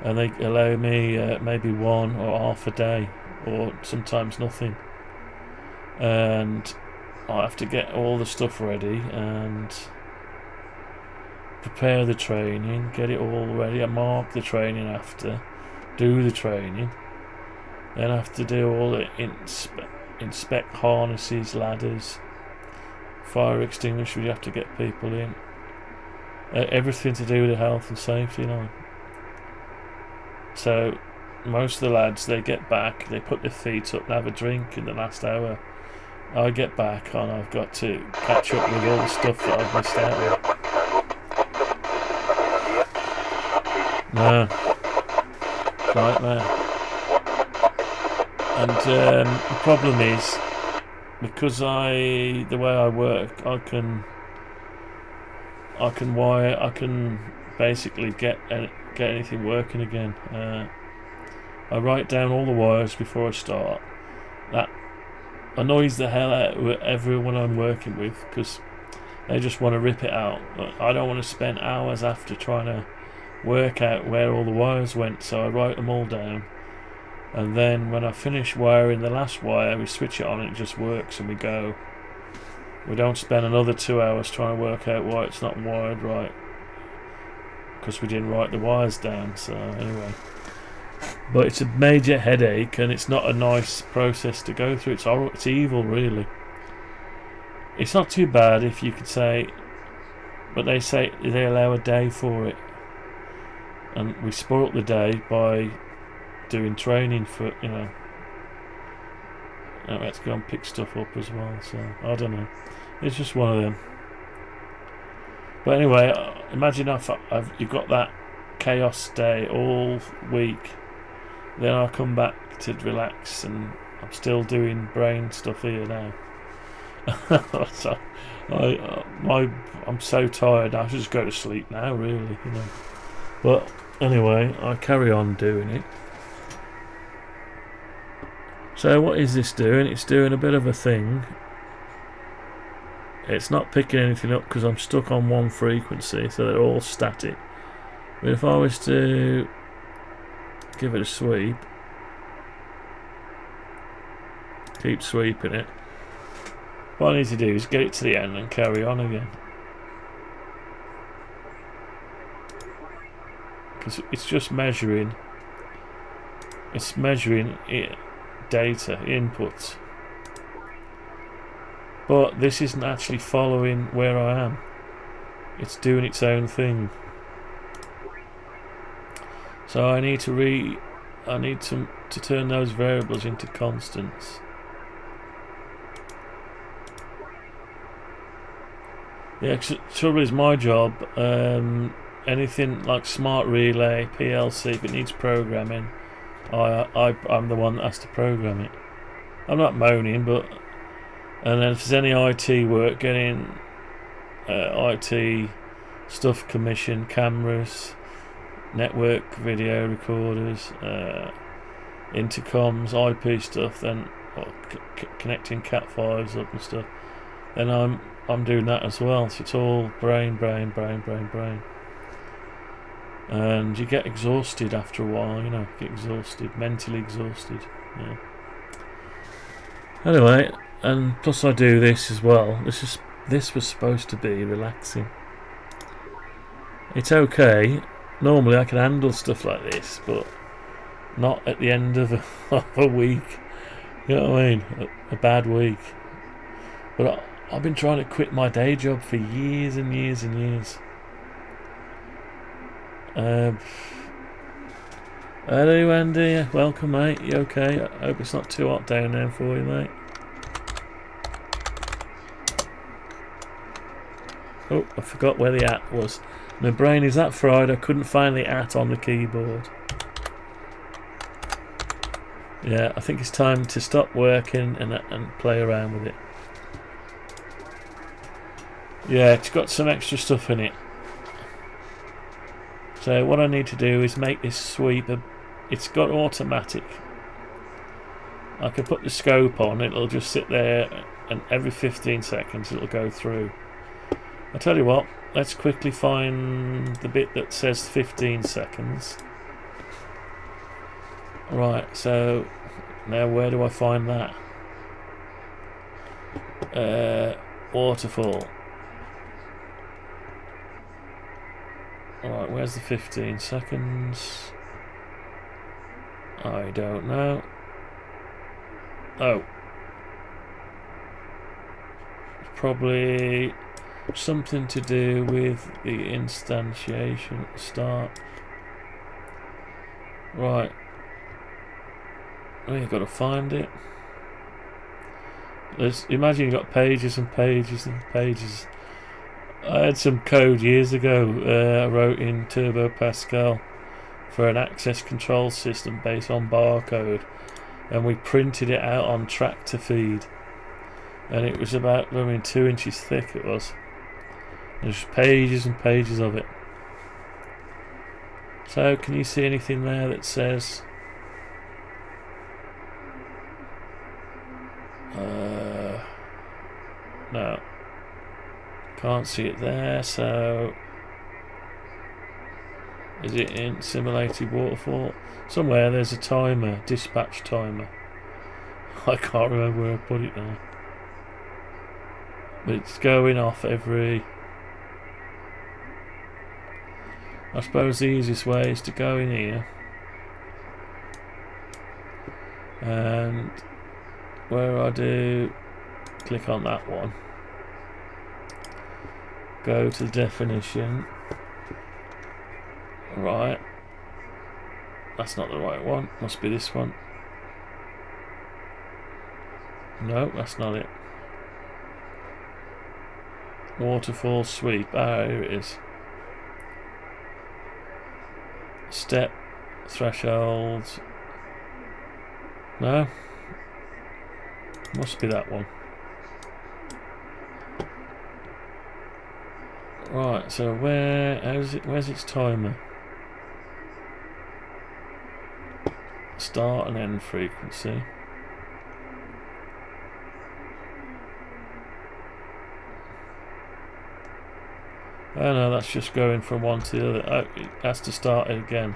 and they allow me maybe one or half a day, or sometimes nothing, and I have to get all the stuff ready and prepare the training, get it all ready. I mark the training after, do the training, then I have to do all the inspect harnesses, ladders, fire extinguisher. You have to get people in, everything to do with the health and safety, you know. So most of the lads, they get back, they put their feet up and have a drink in the last hour. I get back and I've got to catch up with all the stuff that I've missed out on. No, nightmare. And the problem is, because the way I work, I can basically get anything working again. I write down all the wires before I start. That annoys the hell out of everyone I'm working with, because they just want to rip it out. I don't want to spend hours after trying to work out where all the wires went, so I write them all down, and then when I finish wiring the last wire, we switch it on and it just works, and we go. We don't spend another 2 hours trying to work out why it's not wired right, because we didn't write the wires down. So anyway, but it's a major headache, and it's not a nice process to go through. It's evil, really. It's not too bad if you could say, but they say they allow a day for it. and we spoilt the day by doing training for, you know. And we had to go and pick stuff up as well, so I don't know. It's just one of them. But anyway, imagine if you've got that chaos day all week, then I come back to relax, and I'm still doing brain stuff here now. So I'm so tired. I should just go to sleep now, really, you know. But anyway, I carry on doing it. So what is this doing? It's doing a bit of a thing. It's not picking anything up because I'm stuck on one frequency, so they're all static. But if I was to give it a sweep, keep sweeping it, what I need to do is get it to the end and carry on again. Because it's just measuring. It's measuring it. Data inputs, but this isn't actually following where I am. It's doing its own thing. So I need to turn those variables into constants. The trouble is, my job, anything like smart relay, PLC, if it needs programming, I'm the one that has to program it. I'm not moaning, but and then if there's any IT work, getting IT stuff commissioned, cameras, network video recorders, intercoms, IP stuff, then connecting Cat5s up and stuff, then I'm doing that as well. So it's all brain. And you get exhausted after a while, you know, mentally exhausted, yeah. Anyway, and plus I do this as well. This was supposed to be relaxing. It's okay. Normally I can handle stuff like this, but not at the end of a week. You know what I mean? A bad week. But I've been trying to quit my day job for years and years and years. Hello Andy, welcome mate, you okay? I hope it's not too hot down there for you, mate. Oh, I forgot where the at was. My brain is that fried I couldn't find the at on the keyboard. Yeah, I think it's time to stop working and play around with it. Yeah, it's got some extra stuff in it. So what I need to do is make this sweep. It's got automatic. I can put the scope on, it'll just sit there, and every 15 seconds it'll go through. I'll tell you what, let's quickly find the bit that says 15 seconds. Right, so now where do I find that? Waterfall. Alright, where's the 15 seconds? I don't know. Oh. Probably something to do with the instantiation at the start. Right. Oh, you've got to find it. Imagine you've got pages and pages and pages. I had some code years ago I wrote in Turbo Pascal for an access control system based on barcode, and we printed it out on tractor feed, and it was about 2 inches thick it was. There's pages and pages of it. So can you see anything there that says no, can't see it there. So is it in simulated waterfall? Somewhere there's a timer, dispatch timer. I can't remember where I put it now, but it's going off every... I suppose the easiest way is to go in here and where I do click on that one, go to the definition, right, That's not the right one. Must be this one. No, that's not it. Waterfall sweep. Ah, here it is. Step thresholds. No. Must be that one. Right, so where's its timer? Start and end frequency. Oh no, that's just going from one to the other. Oh, it has to start it again.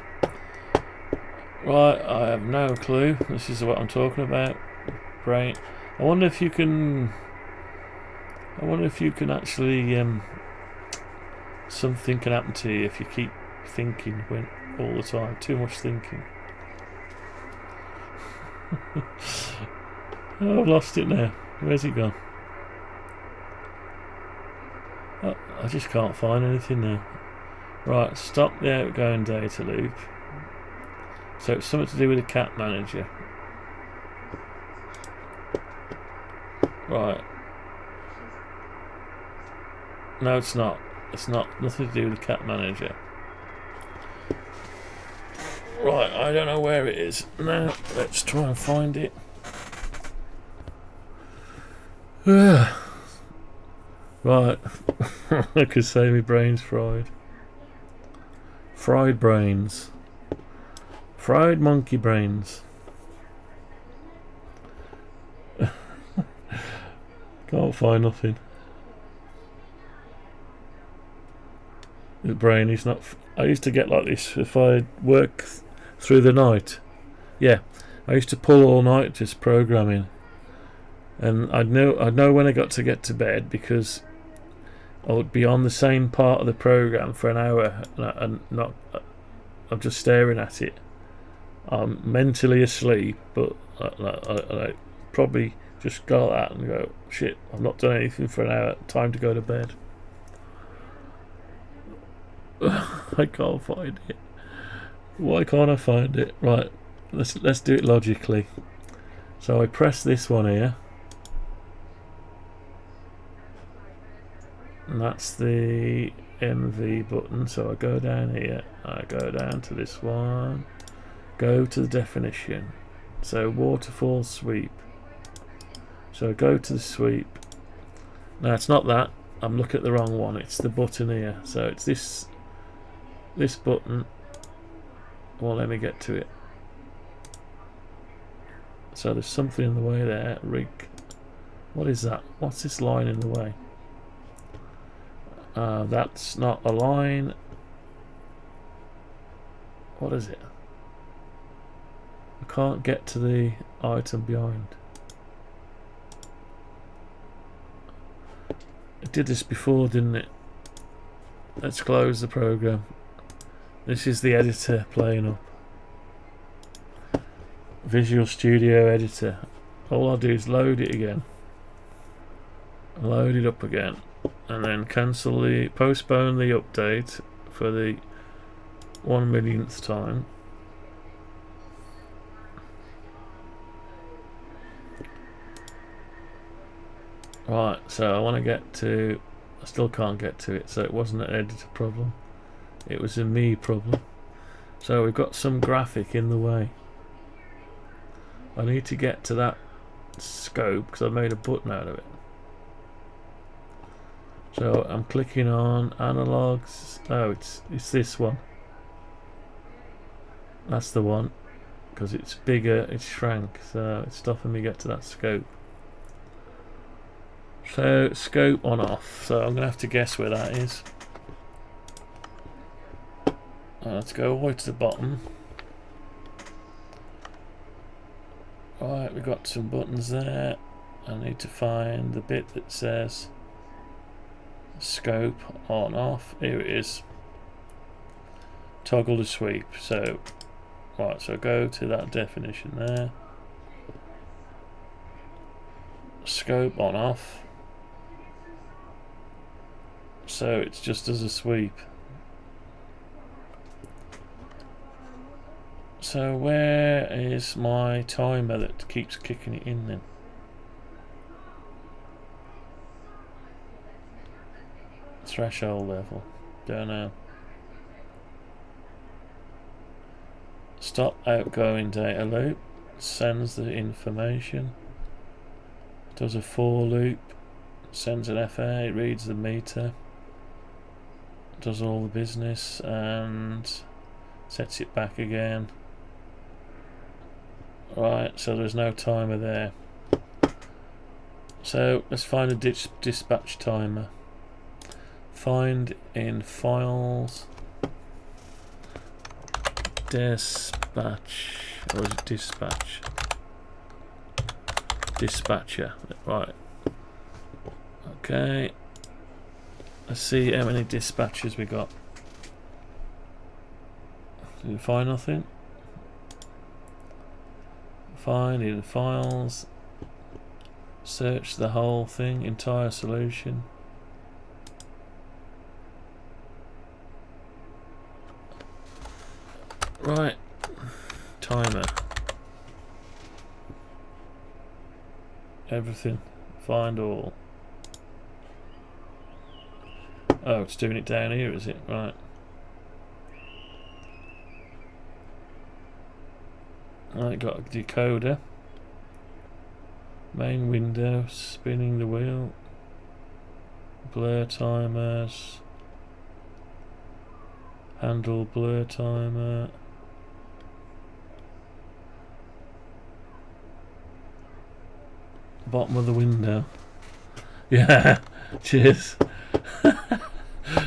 Right, I have no clue. This is what I'm talking about. Brain. I wonder if you can actually something can happen to you if you keep thinking all the time. Too much thinking. Oh, I've lost it now. Where's it gone? Oh, I just can't find anything now. Right, stop the outgoing data loop. So it's something to do with the cat manager. Right. No, it's not. It's not. Nothing to do with the cat manager. Right, I don't know where it is. Now, let's try and find it. Right. I could say my brain's fried. Fried brains. Fried monkey brains. Can't find nothing. The brain is not. I used to get like this if I work through the night. Yeah, I used to pull all night just programming, and I'd know when I got to get to bed because I would be on the same part of the program for an hour and not. I'm just staring at it. I'm mentally asleep, but I probably just go like that and go, shit, I've not done anything for an hour, time to go to bed. I can't find it. Why can't I find it? Right, let's do it logically. So I press this one here, and that's the MV button. So I go down here, I go down to this one, go to the definition, so waterfall sweep. So I go to the sweep. No, it's not that. I'm looking at the wrong one. It's the button here. So it's this button. Well, let me get to it. So there's something in the way there. Rig. What is that? What's this line in the way? That's not a line. What is it? I can't get to the item behind. It did this before, didn't it? Let's close the program. This is the editor playing up. Visual Studio Editor. All I'll do is load it again. Load it up again. And then postpone the update for the 1,000,000th time. Right, so I want to get to. I still can't get to it, so it wasn't an editor problem. It was a me problem. So we've got some graphic in the way. I need to get to that scope because I made a button out of it. So I'm clicking on analogs. Oh, it's this one. That's the one because it's bigger. It's shrank, so it's stopping me get to that scope. So scope on off. So I'm gonna have to guess where that is. Let's go all the way to the bottom. Right, we've got some buttons there. I need to find the bit that says scope on off. Here it is. Toggle to sweep. So right, so go to that definition there. Scope on off. So it's just as a sweep. So where is my timer that keeps kicking it in then? Threshold level. Don't know. Stop outgoing data loop. Sends the information. Does a for loop. Sends an FA. Reads the meter. Does all the business and sets it back again. Right, so there's no timer there. So let's find a dispatch timer. Find in files. Dispatch, or is it dispatch? Dispatcher, right. Okay. Let's see how many dispatchers we got. Did you find nothing? Find in files. Search the whole thing, entire solution. Right, timer. Everything. Find all. Oh, it's doing it down here, is it? Right. Right, got a decoder. Main window, spinning the wheel. Blur timers. Handle blur timer. Bottom of the window. Yeah, cheers.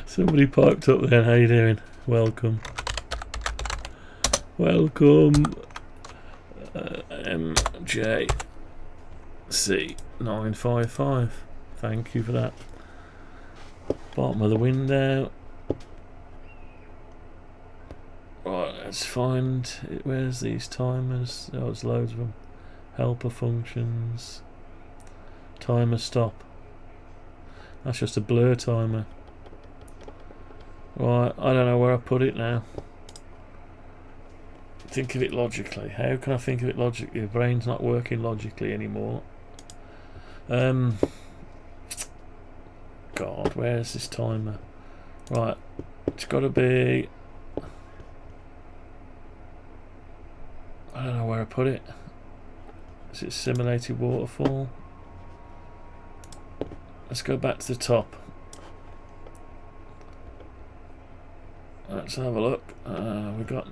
Somebody piped up there. How you doing? Welcome. Welcome. MJC955. Thank you for that. Bottom of the window. Right, let's find it. Where's these timers? Oh, there's loads of them. Helper functions. Timer stop. That's just a blur timer. Right, I don't know where I put it now. Think of it logically. How can I think of it logically? The brain's not working logically anymore. God, where's this timer? Right, it's got to be. I don't know where I put it. Is it simulated waterfall? Let's go back to the top. Let's have a look. We've got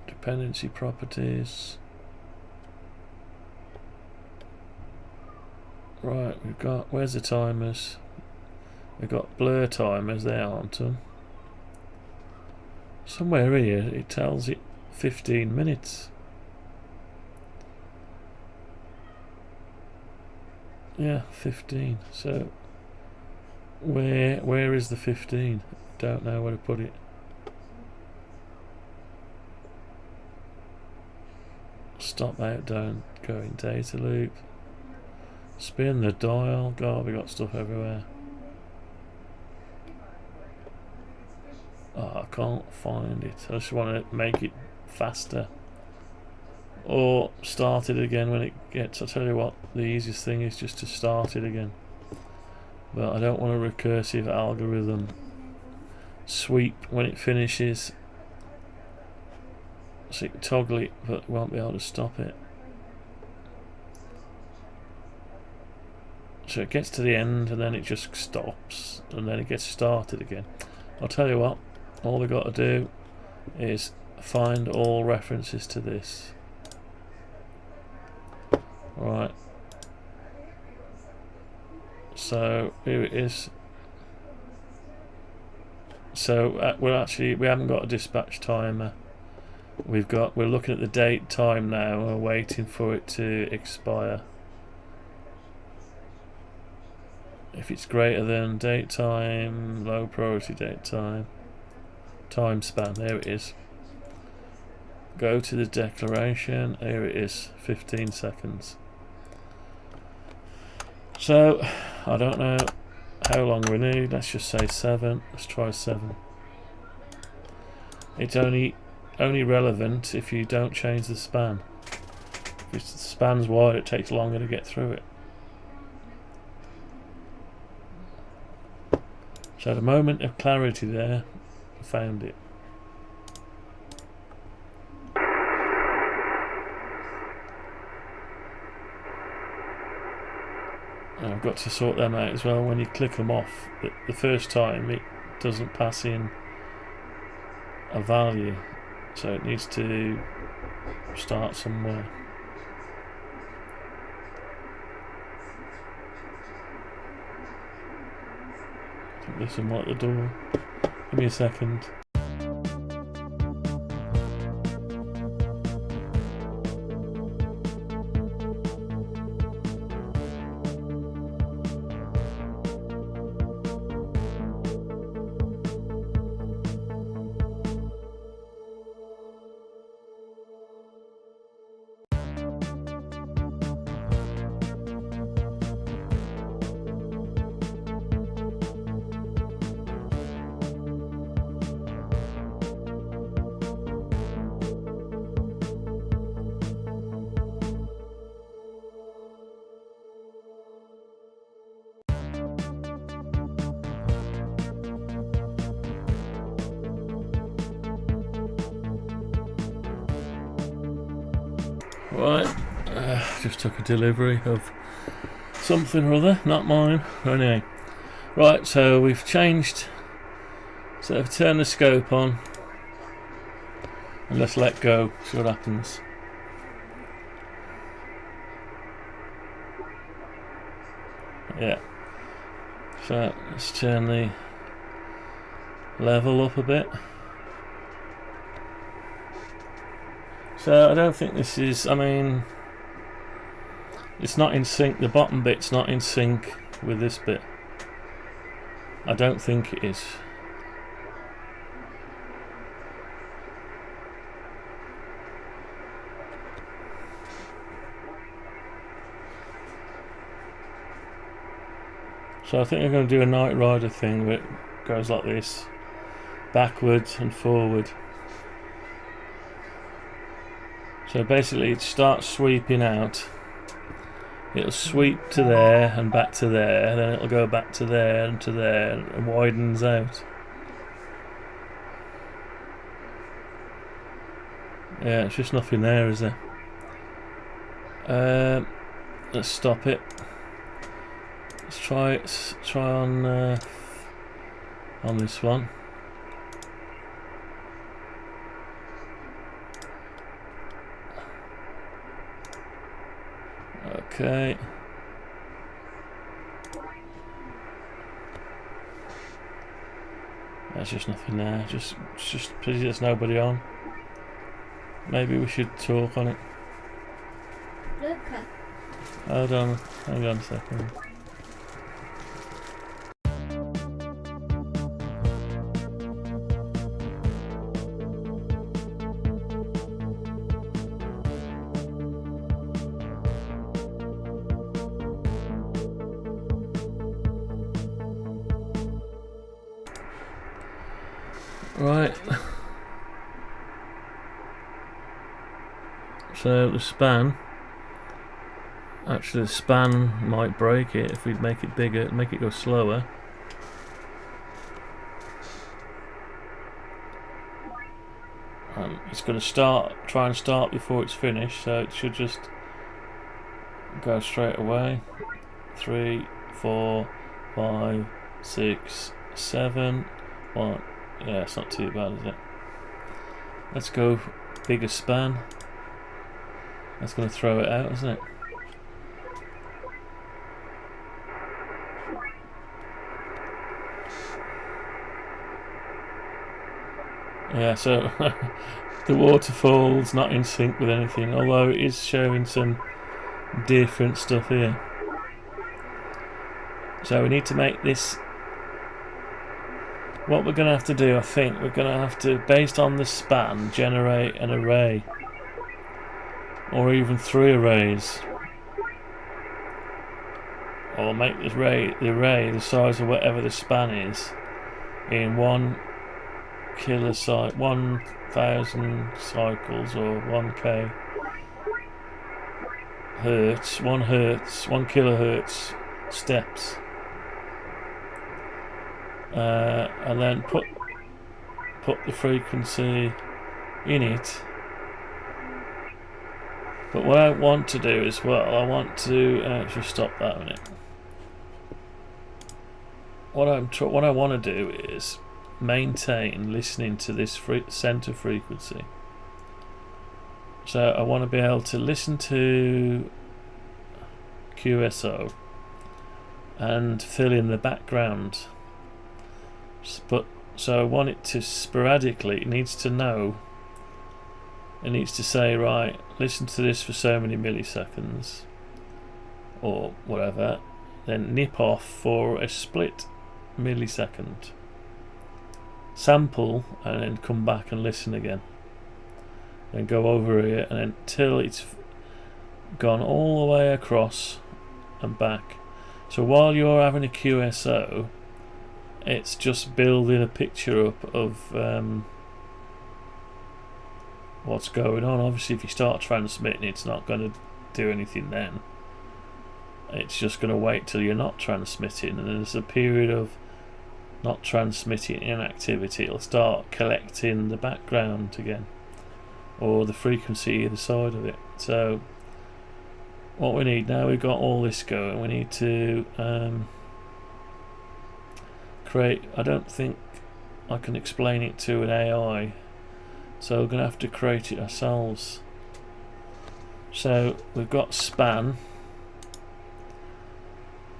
dependency properties. Right, we've got, where's the timers? We've got blur timers, there aren't them. Somewhere here it tells it 15 minutes. Yeah, 15. So where is the 15? Don't know where to put it. Stop out down going data loop. Spin the dial. God, we got stuff everywhere. Oh, I can't find it. I just want to make it faster. Or start it again when it gets. I'll tell you what, the easiest thing is just to start it again. But I don't want a recursive algorithm sweep when it finishes. So you can toggle it, but won't be able to stop it. So it gets to the end and then it just stops and then it gets started again. I'll tell you what, all we've got to do is find all references to this. Right. So here it is. So we haven't got a dispatch timer. We're looking at the date time now and we're waiting for it to expire. If it's greater than date time, low priority date time, time span, there it is. Go to the declaration, here it is, 15 seconds. So, I don't know how long we need, let's just say 7, let's try 7. It only only relevant if you don't change the span. If the span's wide, it takes longer to get through it. So the moment of clarity there, I found it. And I've got to sort them out as well. When you click them off, the first time it doesn't pass in a value, so it needs to start somewhere. I think there's someone at the door. Give me a second. Right, just took a delivery of something or other, not mine. Anyway, right, so we've changed. So I've turned the scope on, and let's let go, see what happens. Yeah, so let's turn the level up a bit. So I don't think this is, I mean, it's not in sync, the bottom bit's not in sync with this bit. I don't think it is. So I think I'm going to do a Knight Rider thing where it goes like this, backwards and forward. So basically it starts sweeping out, it'll sweep to there and back to there, then it'll go back to there and widens out. Yeah, it's just nothing there, is there? Let's stop it. Let's try on this one. Okay. There's just nothing there. Just please, there's nobody on. Maybe we should talk on it. Hold on, hang on a second. Right, so the span, actually the span might break it if we make it bigger, make it go slower. It's going to try and start before it's finished, so it should just go straight away. 3, 4, 5, 6, 7, 1. Yeah, it's not too bad, is it? Let's go bigger span. That's going to throw it out, isn't it? Yeah, so the waterfall's not in sync with anything, although it is showing some different stuff here. So we need to make this. What we're going to have to do, I think, we're going to have to, based on the span, generate an array. Or even 3 arrays. Or make the array the size of whatever the span is in one kilocycle, 1,000 cycles, or 1k hertz, 1 kilohertz steps, and then put the frequency in it. But what I want to do as well, I want to actually stop that a minute. What I want to do is maintain listening to this center frequency. So I want to be able to listen to QSO and fill in the background. But so I want it to sporadically. It needs to know. It needs to say, right, listen to this for so many milliseconds, or whatever. Then nip off for a split millisecond. Sample and then come back and listen again. Then go over here and until it's gone all the way across and back. So while you're having a QSO, it's just building a picture up of what's going on. Obviously if you start transmitting, it's not going to do anything then. It's just going to wait till you're not transmitting, and there's a period of not transmitting inactivity. It'll start collecting the background again, or the frequency either side of it. So what we need now, we've got all this going, we need to create, I don't think I can explain it to an AI, so we're going to have to create it ourselves. So we've got span,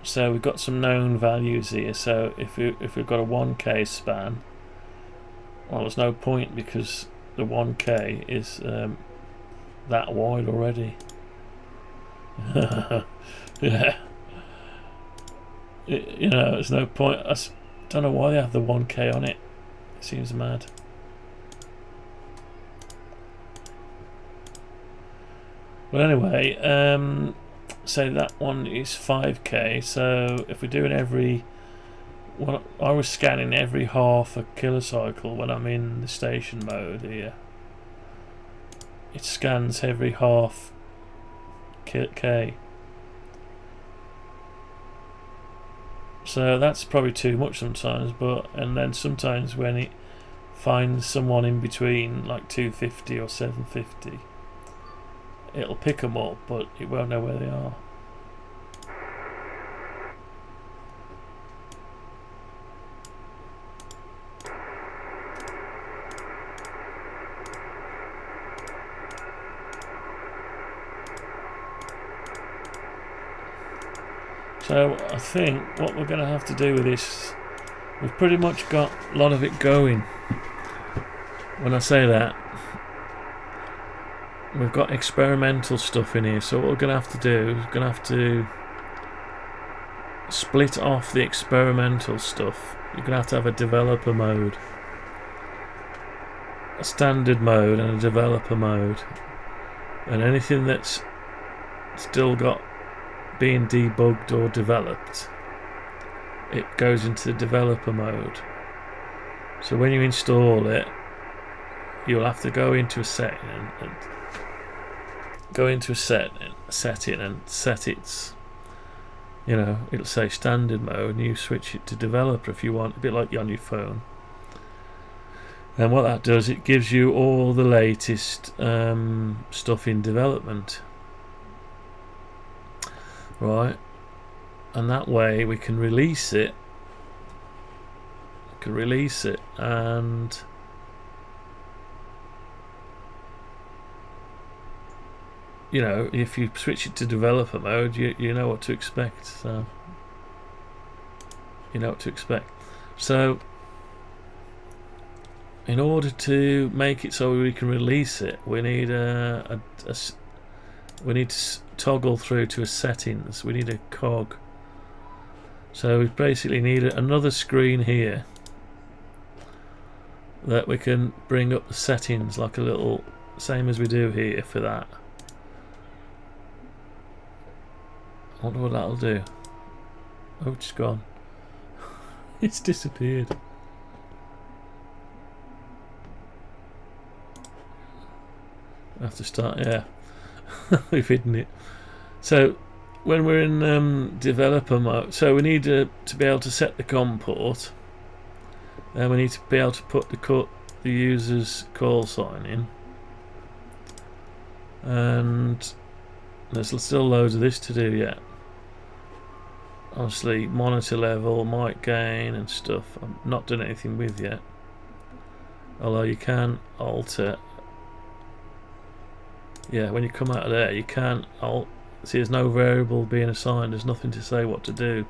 so we've got some known values here. So if we've got a 1k span, well, there's no point because the 1k is that wide already. Yeah, you know, there's no point. I don't know why they have the 1k on it. It seems mad. But anyway, say that one is 5k. So if we're doing every, well, I was scanning every half a kilocycle when I'm in the station mode here. It scans every half k. So that's probably too much sometimes, and then sometimes when it finds someone in between, like 250 or 750, it'll pick them up, but it won't know where they are. So I think what we're going to have to do with this, we've pretty much got a lot of it going. When I say that, we've got experimental stuff in here, so what we're going to have to do is we're going to have to split off the experimental stuff. You're going to have a developer mode, a standard mode and a developer mode, and anything that's still got being debugged or developed, it goes into the developer mode. So when you install it, you'll have to go into a setting and go into a setting and set its, you know, it'll say standard mode, and you switch it to developer if you want, a bit like on your phone. And what that does, it gives you all the latest stuff in development, right? And that way we can release it. And you know, if you switch it to developer mode, you know what to expect. So you know what to expect. So in order to make it so we can release it, we need we need to toggle through to a settings. We need a cog. So we basically need another screen here that we can bring up the settings, like a little, same as we do here for that. I wonder what that'll do. Oh, it's gone. It's disappeared. I have to start, yeah. We've hidden it. So when we're in developer mode, so we need to be able to set the COM port, and we need to be able to put the user's call sign in, and there's still loads of this to do yet. Obviously monitor level, mic gain and stuff I'm not doing anything with yet, although you can alter. Yeah, when you come out of there you can see there's no variable being assigned, there's nothing to say what to do.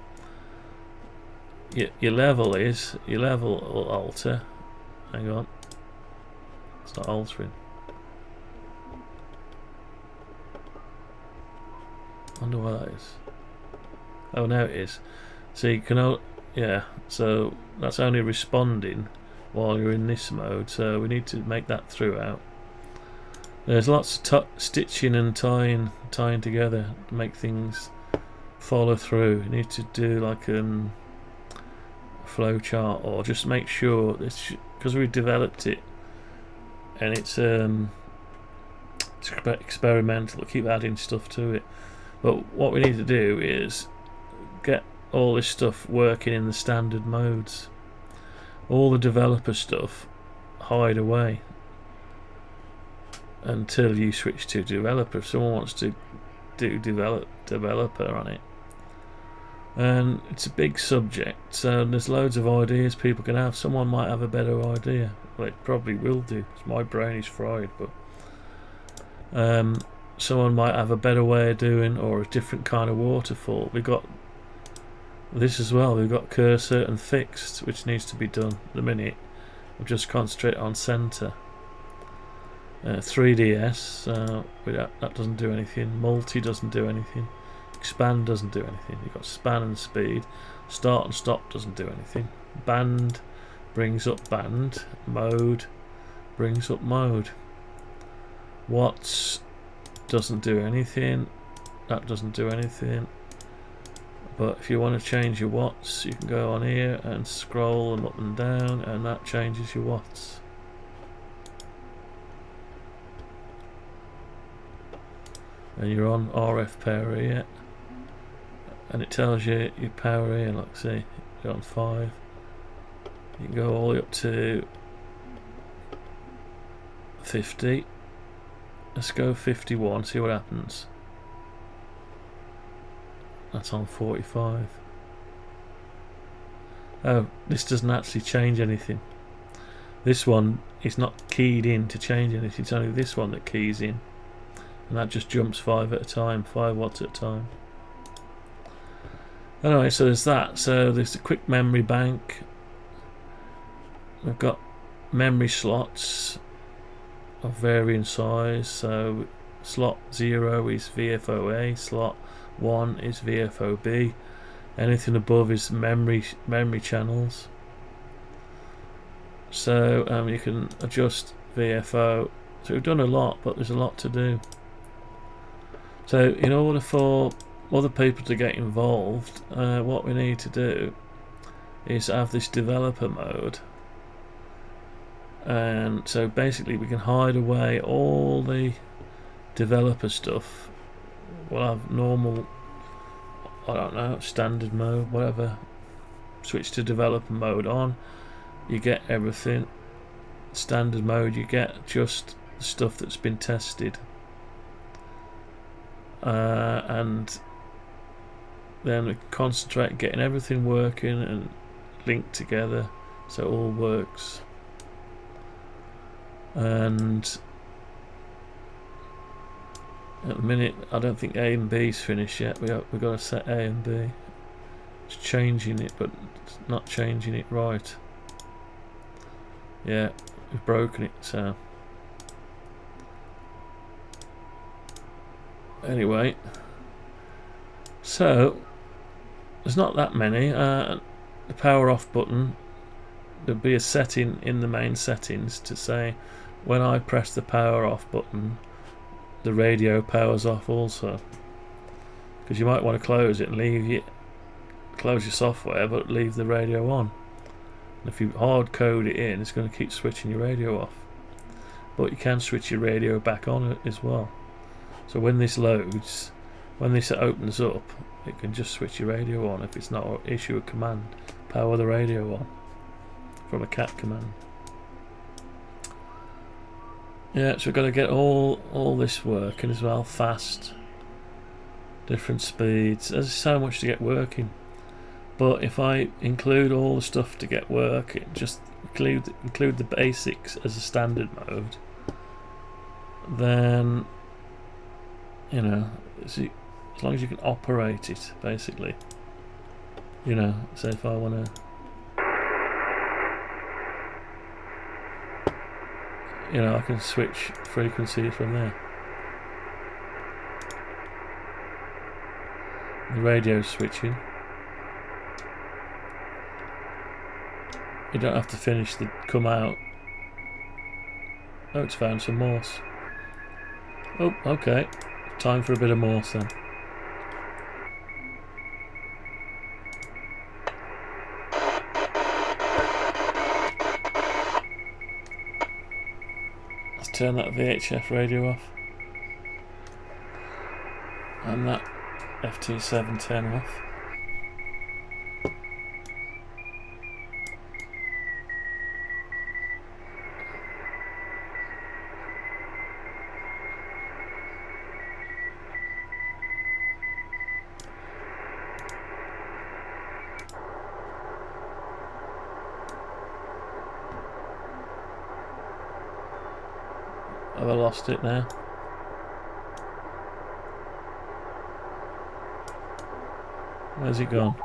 Your level will alter. Hang on, it's not altering. Wonder why that is. Oh, now it is. So you can, yeah, so that's only responding while you're in this mode, so we need to make that throughout. There's lots of stitching and tying together to make things follow through. You need to do like a flow chart, or just make sure this, because we developed it and it's experimental, keep adding stuff to it. But what we need to do is get all this stuff working in the standard modes. All the developer stuff hide away until you switch to developer. If someone wants to do developer on it, and it's a big subject, so there's loads of ideas people can have. Someone might have a better idea. Well, it probably will do, because my brain is fried, but someone might have a better way of doing, or a different kind of waterfall. We've got this as well. We've got cursor and fixed, which needs to be done at the minute. We'll just concentrate on center. 3DS, that doesn't do anything. Multi doesn't do anything. Expand doesn't do anything. You've got span and speed. Start and stop doesn't do anything. Band brings up band. Mode brings up mode. Watts doesn't do anything. That doesn't do anything. But if you want to change your watts, you can go on here and scroll them up and down, and that changes your watts. And you're on RF power here, and it tells you your power here. Like, see, you're on 5. You can go all the way up to 50. Let's go 51, see what happens. That's on 45. Oh, this doesn't actually change anything. This one is not keyed in to change anything. It's only this one that keys in, and that just jumps 5 at a time, 5 watts at a time. Anyway, so there's that. So there's the quick memory bank. We've got memory slots of varying size. So slot 0 is VFOA, slot 1 is VFOB. Anything above is memory channels. So you can adjust VFO. So we've done a lot, but there's a lot to do. So in order for other people to get involved, what we need to do is have this developer mode. And so basically we can hide away all the developer stuff. We'll have normal, I don't know, standard mode, whatever. Switch to developer mode on, you get everything. Standard mode, you get just the stuff that's been tested. And then we concentrate getting everything working and linked together so it all works. And at the minute I don't think A and B's finished yet. We've got to set A and B. It's changing it, but it's not changing it right. Yeah, we've broken it, so anyway, so there's not that many. The power off button, there'll be a setting in the main settings to say when I press the power off button the radio powers off also, because you might want to close it and close your software but leave the radio on. And if you hard code it in, it's going to keep switching your radio off. but you can switch your radio back on as well. So when this loads, when this opens up, it can just switch your radio on if it's not issue a command, power the radio on from a cat command. Yeah, so we've got to get all this working as well, fast, different speeds. There's so much to get working. But if I include all the stuff to get working, just include the basics as a standard mode, then, you know, see, as long as you can operate it, basically. You know, say if I want to, you know, I can switch frequency from there. The radio's switching. You don't have to finish the come out. Oh, it's found some Morse. Oh, okay. Time for a bit of Morse then. Let's turn that VHF radio off. And that FT710 off. Have I lost it now? Where's it gone?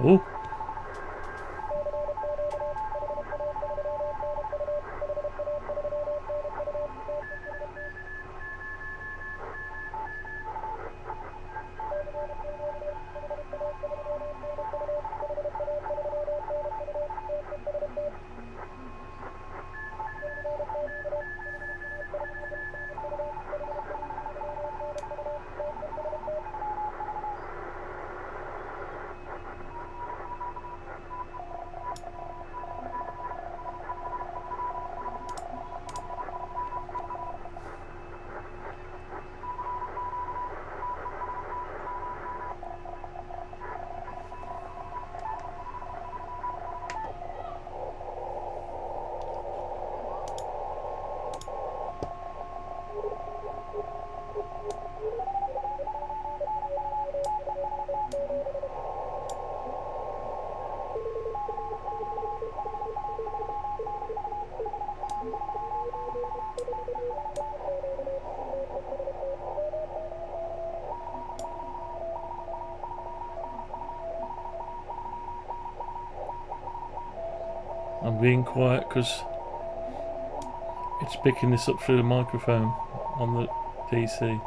Oh. I'm being quiet because it's picking this up through the microphone on the PC.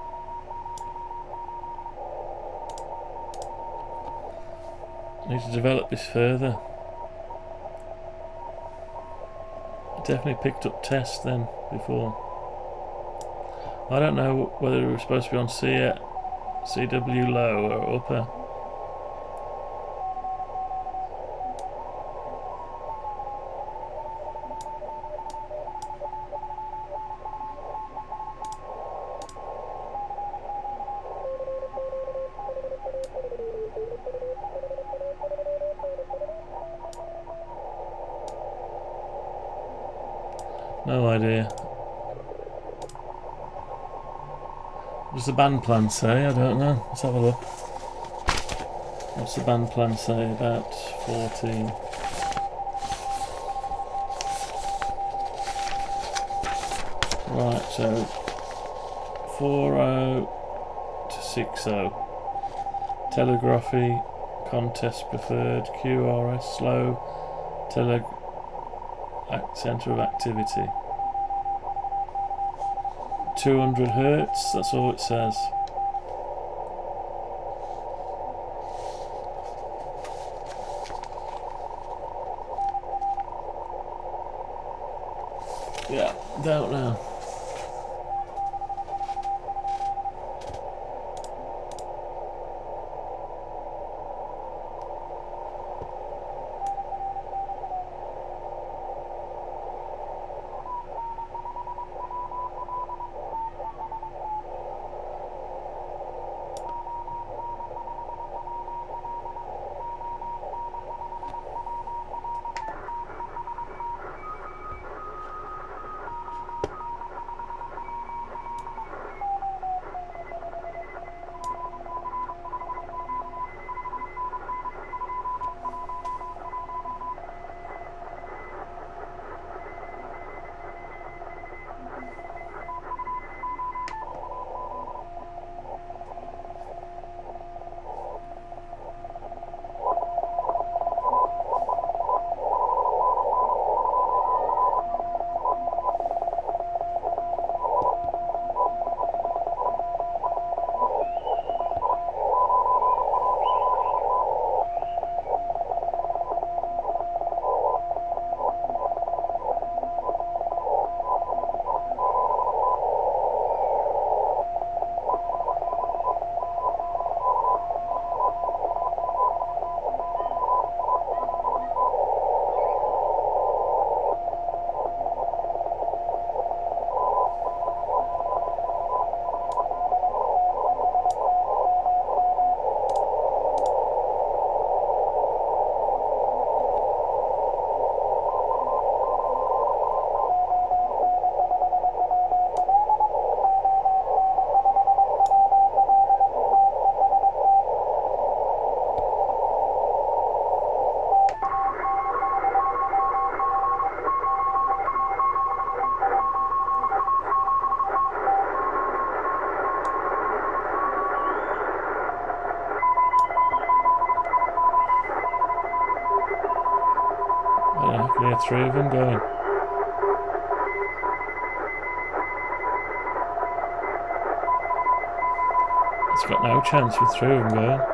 I need to develop this further. I definitely picked up test then before. I don't know whether we were supposed to be on CW low or upper. No idea. What does the band plan say? I don't know. Let's have a look. What's the band plan say about 14? Right, so 40 to 60. Telegraphy, contest preferred, QRS, slow, centre of activity. 200 Hertz, that's all it says. Yeah, don't know. Yeah, I can hear three of them going. It's got no chance with three of them going.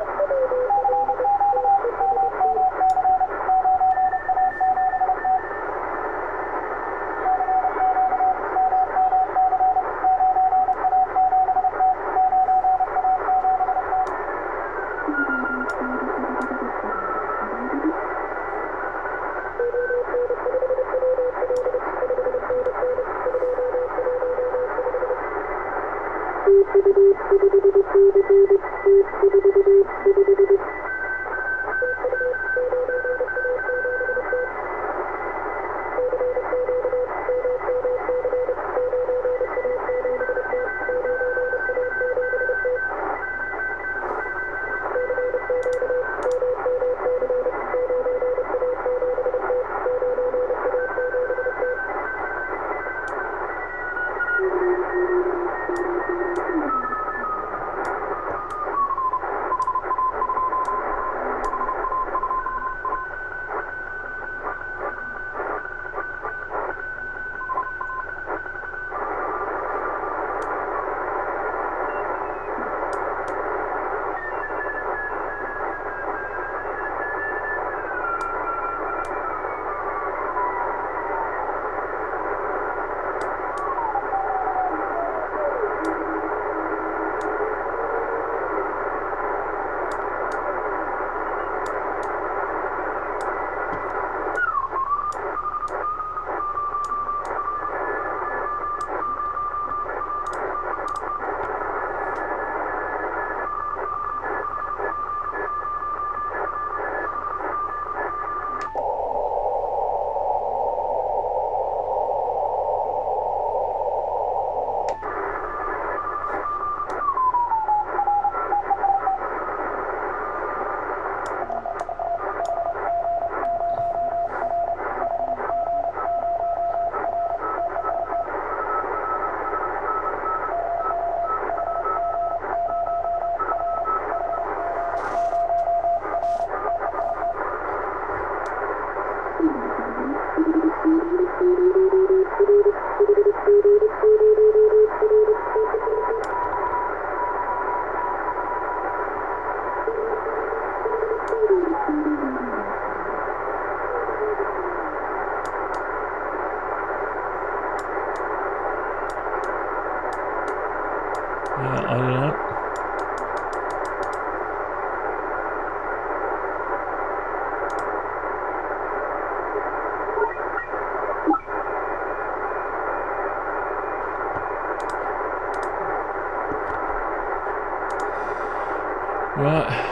Right.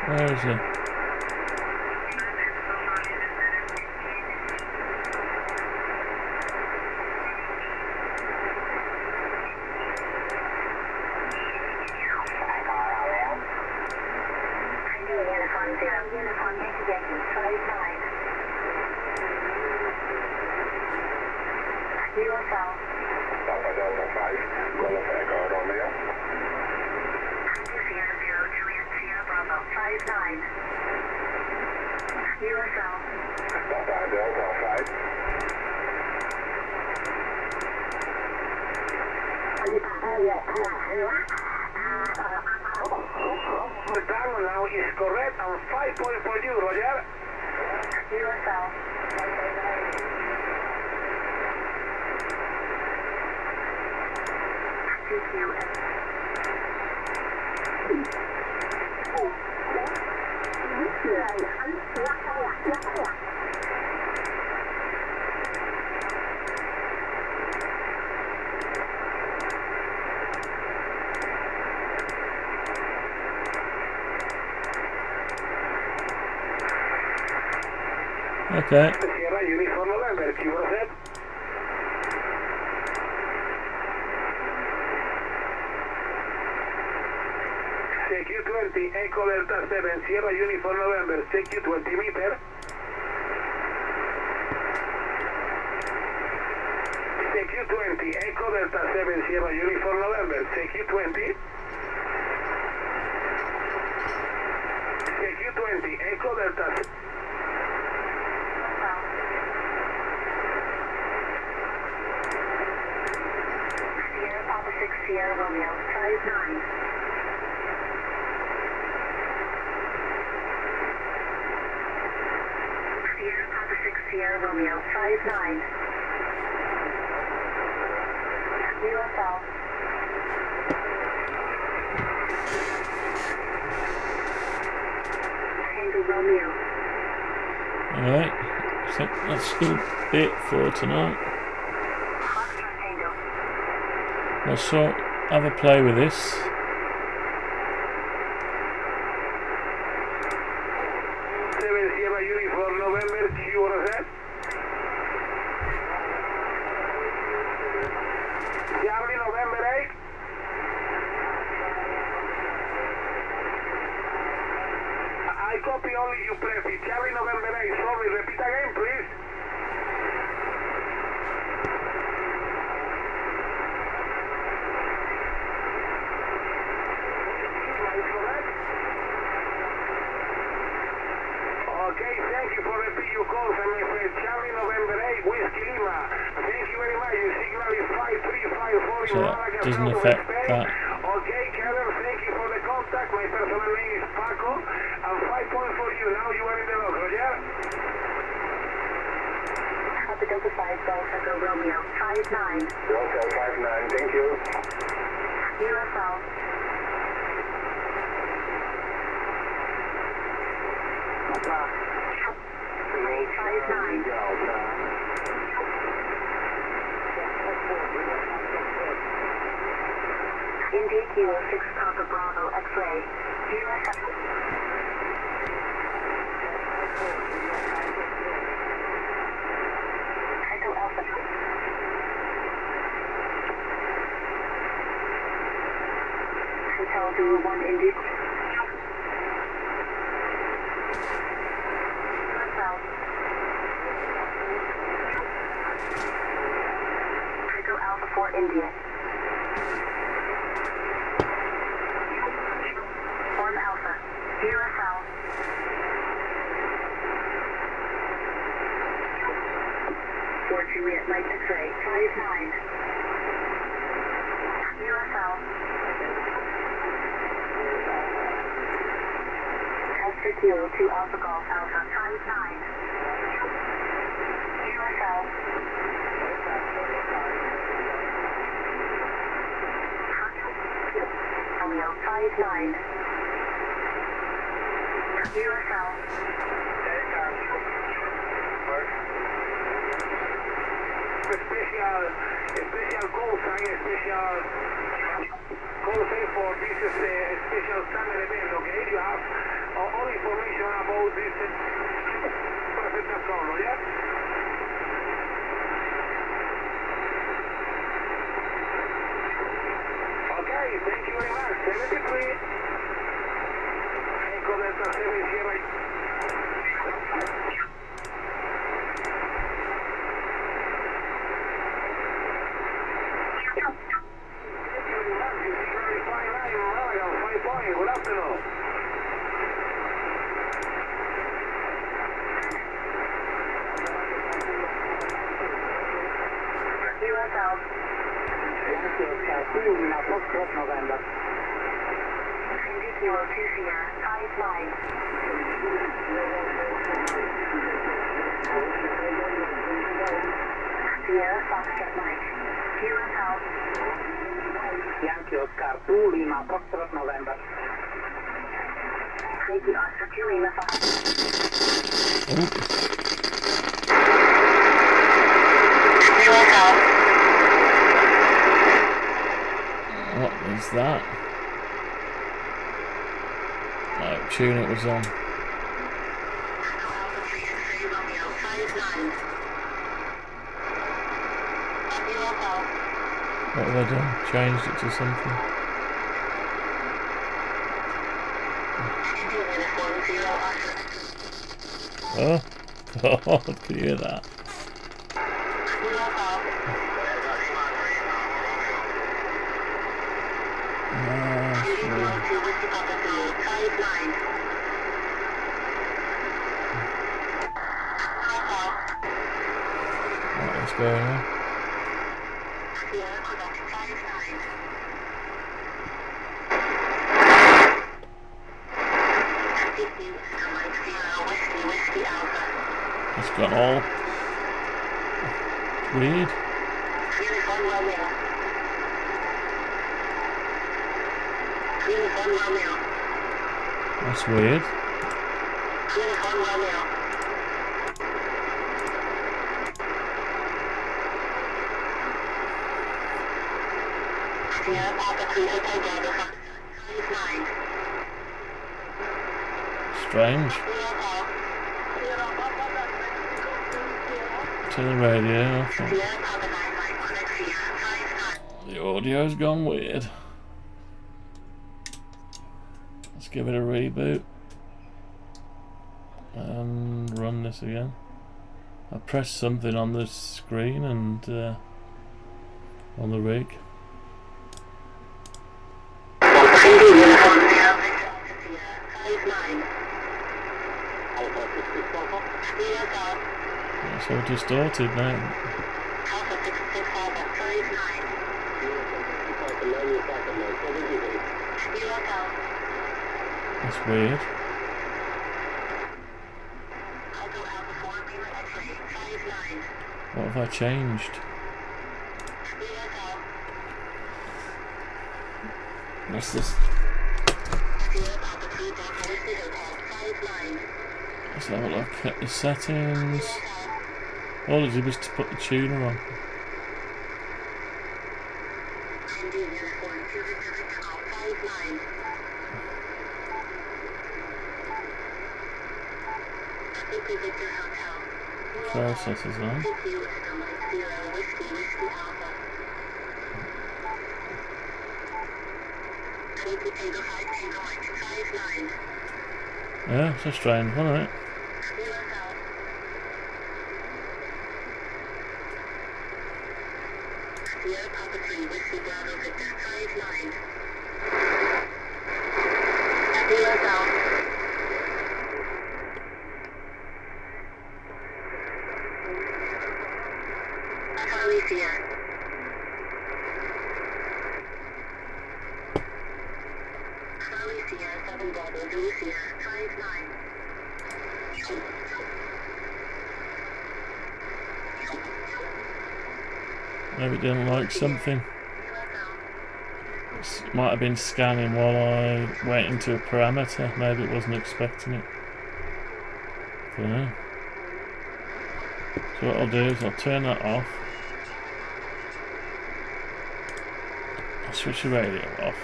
Where is he? Now is correct and 5 point for you, Roger. Okay. Sierra Uniform November, Kilo set. CQ20, Echo Delta 7, Sierra Uniform November, CQ20 meter. CQ20, Echo Delta 7, Sierra Uniform November, CQ20. CQ20, Echo Delta 7. Sierra Romeo 59. USL. Tango Romeo. Alright, I think that's still it for tonight. Foxtrot Tango. We'll sort have a play with this. Sierra Uniform November, you want to set? Charlie November 8. I copy only you prefi. Charlie November 8. Sorry, repeat again, please. Okay, thank you for repeat your calls, I'm afraid. Charlie November 8, Whiskey Lima. Thank you very much. Your signal is 5354 So that doesn't affect that. Okay, Kevin, thank you for the contact. My personal name is Paco. And 5 points for you. Now you are in the log, Roger? Alpha Delta 5 Golf Echo Romeo 59. Delta 59, thank you. USL. India Kilo 6 Papa Bravo X-ray. USL. Echo Alpha. Hotel Dual 1 India. Echo Alpha 4 India. Form Alpha. USL. Fort Juliet Light X-ray 59. USL. Tester Kilo 2 Alpha Golf Alpha 59. USL. Romeo 59. USL. Special call sign, special call sign for this special summer event, okay? You have all information about this perfect control, yeah? Okay, thank you very much. 73. Echo Delta 7 Sierra. Good afternoon. USL. Foxtrot November. India Kilo 2 Sierra 59. Sierra Foxtrot Mike. USL. Yankee Oscar 2 Lima Foxtrot November. Yankee Oscar 2 Lima USL. What is that? What tune it was on? What have I done? Changed it to something? Oh, God, can you hear that? What's going on? It's gone all Weird. Uniform Romeo. Uniform Romeo. That's weird. Uniform Romeo. Sierra Papa 3 Hotel Bravo 59. Strange. To the radio. The audio's gone weird. Let's give it a reboot and run this again. I pressed something on the screen and on the rig. It's all distorted now. That's weird. What have I changed? What's this? Let's have a look at the settings. All I did was to put the tuner on. Processors on. Yeah, it's a strange one, isn't it? Maybe it didn't like something. It might have been scanning while I went into a parameter. Maybe it wasn't expecting it. Don't know. So what I'll do is I'll turn that off. I'll switch the radio off.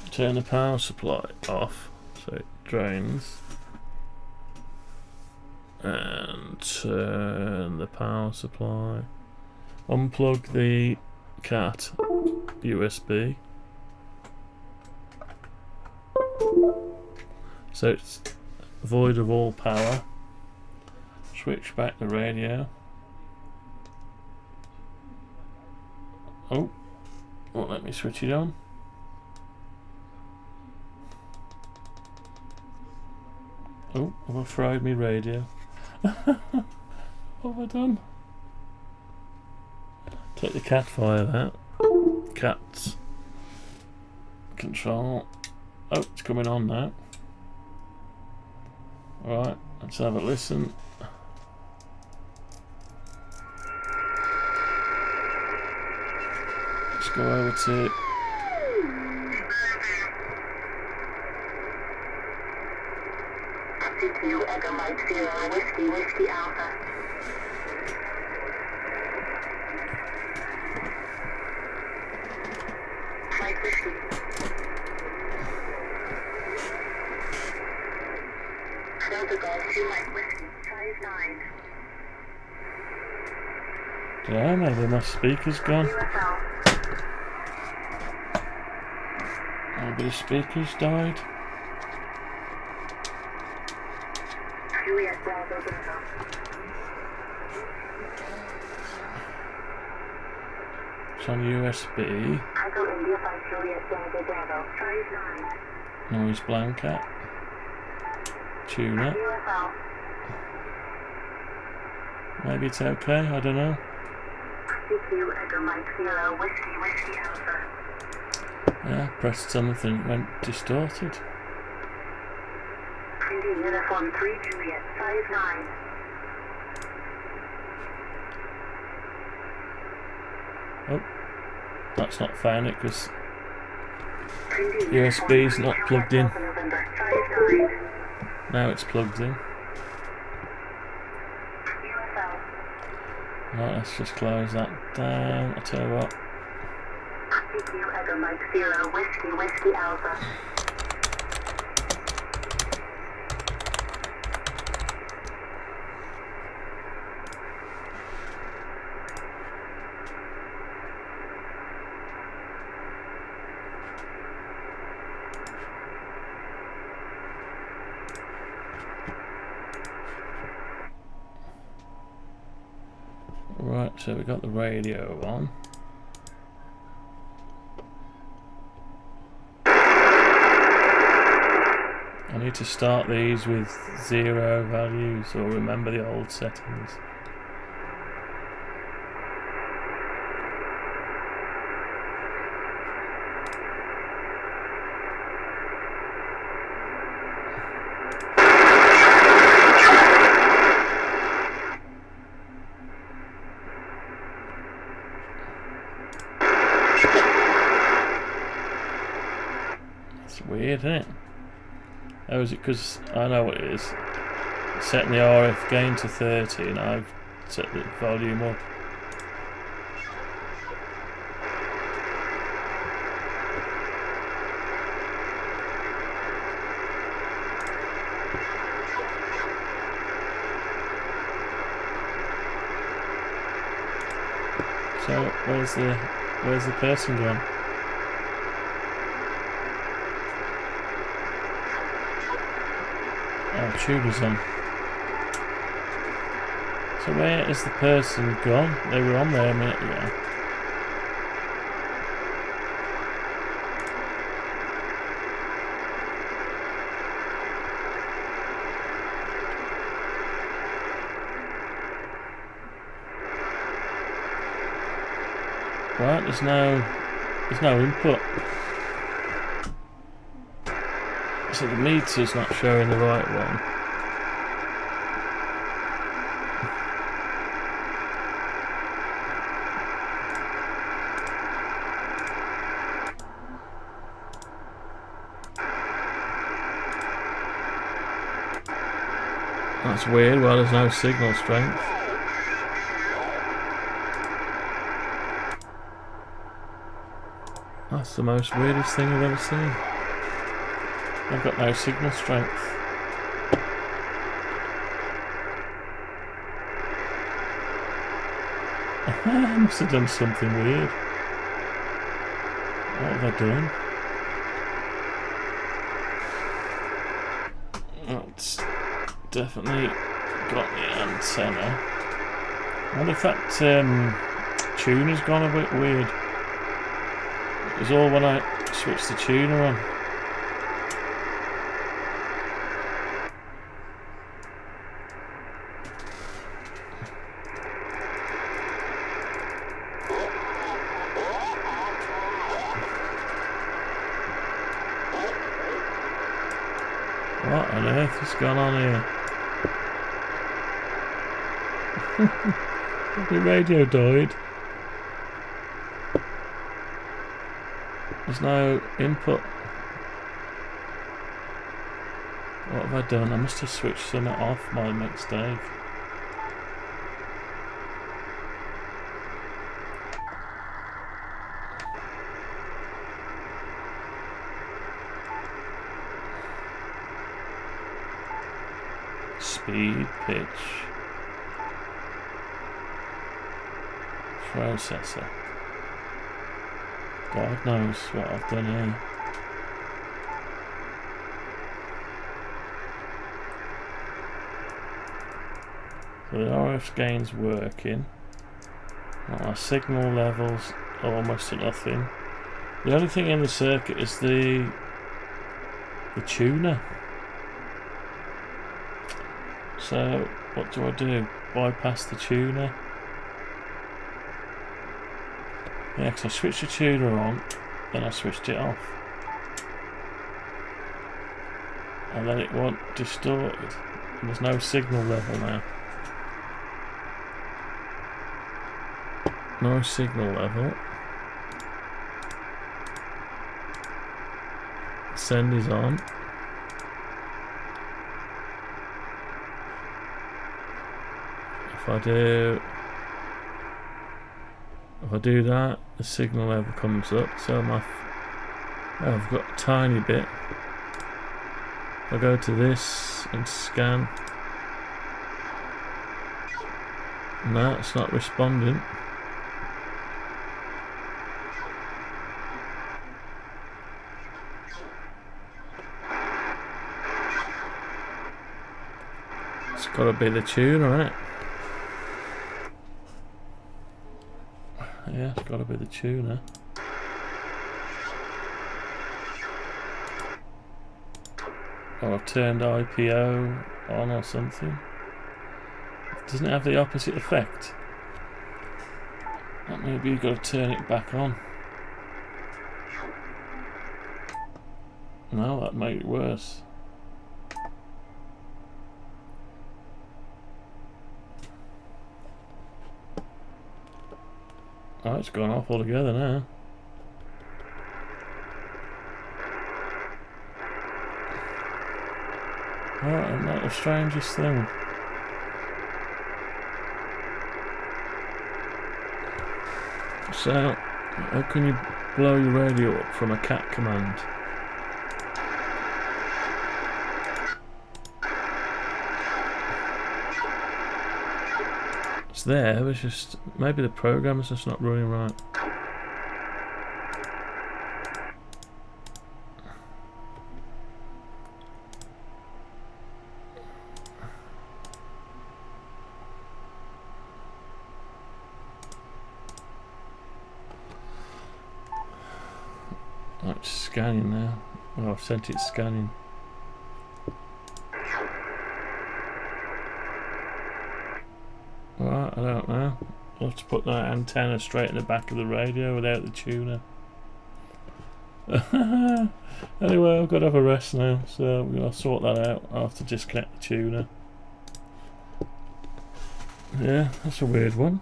Turn the power supply off so it drains. And turn the power supply. Unplug the CAT USB. So it's void of all power. Switch back the radio. Oh, won't let me switch it on. Oh, I've fried me radio. What have I done? Take the cat fire out. Cats. Control. Oh, it's coming on now. Alright, let's have a listen. Let's go over to Echo Mike Sierra Whiskey Alpha. Mike Whiskey. Delta Golf 2 Mike Whiskey. Size 9. yeah, maybe my speaker's gone. Maybe the speaker's died. Juliet Bravo Bravo. It's on USB. Echo India 5 Juliet Bravo Bravo. Size 9. Noise blanket. Tuner. UFO. Maybe it's okay, I don't know. CQ Echo Mike Sierra Whiskey Alpha. Yeah, pressed something, it went distorted. Uniform 3 Juliet, size 9. Oh, that's not found it because USB's not plugged in. Now it's plugged in. Right, let's just close that down. I'll tell you what. Whiskey Alpha. Right, so we got the radio on. I need to start these with 0 values or remember the old settings. It's weird, isn't it? Oh, is it because I know what it is? Setting the RF gain to 30 and I've set the volume up. So where's the person gone? Oh, tuner's on. So where is the person gone? They were on there a minute ago. Right, there's no input. So the meter's not showing the right one. That's weird, well there's no signal strength. That's the most weirdest thing I've ever seen. I've got no signal strength. I must have done something weird. What have I done? That's definitely got the antenna. I wonder if that tuner's gone a bit weird. It was all when I switched the tuner on. What on earth has gone on here? The radio died. There's no input. What have I done? I must have switched something off my mistake. Speed, pitch, processor. God knows what I've done here. So the RF gain's working. Our signal levels are almost at nothing. The only thing in the circuit is the tuner. So what do I do? Bypass the tuner? Yeah, because I switched the tuner on, then I switched it off. And then it won't distorted. And there's no signal level now. Nice signal level. Send is on. If I do that, the signal level comes up. So I've got a tiny bit. If I go to this and scan, no, it's not responding. It's got to be the tuner, isn't it? Yeah, it's got to be the tuner. Or I've turned IPO on or something. Doesn't it have the opposite effect? That maybe you've got to turn it back on. No, that made it worse. Oh, it's gone off altogether now. Oh, isn't that the strangest thing? So, how can you blow your radio up from a cat command? It's there, but it's just maybe the program's just not running right. Oh, it's scanning now. Oh, I've sent it scanning. Right, I don't know. I'll have to put that antenna straight in the back of the radio without the tuner. Anyway, I've got to have a rest now, so we're going to sort that out. I'll have to disconnect the tuner. Yeah, that's a weird one.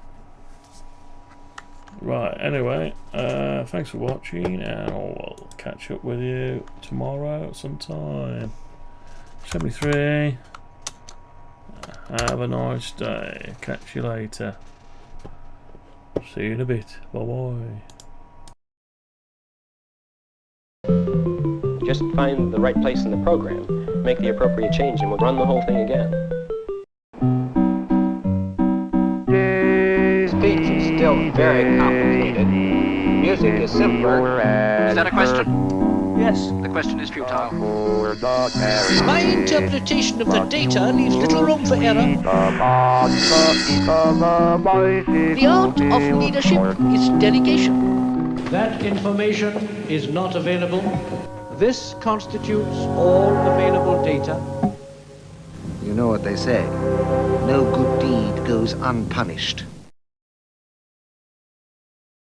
Right, anyway, thanks for watching, and I'll catch up with you tomorrow sometime. 73. Have a nice day. Catch you later. See you in a bit. Bye bye. Just find the right place in the program, make the appropriate change, and we'll run the whole thing again. Speech is still very complicated. Music is simpler. Is that a question? Yes. The question is futile. My interpretation of the data leaves little room for error. The art of leadership is delegation. That information is not available. This constitutes all available data. You know what they say. No good deed goes unpunished.